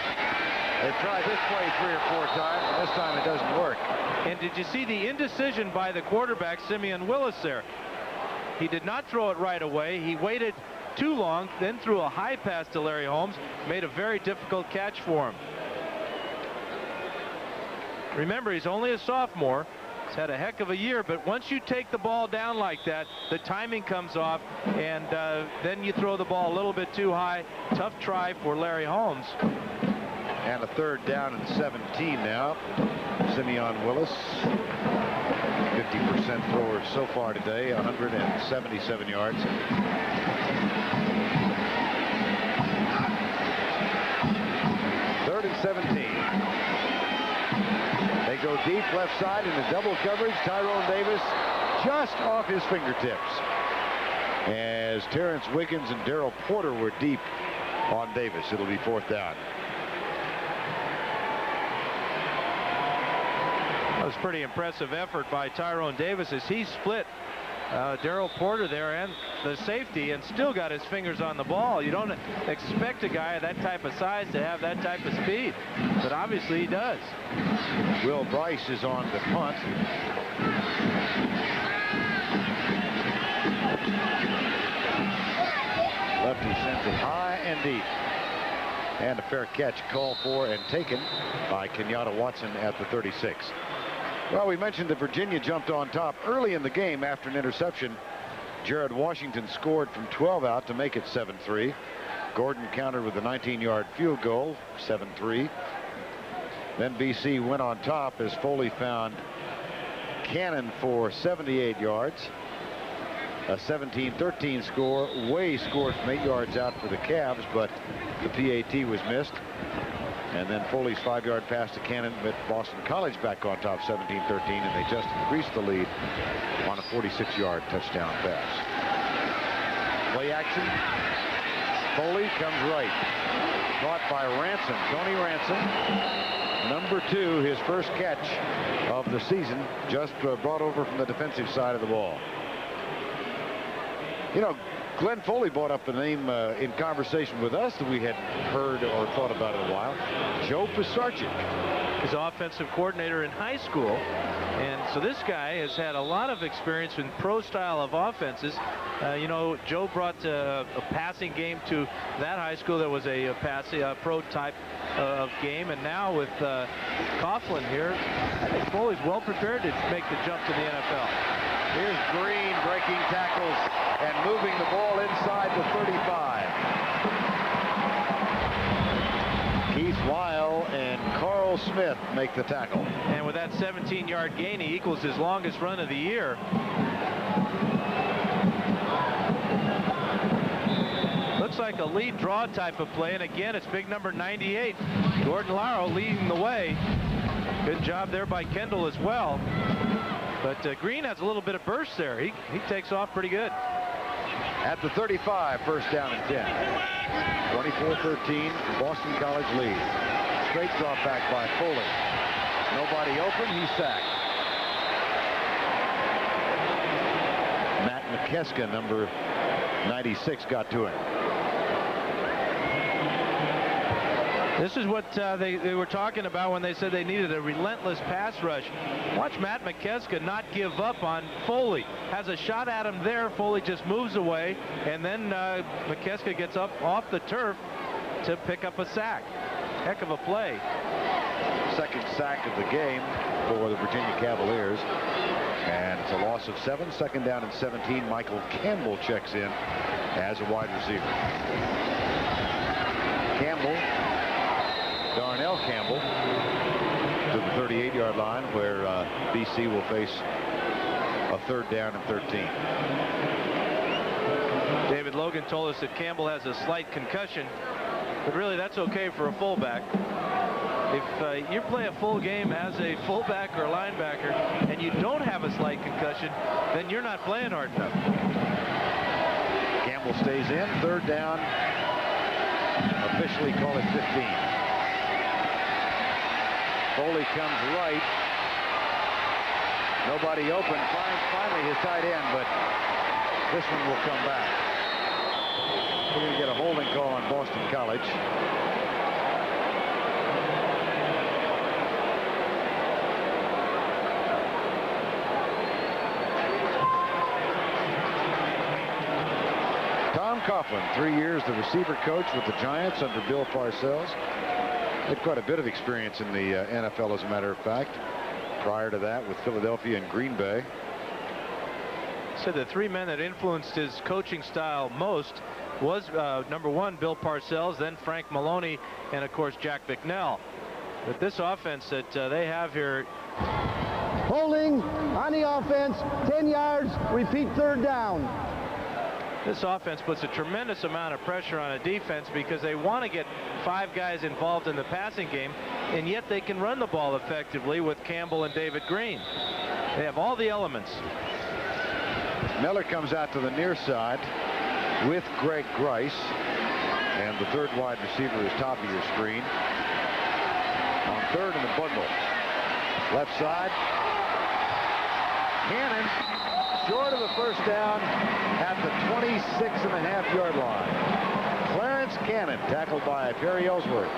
Speaker 2: They've tried this play 3 or 4 times, and this time it doesn't work.
Speaker 7: And did you see the indecision by the quarterback, Simeon Willis, there? He did not throw it right away. He waited too long, then threw a high pass to Larry Holmes, made a very difficult catch for him. Remember, he's only a sophomore. He's had a heck of a year, but once you take the ball down like that, the timing comes off, and then you throw the ball a little bit too high. Tough try for Larry Holmes.
Speaker 2: And a 3rd down and 17 now. Simeon Willis, 50% thrower so far today, 177 yards. Third and 17. They go deep left side into double coverage. Tyrone Davis just off his fingertips, as Terrence Wiggins and Darrell Porter were deep on Davis. It'll be 4th down.
Speaker 7: That was a pretty impressive effort by Tyrone Davis as he split Darrell Porter there and the safety, and still got his fingers on the ball. You don't expect a guy of that type of size to have that type of speed, but obviously he does.
Speaker 2: Will Bryce is on the punt. Lefty sends it high and deep. And a fair catch called for and taken by Kenyatta Watson at the 36. Well, we mentioned that Virginia jumped on top early in the game after an interception. Jared Washington scored from 12 out to make it 7-3. Gordon countered with a 19-yard field goal, 7-3. Then BC went on top as Foley found Cannon for 78 yards. A 17-13 score. Way scored from 8 yards out for the Cavs, but the PAT was missed. And then Foley's 5-yard pass to Cannon with Boston College back on top, 17-13, and they just increased the lead on a 46-yard touchdown pass. Play action. Foley comes right. Caught by Ransom, Tony Ransom. Number 2, his first catch of the season, just brought over from the defensive side of the ball. You know, Glenn Foley brought up a name in conversation with us that we hadn't heard or thought about in a while. Joe Pisarcik.
Speaker 7: His offensive coordinator in high school. And so this guy has had a lot of experience in pro style of offenses. You know, Joe brought a passing game to that high school that was a pro type of game. And now with Coughlin here, I think Foley's well prepared to make the jump to the NFL.
Speaker 2: Here's Green breaking tackles and moving the ball inside the 35. Keith Weil and Carl Smith make the tackle.
Speaker 7: And with that 17-yard gain, he equals his longest run of the year. Looks like a lead draw type of play, and again, it's big number 98, Gordon Laro, leading the way. Good job there by Kendall as well. But Green has a little bit of burst there. He takes off pretty good.
Speaker 2: At the 35, 1st down and 10. 24-13, Boston College lead. Straight drop back by Foley. Nobody open, he's sacked. Matt McKeska, number 96, got to him.
Speaker 7: This is what they were talking about when they said they needed a relentless pass rush. Watch Matt McKeska not give up on Foley. Has a shot at him there. Foley just moves away, and then McKeska gets up off the turf to pick up a sack. Heck of a play.
Speaker 2: second sack of the game for the Virginia Cavaliers. And it's a loss of 7. Second down and 17. Michael Campbell checks in as a wide receiver. Campbell, Darnell Campbell, to the 38-yard line where BC will face a third down and 13.
Speaker 7: David Logan told us that Campbell has a slight concussion, but really that's okay for a fullback. If you play a full game as a fullback or a linebacker and you don't have a slight concussion, then you're not playing hard enough.
Speaker 2: Campbell stays in. Third down. Officially call it 15. Foley comes right. Nobody open. Finally his tight end, but this one will come back. We're going to get a holding call on Boston College. Tom Coughlin, 3 years the receiver coach with the Giants under Bill Parcells. Had quite a bit of experience in the NFL, as a matter of fact. Prior to that with Philadelphia and Green Bay.
Speaker 7: Said the 3 men that influenced his coaching style most was number 1, Bill Parcells, then Frank Maloney, and of course Jack Bicknell. But this offense that they have here.
Speaker 14: Holding on the offense, 10 yards, repeat third down.
Speaker 7: This offense puts a tremendous amount of pressure on a defense because they want to get 5 guys involved in the passing game, and yet they can run the ball effectively with Campbell and David Green. They have all the elements.
Speaker 2: Miller comes out to the near side with Greg Grice, and the third wide receiver is top of your screen. On third in the bundle. Left side. Cannon short of the first down at the 26.5-yard line. Clarence Cannon tackled by Perry Ellsworth.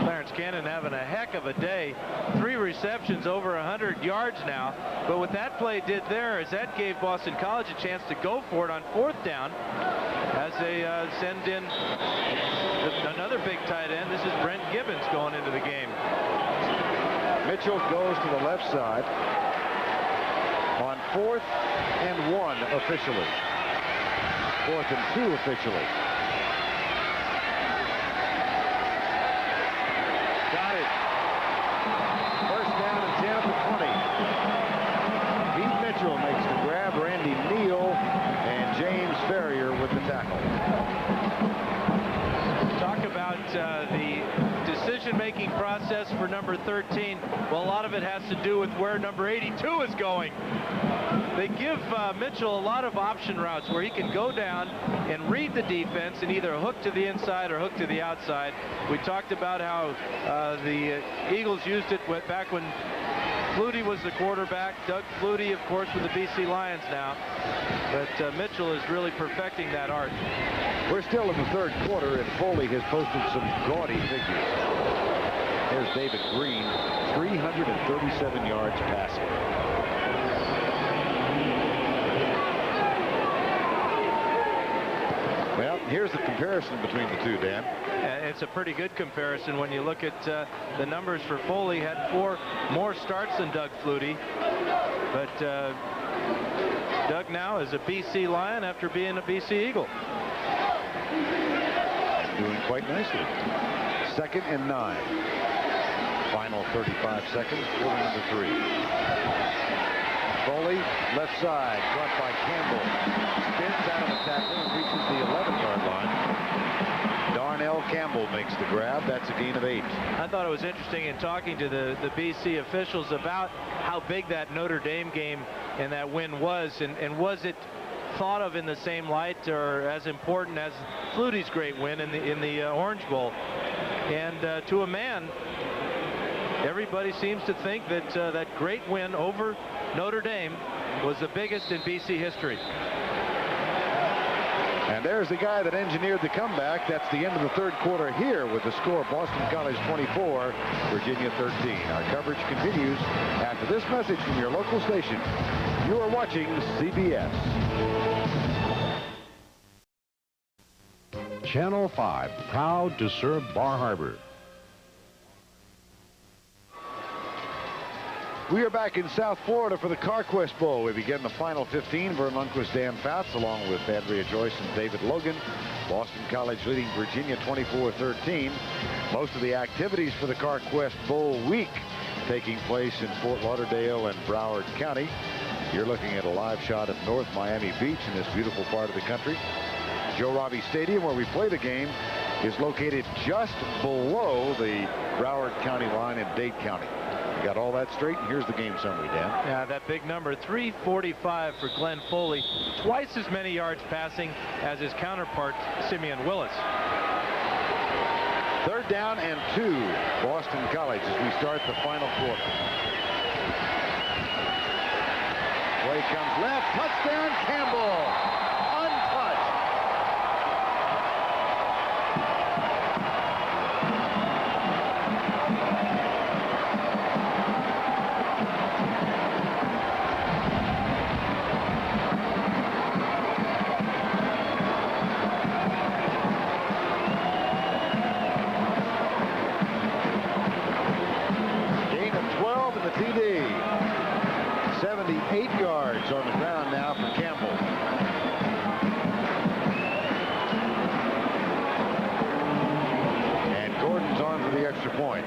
Speaker 7: Clarence Cannon having a heck of a day. 3 receptions over 100 yards now. But what that play did there is that gave Boston College a chance to go for it on 4th down as they send in another big tight end. This is Brent Gibbons going into the game.
Speaker 2: Mitchell goes to the left side on 4th and 1 officially. 4th and 2 officially. Got it. First down and 10 at the 20. Pete Mitchell makes the grab. Randy Neal and James Ferrier with the tackle.
Speaker 7: Talk about the decision-making process for number 13. Well, a lot of it has to do with where number 82 is going. They give Mitchell a lot of option routes where he can go down and read the defense and either hook to the inside or hook to the outside. We talked about how the Eagles used it back when Flutie was the quarterback. Doug Flutie, of course, with the BC Lions now. But Mitchell is really perfecting that art.
Speaker 2: We're still in the third quarter, and Foley has posted some gaudy figures. There's David Green, 337 yards passing. Well, here's the comparison between the two, Dan.
Speaker 7: It's a pretty good comparison when you look at the numbers for Foley. Had 4 more starts than Doug Flutie. But Doug now is a BC Lion after being a BC Eagle.
Speaker 2: Doing quite nicely. 2nd and 9. Final 35 seconds. Quarter number 3. Foley, left side, caught by Campbell. Spins out of the tackle and reaches the 11-yard line. Darnell Campbell makes the grab. That's a gain of 8.
Speaker 7: I thought it was interesting in talking to the BC officials about how big that Notre Dame game and that win was, and was it thought of in the same light or as important as Flutie's great win in the Orange Bowl. And to a man, everybody seems to think that that great win over Notre Dame was the biggest in BC history.
Speaker 2: And there's the guy that engineered the comeback. That's the end of the third quarter here with the score: Boston College 24, Virginia 13. Our coverage continues after this message from your local station. You are watching CBS.
Speaker 13: Channel 5, proud to serve Bar Harbor.
Speaker 2: We are back in South Florida for the Carquest Bowl. We begin the final 15. Vern Lundquist, Dan Fouts, along with Andrea Joyce and David Logan. Boston College leading Virginia 24-13. Most of the activities for the Carquest Bowl week taking place in Fort Lauderdale and Broward County. You're looking at a live shot of North Miami Beach in this beautiful part of the country. Joe Robbie Stadium, where we play the game, is located just below the Broward County line in Dade County. We got all that straight, and here's the game summary, Dan.
Speaker 7: Yeah, that big number, 345 for Glenn Foley. Twice as many yards passing as his counterpart, Simeon Willis.
Speaker 2: 3rd down and 2, Boston College, as we start the final quarter. Play comes left, touchdown, Campbell. TD. 78 yards on the ground now for Campbell. And Gordon's on for the extra point.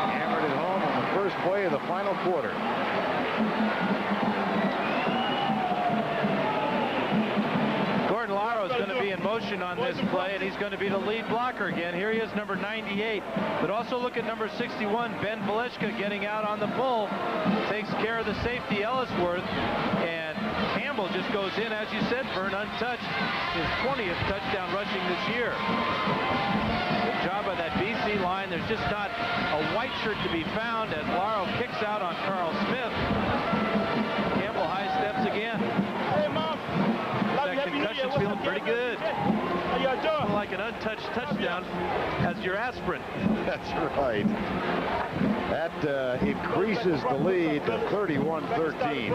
Speaker 2: Hammered it home on the first play of the final quarter.
Speaker 7: In motion on this play, and he's going to be the lead blocker again. Here he is, number 98. But also look at number 61, Ben Velishka, getting out on the bull. Takes care of the safety, Ellisworth. And Campbell just goes in, as you said, Vern, untouched. His 20th touchdown rushing this year. Good job by that BC line. There's just not a white shirt to be found as Laro kicks out on Carl Smith. Campbell high steps again.
Speaker 3: Hey, Mom.
Speaker 7: Concussion's feeling pretty good. Like an untouched touchdown as your aspirin.
Speaker 2: That's right. That increases the lead to 31-13.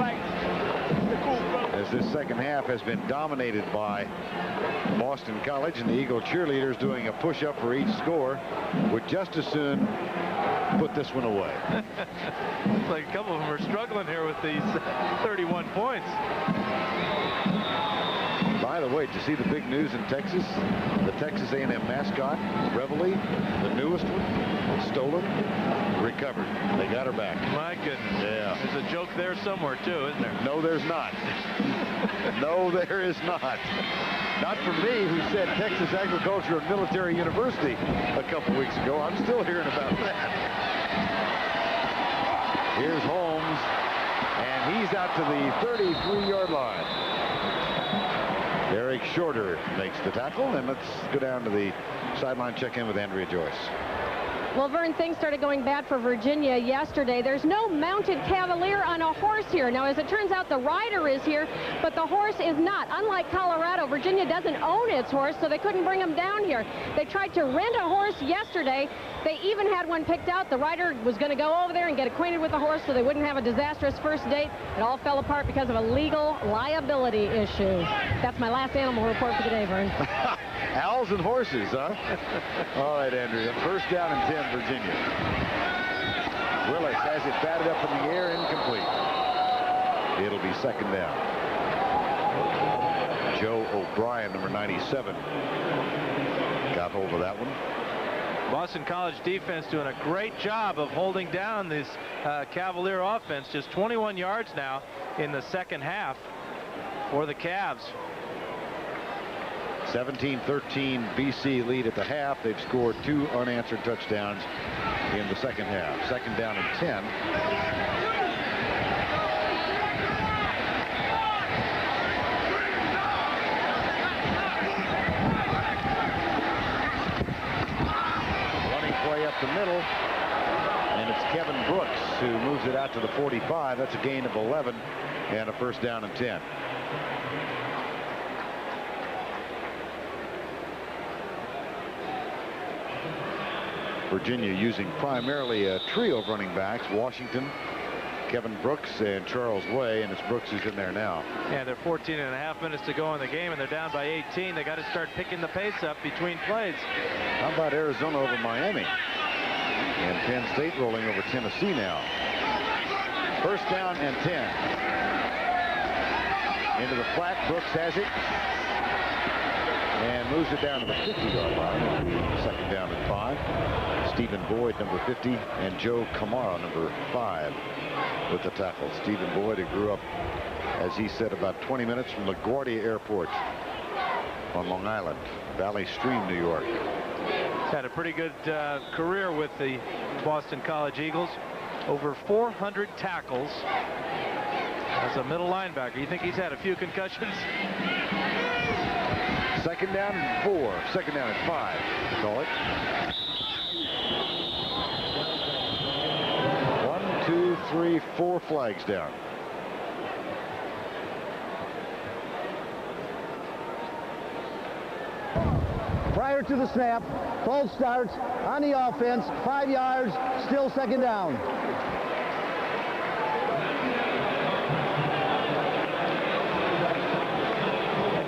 Speaker 2: As this second half has been dominated by Boston College, and the Eagle cheerleaders doing a push-up for each score would just as soon put this one away.
Speaker 7: Looks like a couple of them are struggling here with these 31 points.
Speaker 2: By the way, did you see the big news in Texas? The Texas A&M mascot, Reveille, the newest one, stolen, recovered. They got her back.
Speaker 7: My goodness.
Speaker 2: Yeah.
Speaker 7: There's a joke there somewhere, too, isn't there?
Speaker 2: No, there's not. No, there is not. Not for me, who said Texas Agricultural and Military University a couple weeks ago. I'm still hearing about that. Here's Holmes, and he's out to the 33-yard line. Eric Shorter makes the tackle, and let's go down to the sideline, check in with Andrea Joyce.
Speaker 1: Well, Vern, things started going bad for Virginia yesterday. There's no mounted cavalier on a horse here. Now, as it turns out, the rider is here, but the horse is not. Unlike Colorado, Virginia doesn't own its horse, so they couldn't bring him down here. They tried to rent a horse yesterday. They even had one picked out. The rider was going to go over there and get acquainted with the horse so they wouldn't have a disastrous first date. It all fell apart because of a legal liability issue. That's my last animal report for the day, Vern.
Speaker 2: Owls and horses, huh? All right, Andrea. First down and 10, Virginia. Willis has it batted up in the air, incomplete. It'll be second down. Joe O'Brien, number 97, got hold of that one.
Speaker 7: Boston College defense doing a great job of holding down this Cavalier offense. Just 21 yards now in the second half for the Cavs.
Speaker 2: 17-13 BC lead at the half. They've scored 2 unanswered touchdowns in the second half. Second down and 10. Running play up the middle, and it's Kevin Brooks who moves it out to the 45. That's a gain of 11 and a first down and 10. Virginia using primarily a trio of running backs, Washington, Kevin Brooks, and Charles Way, and it's Brooks who's in there now.
Speaker 7: Yeah, they're 14.5 minutes to go in the game, and they're down by 18. They got to start picking the pace up between plays.
Speaker 2: How about Arizona over Miami? And Penn State rolling over Tennessee now. First down and 10. Into the flat, Brooks has it. And moves it down to the 50-yard line. Second down and 5. Stephen Boyd, number 50, and Joe Kamara, number 5, with the tackle. Stephen Boyd, who grew up, as he said, about 20 minutes from LaGuardia Airport on Long Island, Valley Stream, New York.
Speaker 7: He's had a pretty good career with the Boston College Eagles. Over 400 tackles as a middle linebacker. You think he's had a few concussions?
Speaker 2: Second down and 4. Second down and 5. Call it. 1, 2, 3, 4 flags down.
Speaker 14: Prior to the snap, false starts on the offense, 5 yards, still second down.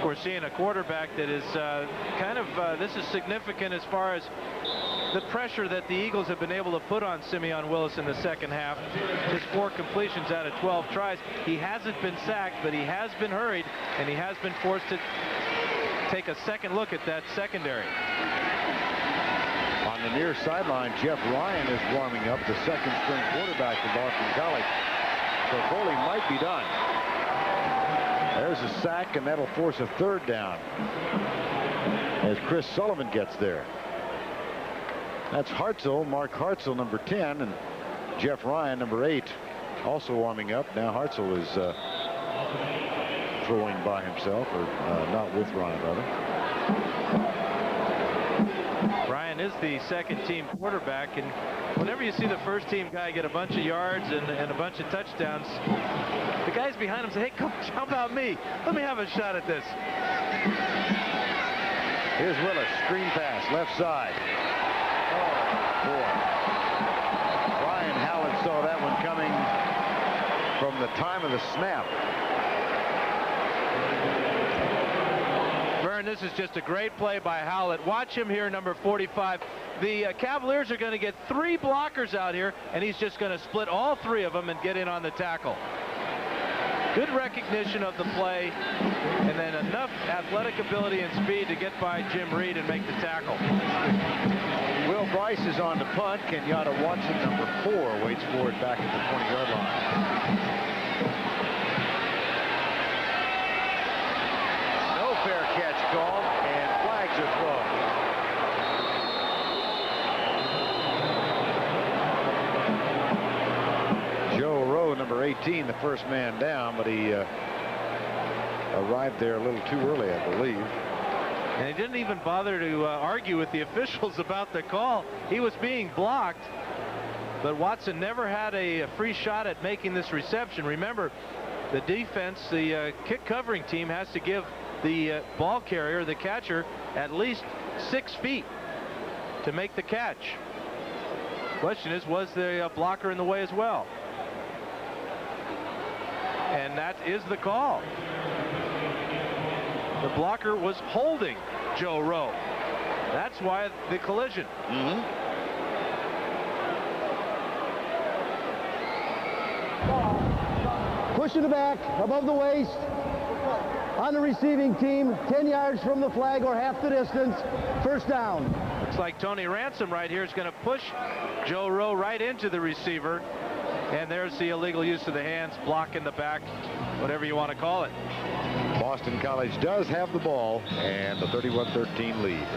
Speaker 7: We're seeing a quarterback that is this is significant as far as the pressure that the Eagles have been able to put on Simeon Willis in the second half. Just 4 completions out of 12 tries. He hasn't been sacked, but he has been hurried, and he has been forced to take a second look at that secondary.
Speaker 2: On the near sideline, Jeff Ryan is warming up, the second-string quarterback for Boston College. So Foley might be done. There's a sack, and that'll force a third down as Chris Sullivan gets there. That's Hartzell, Mark Hartzell, number 10, and Jeff Ryan, number 8, also warming up. Now Hartzell is throwing by himself, or not with Ryan, rather.
Speaker 7: Ryan is the second-team quarterback, and whenever you see the first-team guy get a bunch of yards and a bunch of touchdowns, the guys behind him say, hey, come, how about me? Let me have a shot at this.
Speaker 2: Here's Willis, screen pass, left side. Oh, boy. Ryan Howard saw that one coming from the time of the snap.
Speaker 7: Vern, this is just a great play by Howlett. Watch him here, number 45. The Cavaliers are going to get 3 blockers out here, and he's just going to split all 3 of them and get in on the tackle. Good recognition of the play, and then enough athletic ability and speed to get by Jim Reed and make the tackle.
Speaker 2: Will Bryce is on to punt. Kenyatta Watson, number 4, waits for it back at the 20-yard line. No fair catch called, and flags are thrown. Joe Rowe, number 18, the first man down, but he arrived there a little too early, I believe.
Speaker 7: And he didn't even bother to argue with the officials about the call. He was being blocked, but Watson never had a free shot at making this reception. Remember, the defense, the kick covering team, has to give the ball carrier, the catcher, at least 6 feet to make the catch. Question is, was the blocker in the way as well? And that is the call. The blocker was holding Joe Rowe. That's why the collision.
Speaker 14: Pushing it back above the waist on the receiving team, 10 yards from the flag or half the distance. First down.
Speaker 7: Looks like Tony Ransom right here is going to push Joe Rowe right into the receiver. And there's the illegal use of the hands, block in the back, whatever you want to call it.
Speaker 2: Boston College does have the ball and the 31-13 lead.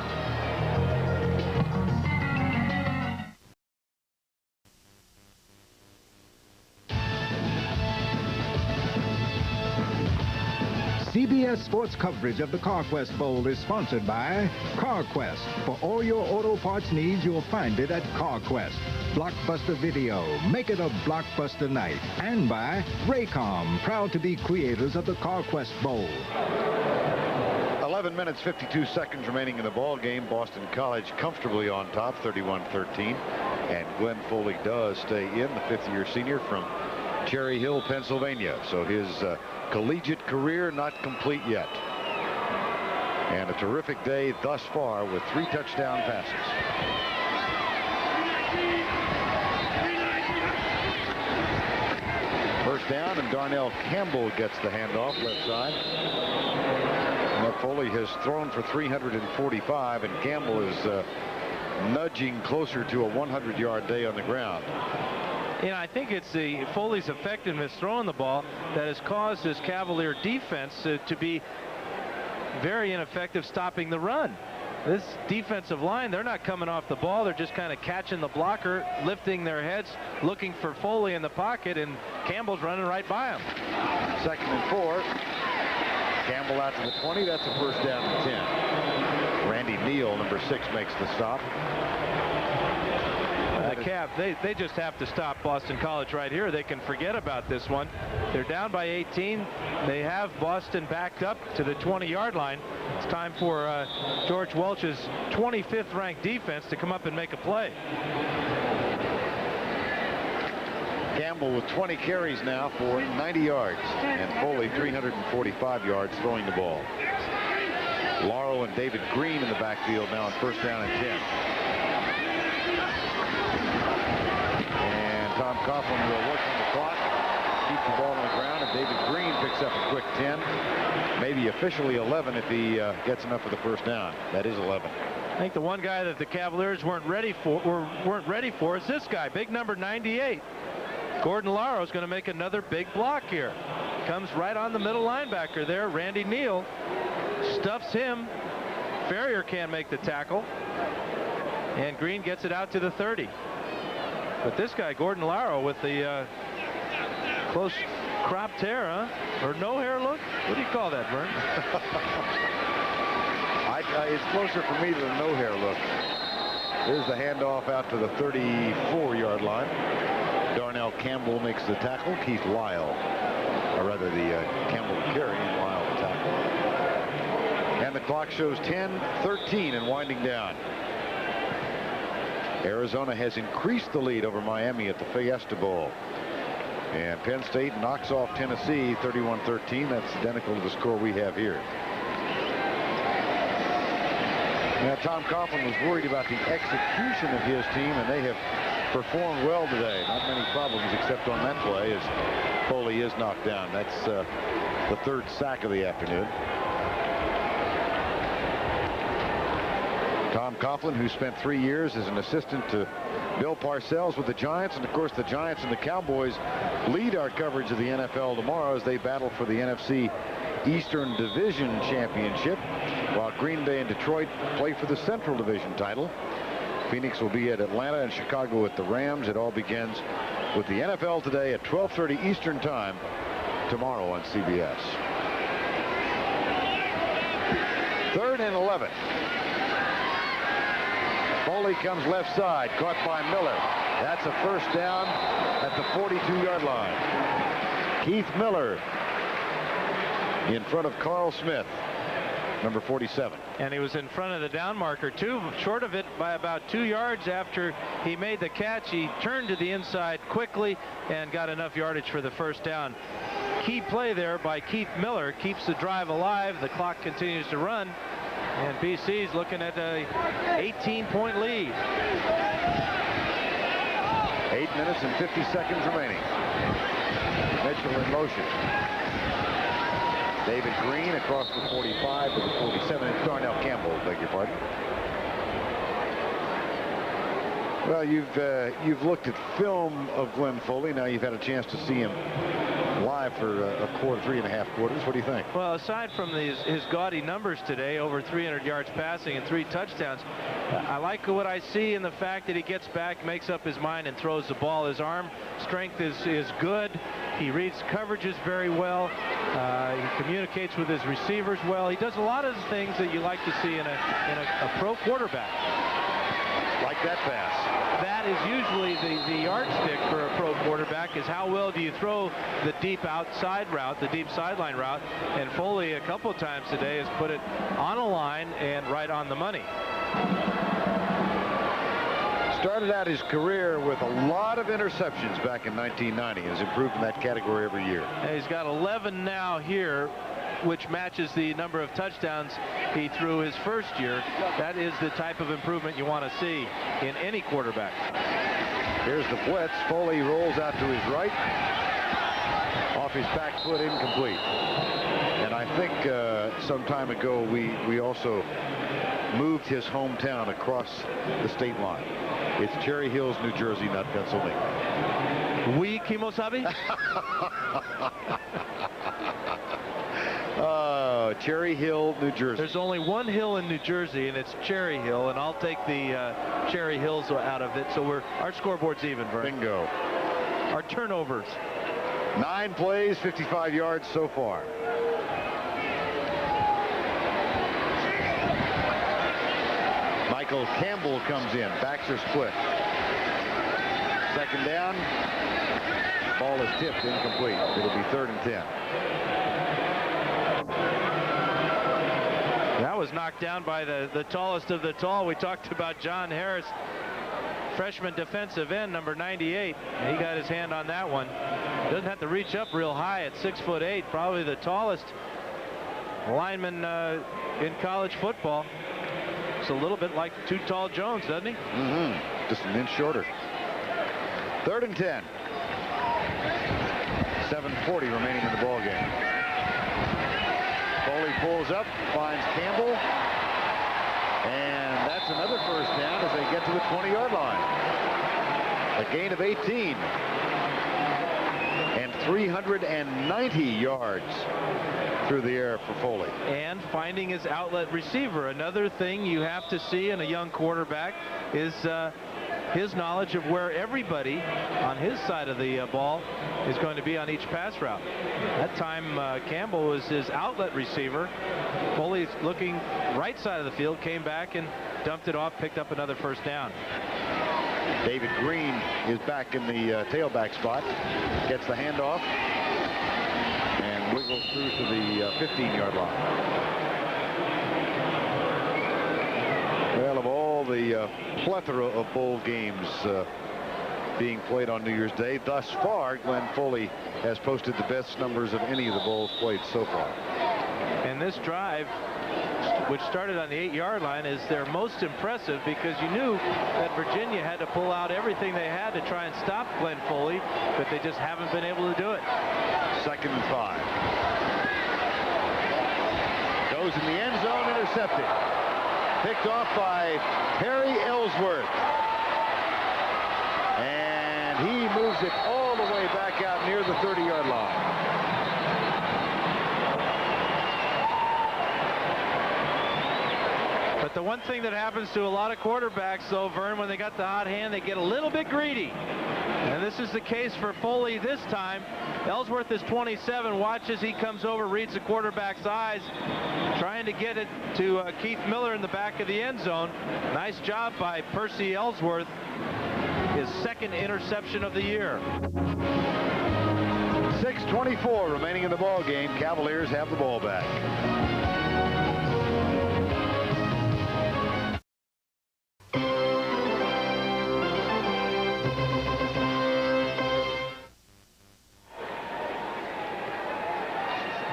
Speaker 8: CBS Sports coverage of the Carquest Bowl is sponsored by Carquest. For all your auto parts needs, you'll find it at Carquest. Blockbuster Video, make it a blockbuster night. And by Raycom, proud to be creators of the Carquest Bowl.
Speaker 2: 11 minutes, 52 seconds remaining in the ball game. Boston College comfortably on top, 31-13. And Glenn Foley does stay in, the fifth-year senior from Cherry Hill, Pennsylvania. So his collegiate career not complete yet. And a terrific day thus far with 3 touchdown passes. First down, and Darnell Campbell gets the handoff left side. Foley has thrown for 345, and Campbell is nudging closer to a 100-yard day on the ground.
Speaker 7: I think it's Foley's effectiveness throwing the ball that has caused his Cavalier defense to be very ineffective stopping the run. This defensive line, they're not coming off the ball. They're just kind of catching the blocker, lifting their heads, looking for Foley in the pocket, and Campbell's running right by him.
Speaker 2: 2nd and 4. Campbell out to the 20. That's a first down and 10. Randy Neal, number 6, makes the stop.
Speaker 7: Cav, they just have to stop Boston College right here. They can forget about this one. They're down by 18. They have Boston backed up to the 20-yard line. It's time for George Welch's 25th ranked defense to come up and make a play.
Speaker 2: Campbell with 20 carries now for 90 yards, and Foley 345 yards throwing the ball. Laurel and David Green in the backfield now on first down and 10. And Tom Coughlin will work on the clock, keep the ball on the ground, and David Green picks up a quick 10, maybe officially 11 if he gets enough for the first down. That is 11.
Speaker 7: I think the one guy that the Cavaliers weren't ready for is this guy, big number 98. Gordon Lauro is going to make another big block here. Comes right on the middle linebacker there. Randy Neal stuffs him. Ferrier can't make the tackle. And Green gets it out to the 30. But this guy, Gordon Lauro, with the close cropped hair, huh? Or no hair look? What do you call that, Vern?
Speaker 2: It's closer for me than a no hair look. Here's the handoff out to the 34-yard line. Darnell Campbell makes the tackle. Keith Lyle, or rather the Campbell carry, and Lyle the tackle. And the clock shows 10-13 and winding down. Arizona has increased the lead over Miami at the Fiesta Bowl. And Penn State knocks off Tennessee 31-13. That's identical to the score we have here. Now, Tom Coughlin was worried about the execution of his team, and they have performed well today. Not many problems except on that play as Foley is knocked down. That's the 3rd sack of the afternoon. Tom Coughlin, who spent 3 years as an assistant to Bill Parcells with the Giants, and of course the Giants and the Cowboys lead our coverage of the NFL tomorrow as they battle for the NFC Eastern Division Championship, while Green Bay and Detroit play for the Central Division title. Phoenix will be at Atlanta and Chicago at the Rams. It all begins with the NFL today at 12:30 Eastern Time tomorrow on CBS. 3rd and 11. Foley comes left side, caught by Miller. That's a first down at the 42-yard line. Keith Miller in front of Carl Smith, number 47.
Speaker 7: And he was in front of the down marker too, short of it by about 2 yards after he made the catch. He turned to the inside quickly and got enough yardage for the first down. Key play there by Keith Miller keeps the drive alive. The clock continues to run, and BC's looking at a 18-point lead.
Speaker 2: 8 minutes and 50 seconds remaining. Mitchell in motion. David Green across the 45 to the 47. It's Darnell Campbell, beg your pardon. Well, you've looked at film of Glenn Foley. Now you've had a chance to see him live for a quarter, 3.5 quarters. What do you think?
Speaker 7: Well, aside from his gaudy numbers today, over 300 yards passing and 3 touchdowns, I like what I see in the fact that he gets back, makes up his mind, and throws the ball. His arm strength is good. He reads coverages very well. He communicates with his receivers well. He does a lot of the things that you like to see in a pro quarterback.
Speaker 2: Like that pass.
Speaker 7: That is usually the yardstick for a pro quarterback, is how well do you throw the deep outside route, the deep sideline route. And Foley a couple of times today has put it on a line and right on the money.
Speaker 2: Started out his career with a lot of interceptions back in 1990. Has improved in that category every year.
Speaker 7: And he's got 11 now here, which matches the number of touchdowns he threw his first year. That is the type of improvement you want to see in any quarterback.
Speaker 2: Here's the blitz. Foley rolls out to his right. Off his back foot, incomplete. And I think some time ago we also moved his hometown across the state line. It's Cherry Hills, New Jersey, not Pennsylvania.
Speaker 7: Oui, Kimosabi?
Speaker 2: Cherry Hill, New Jersey.
Speaker 7: There's only one hill in New Jersey, and it's Cherry Hill, and I'll take the Cherry Hills out of it. So our scoreboard's even, Vern.
Speaker 2: Bingo.
Speaker 7: Our turnovers.
Speaker 2: 9 plays, 55 yards so far. Michael Campbell comes in. Backs are split. Second down. Ball is tipped, incomplete. It'll be 3rd and 10.
Speaker 7: That was knocked down by the tallest of the tall. We talked about John Harris, freshman defensive end, number 98. He got his hand on that one. Doesn't have to reach up real high at 6'8", probably the tallest lineman in college football. It's a little bit like Too Tall Jones, doesn't he?
Speaker 2: Mm-hmm. Just an inch shorter. 3rd and 10. 7:40 remaining in the ball game. Foley pulls up, finds Campbell, and that's another first down as they get to the 20-yard line. A gain of 18 and 390 yards through the air for Foley.
Speaker 7: And finding his outlet receiver. Another thing you have to see in a young quarterback is his knowledge of where everybody on his side of the ball is going to be on each pass route. That time Campbell was his outlet receiver. Foley's looking right side of the field, came back and dumped it off, picked up another first down.
Speaker 2: David Green is back in the tailback spot, gets the handoff, and wiggles through to the 15-yard line. Well, of all the plethora of bowl games being played on New Year's Day, thus far, Glenn Foley has posted the best numbers of any of the bowls played so far.
Speaker 7: And this drive, which started on the 8-yard line, is their most impressive because you knew that Virginia had to pull out everything they had to try and stop Glenn Foley, but they just haven't been able to do it.
Speaker 2: 2nd and 5. Goes in the end zone, intercepted. Picked off by Harry Ellsworth. And he moves it all the way back out near the 30-yard line.
Speaker 7: But the one thing that happens to a lot of quarterbacks, though, Vern, when they got the hot hand, they get a little bit greedy. And this is the case for Foley this time. Ellsworth is 27. Watch as he comes over, reads the quarterback's eyes, trying to get it to Keith Miller in the back of the end zone. Nice job by Percy Ellsworth. His 2nd interception of the year.
Speaker 2: 6:24 remaining in the ball game. Cavaliers have the ball back.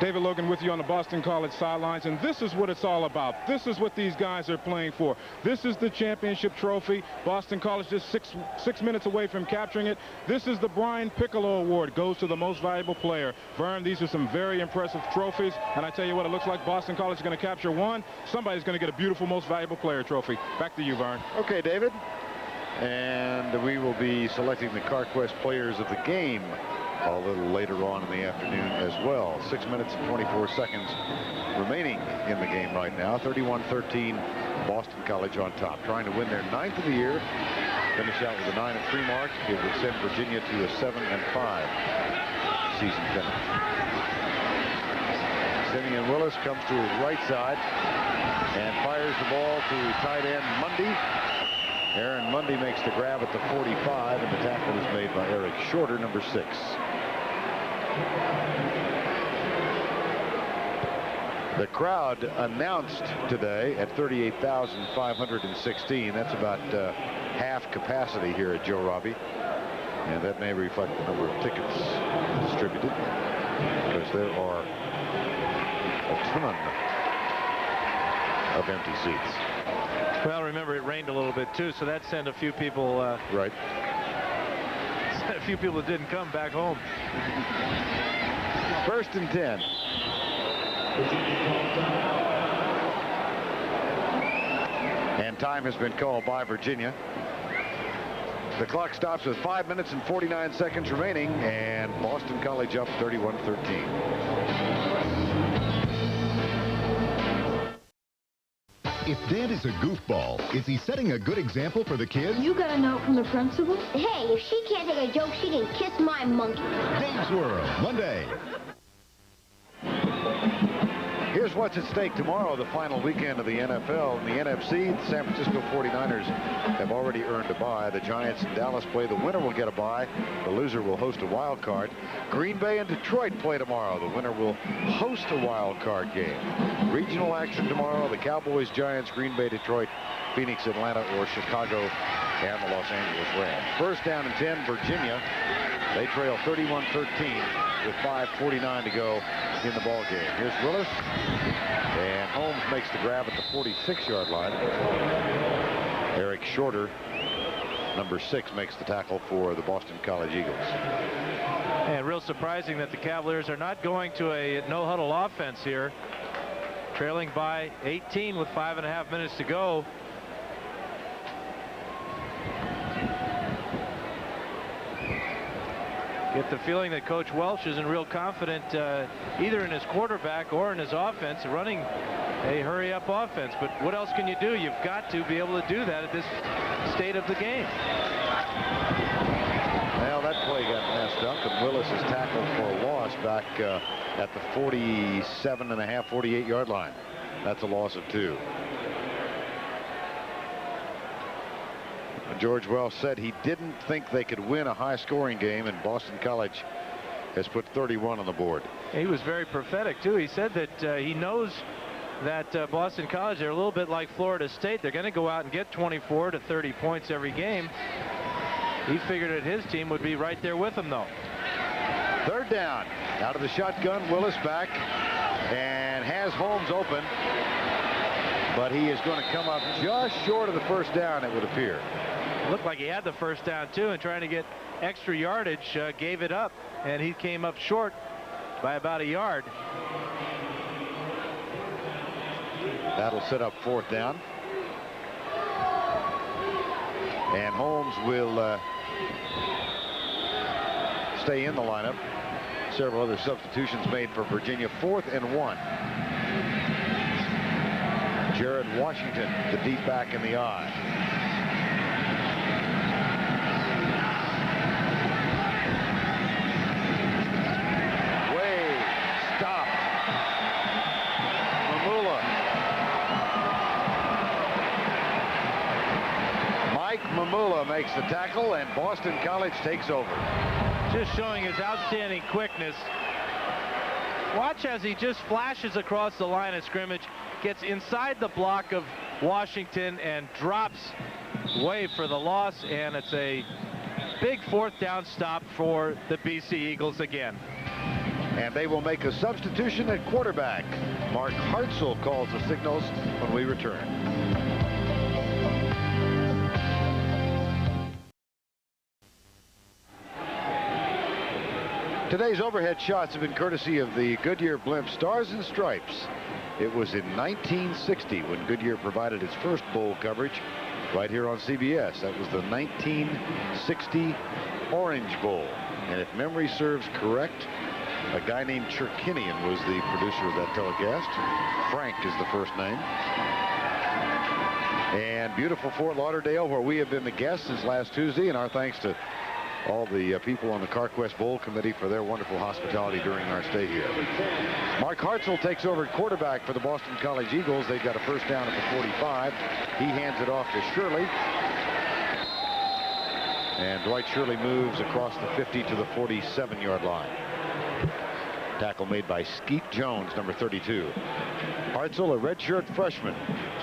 Speaker 9: David Logan with you on the Boston College sidelines, and this is what it's all about. This is what these guys are playing for. This is the championship trophy. Boston College just six minutes away from capturing it. This is the Brian Piccolo Award. Goes to the most valuable player. Vern, these are some very impressive trophies, and I tell you what, it looks like Boston College is going to capture one. Somebody's going to get a beautiful most valuable player trophy. Back to you, Vern.
Speaker 2: Okay, David. And we will be selecting the Carquest players of the game a little later on in the afternoon as well. 6 minutes and 24 seconds remaining in the game right now. 31-13, Boston College on top, trying to win their 9th of the year. Finish out with a 9-3 mark. It would send Virginia to a 7-5 season finish. Simeon Willis comes to his right side and fires the ball to tight end Mundy. Aaron Mundy makes the grab at the 45, and the tackle is made by Eric Shorter, number 6. The crowd announced today at 38,516. That's about half capacity here at Joe Robbie. And that may reflect the number of tickets distributed, because there are a ton of empty seats.
Speaker 7: Well, remember, it rained a little bit too, so that sent a few people
Speaker 2: right.
Speaker 7: A few people that didn't come back home.
Speaker 2: 1st and 10. And time has been called by Virginia. The clock stops with 5 minutes and 49 seconds remaining, and Boston College up 31-13.
Speaker 15: If Dad is a goofball, is he setting a good example for the kids?
Speaker 16: You got a note from the principal? Hey, if she can't take a joke, she can kiss my monkey.
Speaker 15: Dave's World, Monday.
Speaker 2: Here's what's at stake tomorrow, the final weekend of the NFL. In the NFC, the San Francisco 49ers have already earned a bye. The Giants and Dallas play. The winner will get a bye. The loser will host a wild card. Green Bay and Detroit play tomorrow. The winner will host a wild card game. Regional action tomorrow. The Cowboys, Giants, Green Bay, Detroit, Phoenix, Atlanta, or Chicago, and the Los Angeles Rams. 1st down and 10, Virginia. They trail 31-13 with 5:49 to go in the ball game. Here's Willis, and Holmes makes the grab at the 46-yard line. Eric Shorter, number 6, makes the tackle for the Boston College Eagles.
Speaker 7: And real surprising that the Cavaliers are not going to a no-huddle offense here, trailing by 18 with 5.5 minutes to go. Get the feeling that Coach Welsh isn't real confident either in his quarterback or in his offense, running a hurry-up offense. But what else can you do? You've got to be able to do that at this state of the game.
Speaker 2: Well, that play got messed up, and Willis is tackled for a loss back at the 47.5, 48-yard line. That's a loss of 2. George Welsh said he didn't think they could win a high-scoring game, and Boston College has put 31 on the board.
Speaker 7: He was very prophetic, too. He said that he knows that Boston College, they're a little bit like Florida State. They're going to go out and get 24 to 30 points every game. He figured that his team would be right there with them, though.
Speaker 2: 3rd down. Out of the shotgun, Willis back, and has Holmes open. But he is going to come up just short of the 1st down, it would appear.
Speaker 7: Looked like he had the 1st down, too, and trying to get extra yardage, gave it up, and he came up short by about a yard.
Speaker 2: That'll set up 4th down. And Holmes will stay in the lineup. Several other substitutions made for Virginia. 4th and 1. Jared Washington, the deep back in the I. Way stop. Mamula. Mike Mamula makes the tackle, and Boston College takes over.
Speaker 7: Just showing his outstanding quickness. Watch as he just flashes across the line of scrimmage, gets inside the block of Washington and drops way for the loss, and it's a big 4th down stop for the BC Eagles again.
Speaker 2: And they will make a substitution at quarterback. Mark Hartzell calls the signals when we return. Today's overhead shots have been courtesy of the Goodyear blimp Stars and Stripes. It was in 1960 when Goodyear provided its first bowl coverage right here on CBS. That was the 1960 Orange Bowl. And if memory serves correct, a guy named Cherkinian was the producer of that telecast. Frank is the first name. And beautiful Fort Lauderdale, where we have been the guests since last Tuesday, and our thanks to all the people on the Carquest Bowl Committee for their wonderful hospitality during our stay here. Mark Hartzell takes over at quarterback for the Boston College Eagles. They've got a 1st down at the 45. He hands it off to Shirley. And Dwight Shirley moves across the 50 to the 47-yard line. Tackle made by Skeet Jones, number 32. Hartzell, a redshirt freshman,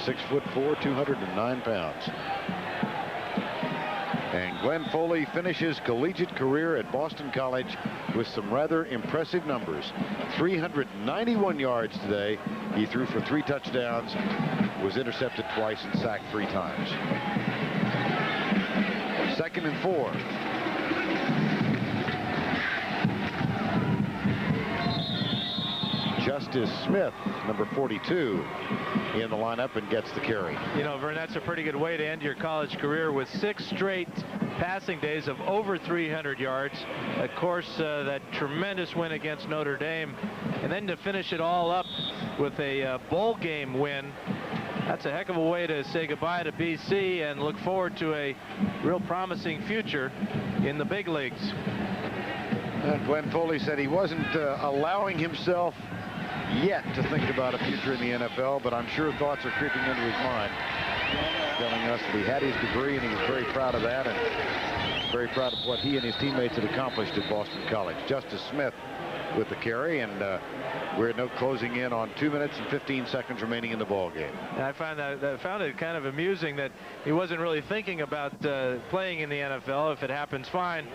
Speaker 2: 6'4", 209 pounds. And Glenn Foley finishes collegiate career at Boston College with some rather impressive numbers. 391 yards today. He threw for 3 touchdowns, was intercepted twice, and sacked 3 times. 2nd and 4. Justice Smith, number 42, in the lineup and gets the carry.
Speaker 7: You know, Vern, that's a pretty good way to end your college career with 6 straight passing days of over 300 yards. Of course, that tremendous win against Notre Dame. And then to finish it all up with a bowl game win. That's a heck of a way to say goodbye to BC and look forward to a real promising future in the big leagues.
Speaker 2: Glenn Foley said he wasn't allowing himself yet to think about a future in the NFL, but I'm sure thoughts are creeping into his mind, telling us that he had his degree and he was very proud of that and very proud of what he and his teammates had accomplished at Boston College. Justice Smith with the carry, and we're now closing in on 2 minutes and 15 seconds remaining in the ball game.
Speaker 7: And I found it kind of amusing that he wasn't really thinking about playing in the NFL. If it happens, fine.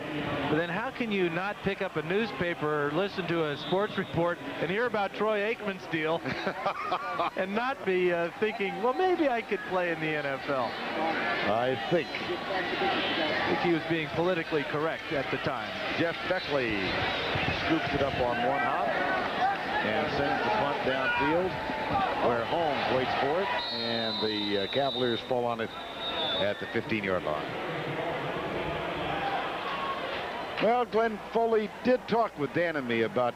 Speaker 7: But then how can you not pick up a newspaper or listen to a sports report and hear about Troy Aikman's deal and not be thinking, well, maybe I could play in the NFL?
Speaker 2: I think
Speaker 7: he was being politically correct at the time.
Speaker 2: Jeff Beckley scoops it up on one hop and sends the punt downfield where Holmes waits for it, and the Cavaliers fall on it at the 15-yard line. Well, Glenn Foley did talk with Dan and me about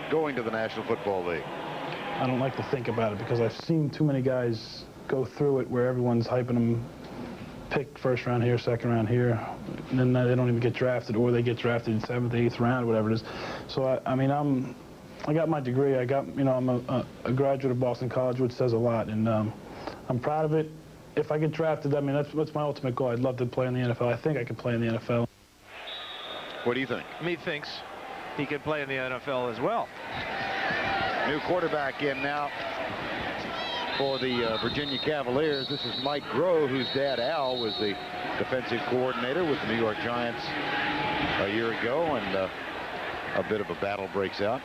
Speaker 2: going to the National Football League.
Speaker 3: I don't like to think about it because I've seen too many guys go through it where everyone's hyping them, picked 1st round here, 2nd round here, and then they don't even get drafted, or they get drafted in 7th, 8th round, whatever it is. So I mean, I got my degree. I'm a graduate of Boston College, which says a lot, and I'm proud of it. If I get drafted, I mean, that's my ultimate goal. I'd love to play in the NFL. I think I can play in the NFL.
Speaker 2: What do you think?
Speaker 7: Me thinks he can play in the NFL as well.
Speaker 2: New quarterback in now for the Virginia Cavaliers. This is Mike Groh, whose dad Al was the defensive coordinator with the New York Giants a year ago, and a bit of a battle breaks out.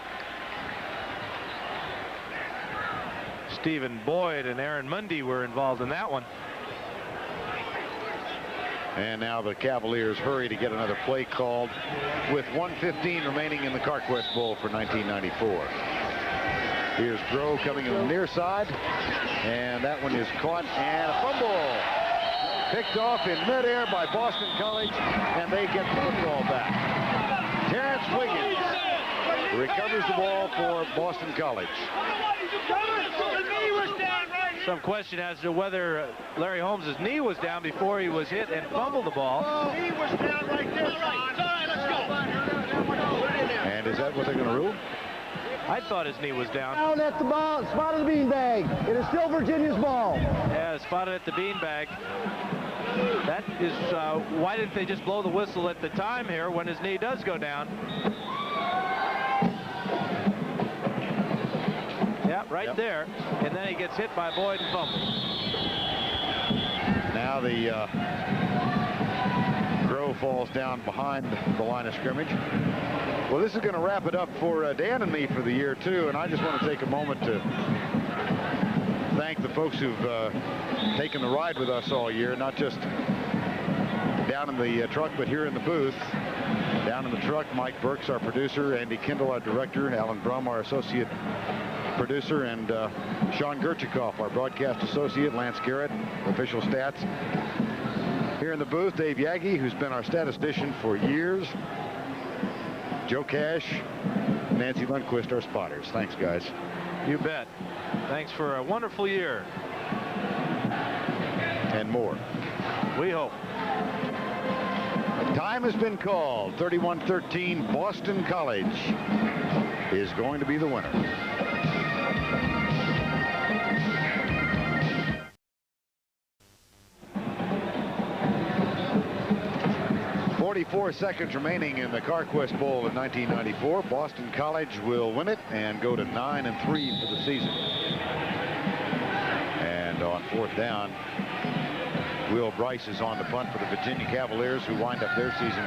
Speaker 7: Stephen Boyd and Aaron Mundy were involved in that one.
Speaker 2: And now the Cavaliers hurry to get another play called with 1:15 remaining in the Carquest Bowl for 1994. Here's Groh coming in the near side, and that one is caught, and a fumble picked off in midair by Boston College, and they get the football back. Terrence Wiggins recovers the ball for Boston College.
Speaker 7: Some question as to whether Larry Holmes' knee was down before he was hit and fumbled the ball.
Speaker 6: Knee was down right there. All right, let's go.
Speaker 2: And is that what they're going to rule?
Speaker 7: I thought his knee was down.
Speaker 14: Down at the ball, spot of the beanbag. It is still Virginia's ball.
Speaker 7: Yeah, spotted at the beanbag. That is, why didn't they just blow the whistle at the time here when his knee does go down? Yeah, right there. And then he gets hit by Boyd and fumbles.
Speaker 2: Now the Groh falls down behind the line of scrimmage. Well, this is going to wrap it up for Dan and me for the year, too. And I just want to take a moment to thank the folks who've taken the ride with us all year, not just down in the truck, but here in the booth. Down in the truck, Mike Burks, our producer, Andy Kindle, our director, Alan Brum, our associate producer, and Sean Gerchikoff, our broadcast associate, Lance Garrett, official stats. Here in the booth, Dave Yaggy, who's been our statistician for years, Joe Cash, Nancy Lundquist, our spotters. Thanks, guys.
Speaker 7: You bet. Thanks for a wonderful year.
Speaker 2: And more.
Speaker 7: We hope.
Speaker 2: Time has been called. 31-13, Boston College is going to be the winner. 34 seconds remaining in the Carquest Bowl in 1994. Boston College will win it and go to 9-3 for the season. And on 4th down, Will Bryce is on the punt for the Virginia Cavaliers, who wind up their season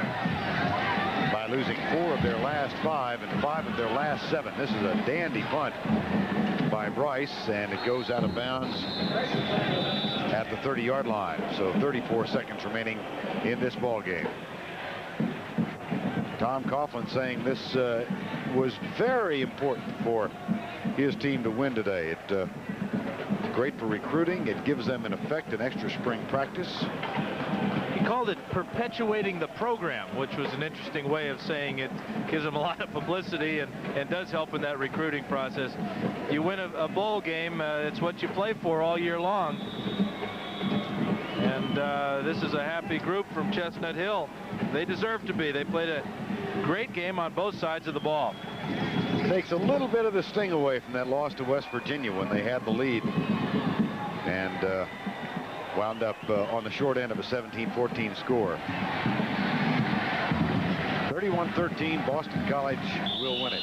Speaker 2: by losing 4 of their last 5 and 5 of their last 7. This is a dandy punt by Bryce, and it goes out of bounds at the 30-yard line. So 34 seconds remaining in this ball game. Tom Coughlin saying this was very important for his team to win today. It great for recruiting. It gives them, in effect, an extra spring practice.
Speaker 7: He called it perpetuating the program, which was an interesting way of saying it. Gives them a lot of publicity and does help in that recruiting process. You win a bowl game, it's what you play for all year long. And this is a happy group from Chestnut Hill. They deserve to be. They played a great game on both sides of the ball.
Speaker 2: Takes a little bit of the sting away from that loss to West Virginia when they had the lead, and wound up on the short end of a 17-14 score. 31-13, Boston College will win it.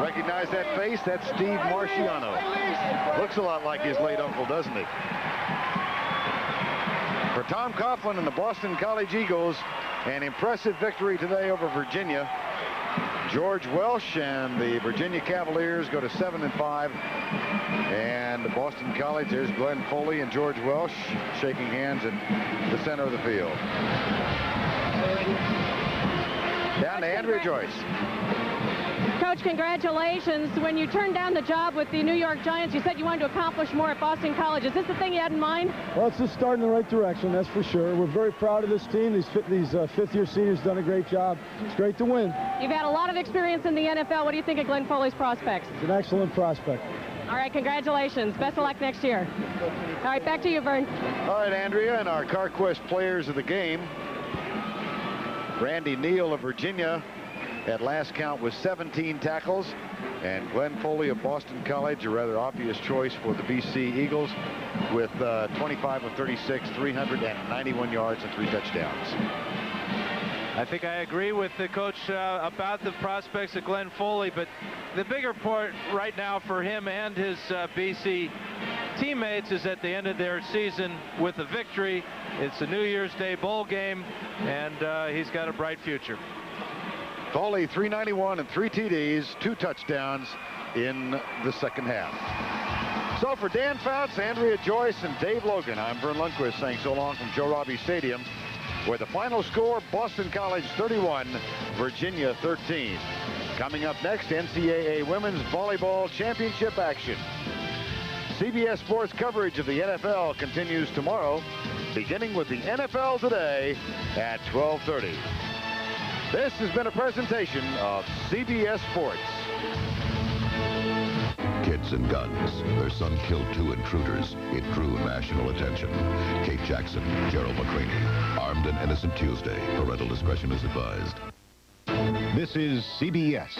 Speaker 2: Recognize that face? That's Steve Marciano. Looks a lot like his late uncle, doesn't he? For Tom Coughlin and the Boston College Eagles, an impressive victory today over Virginia. George Welsh and the Virginia Cavaliers go to 7-5. And Boston College, there's Glenn Foley and George Welsh shaking hands at the center of the field. Down to Andrea Joyce.
Speaker 1: Coach, congratulations. When you turned down the job with the New York Giants, you said you wanted to accomplish more at Boston College. Is this the thing you had in mind?
Speaker 14: Well, it's a start in the right direction, that's for sure. We're very proud of this team. These fifth-year seniors done a great job. It's great to win.
Speaker 1: You've had a lot of experience in the NFL. What do you think of Glenn Foley's prospects?
Speaker 14: It's an excellent prospect.
Speaker 1: All right, congratulations. Best of luck next year. All right, back to you, Vern.
Speaker 2: All right, Andrea, and our Carquest players of the game. Randy Neal of Virginia at last count was 17 tackles, and Glenn Foley of Boston College, a rather obvious choice for the BC Eagles, with 25 of 36, 391 yards and 3 touchdowns.
Speaker 7: I think I agree with the coach about the prospects of Glenn Foley, but the bigger part right now for him and his BC teammates is at the end of their season with a victory. It's a New Year's Day bowl game, and he's got a bright future.
Speaker 2: Foley, 391 and 3 TDs, 2 touchdowns in the second half. So for Dan Fouts, Andrea Joyce, and Dave Logan, I'm Vern Lundquist saying so long from Joe Robbie Stadium, where the final score, Boston College 31, Virginia 13. Coming up next, NCAA Women's Volleyball Championship action. CBS Sports coverage of the NFL continues tomorrow, beginning with the NFL Today at 12:30. This has been a presentation of CBS Sports.
Speaker 15: Kids and guns. Their son killed 2 intruders. It drew national attention. Kate Jackson, Gerald McCraney. Armed and Innocent Tuesday. Parental discretion is advised.
Speaker 8: This is CBS.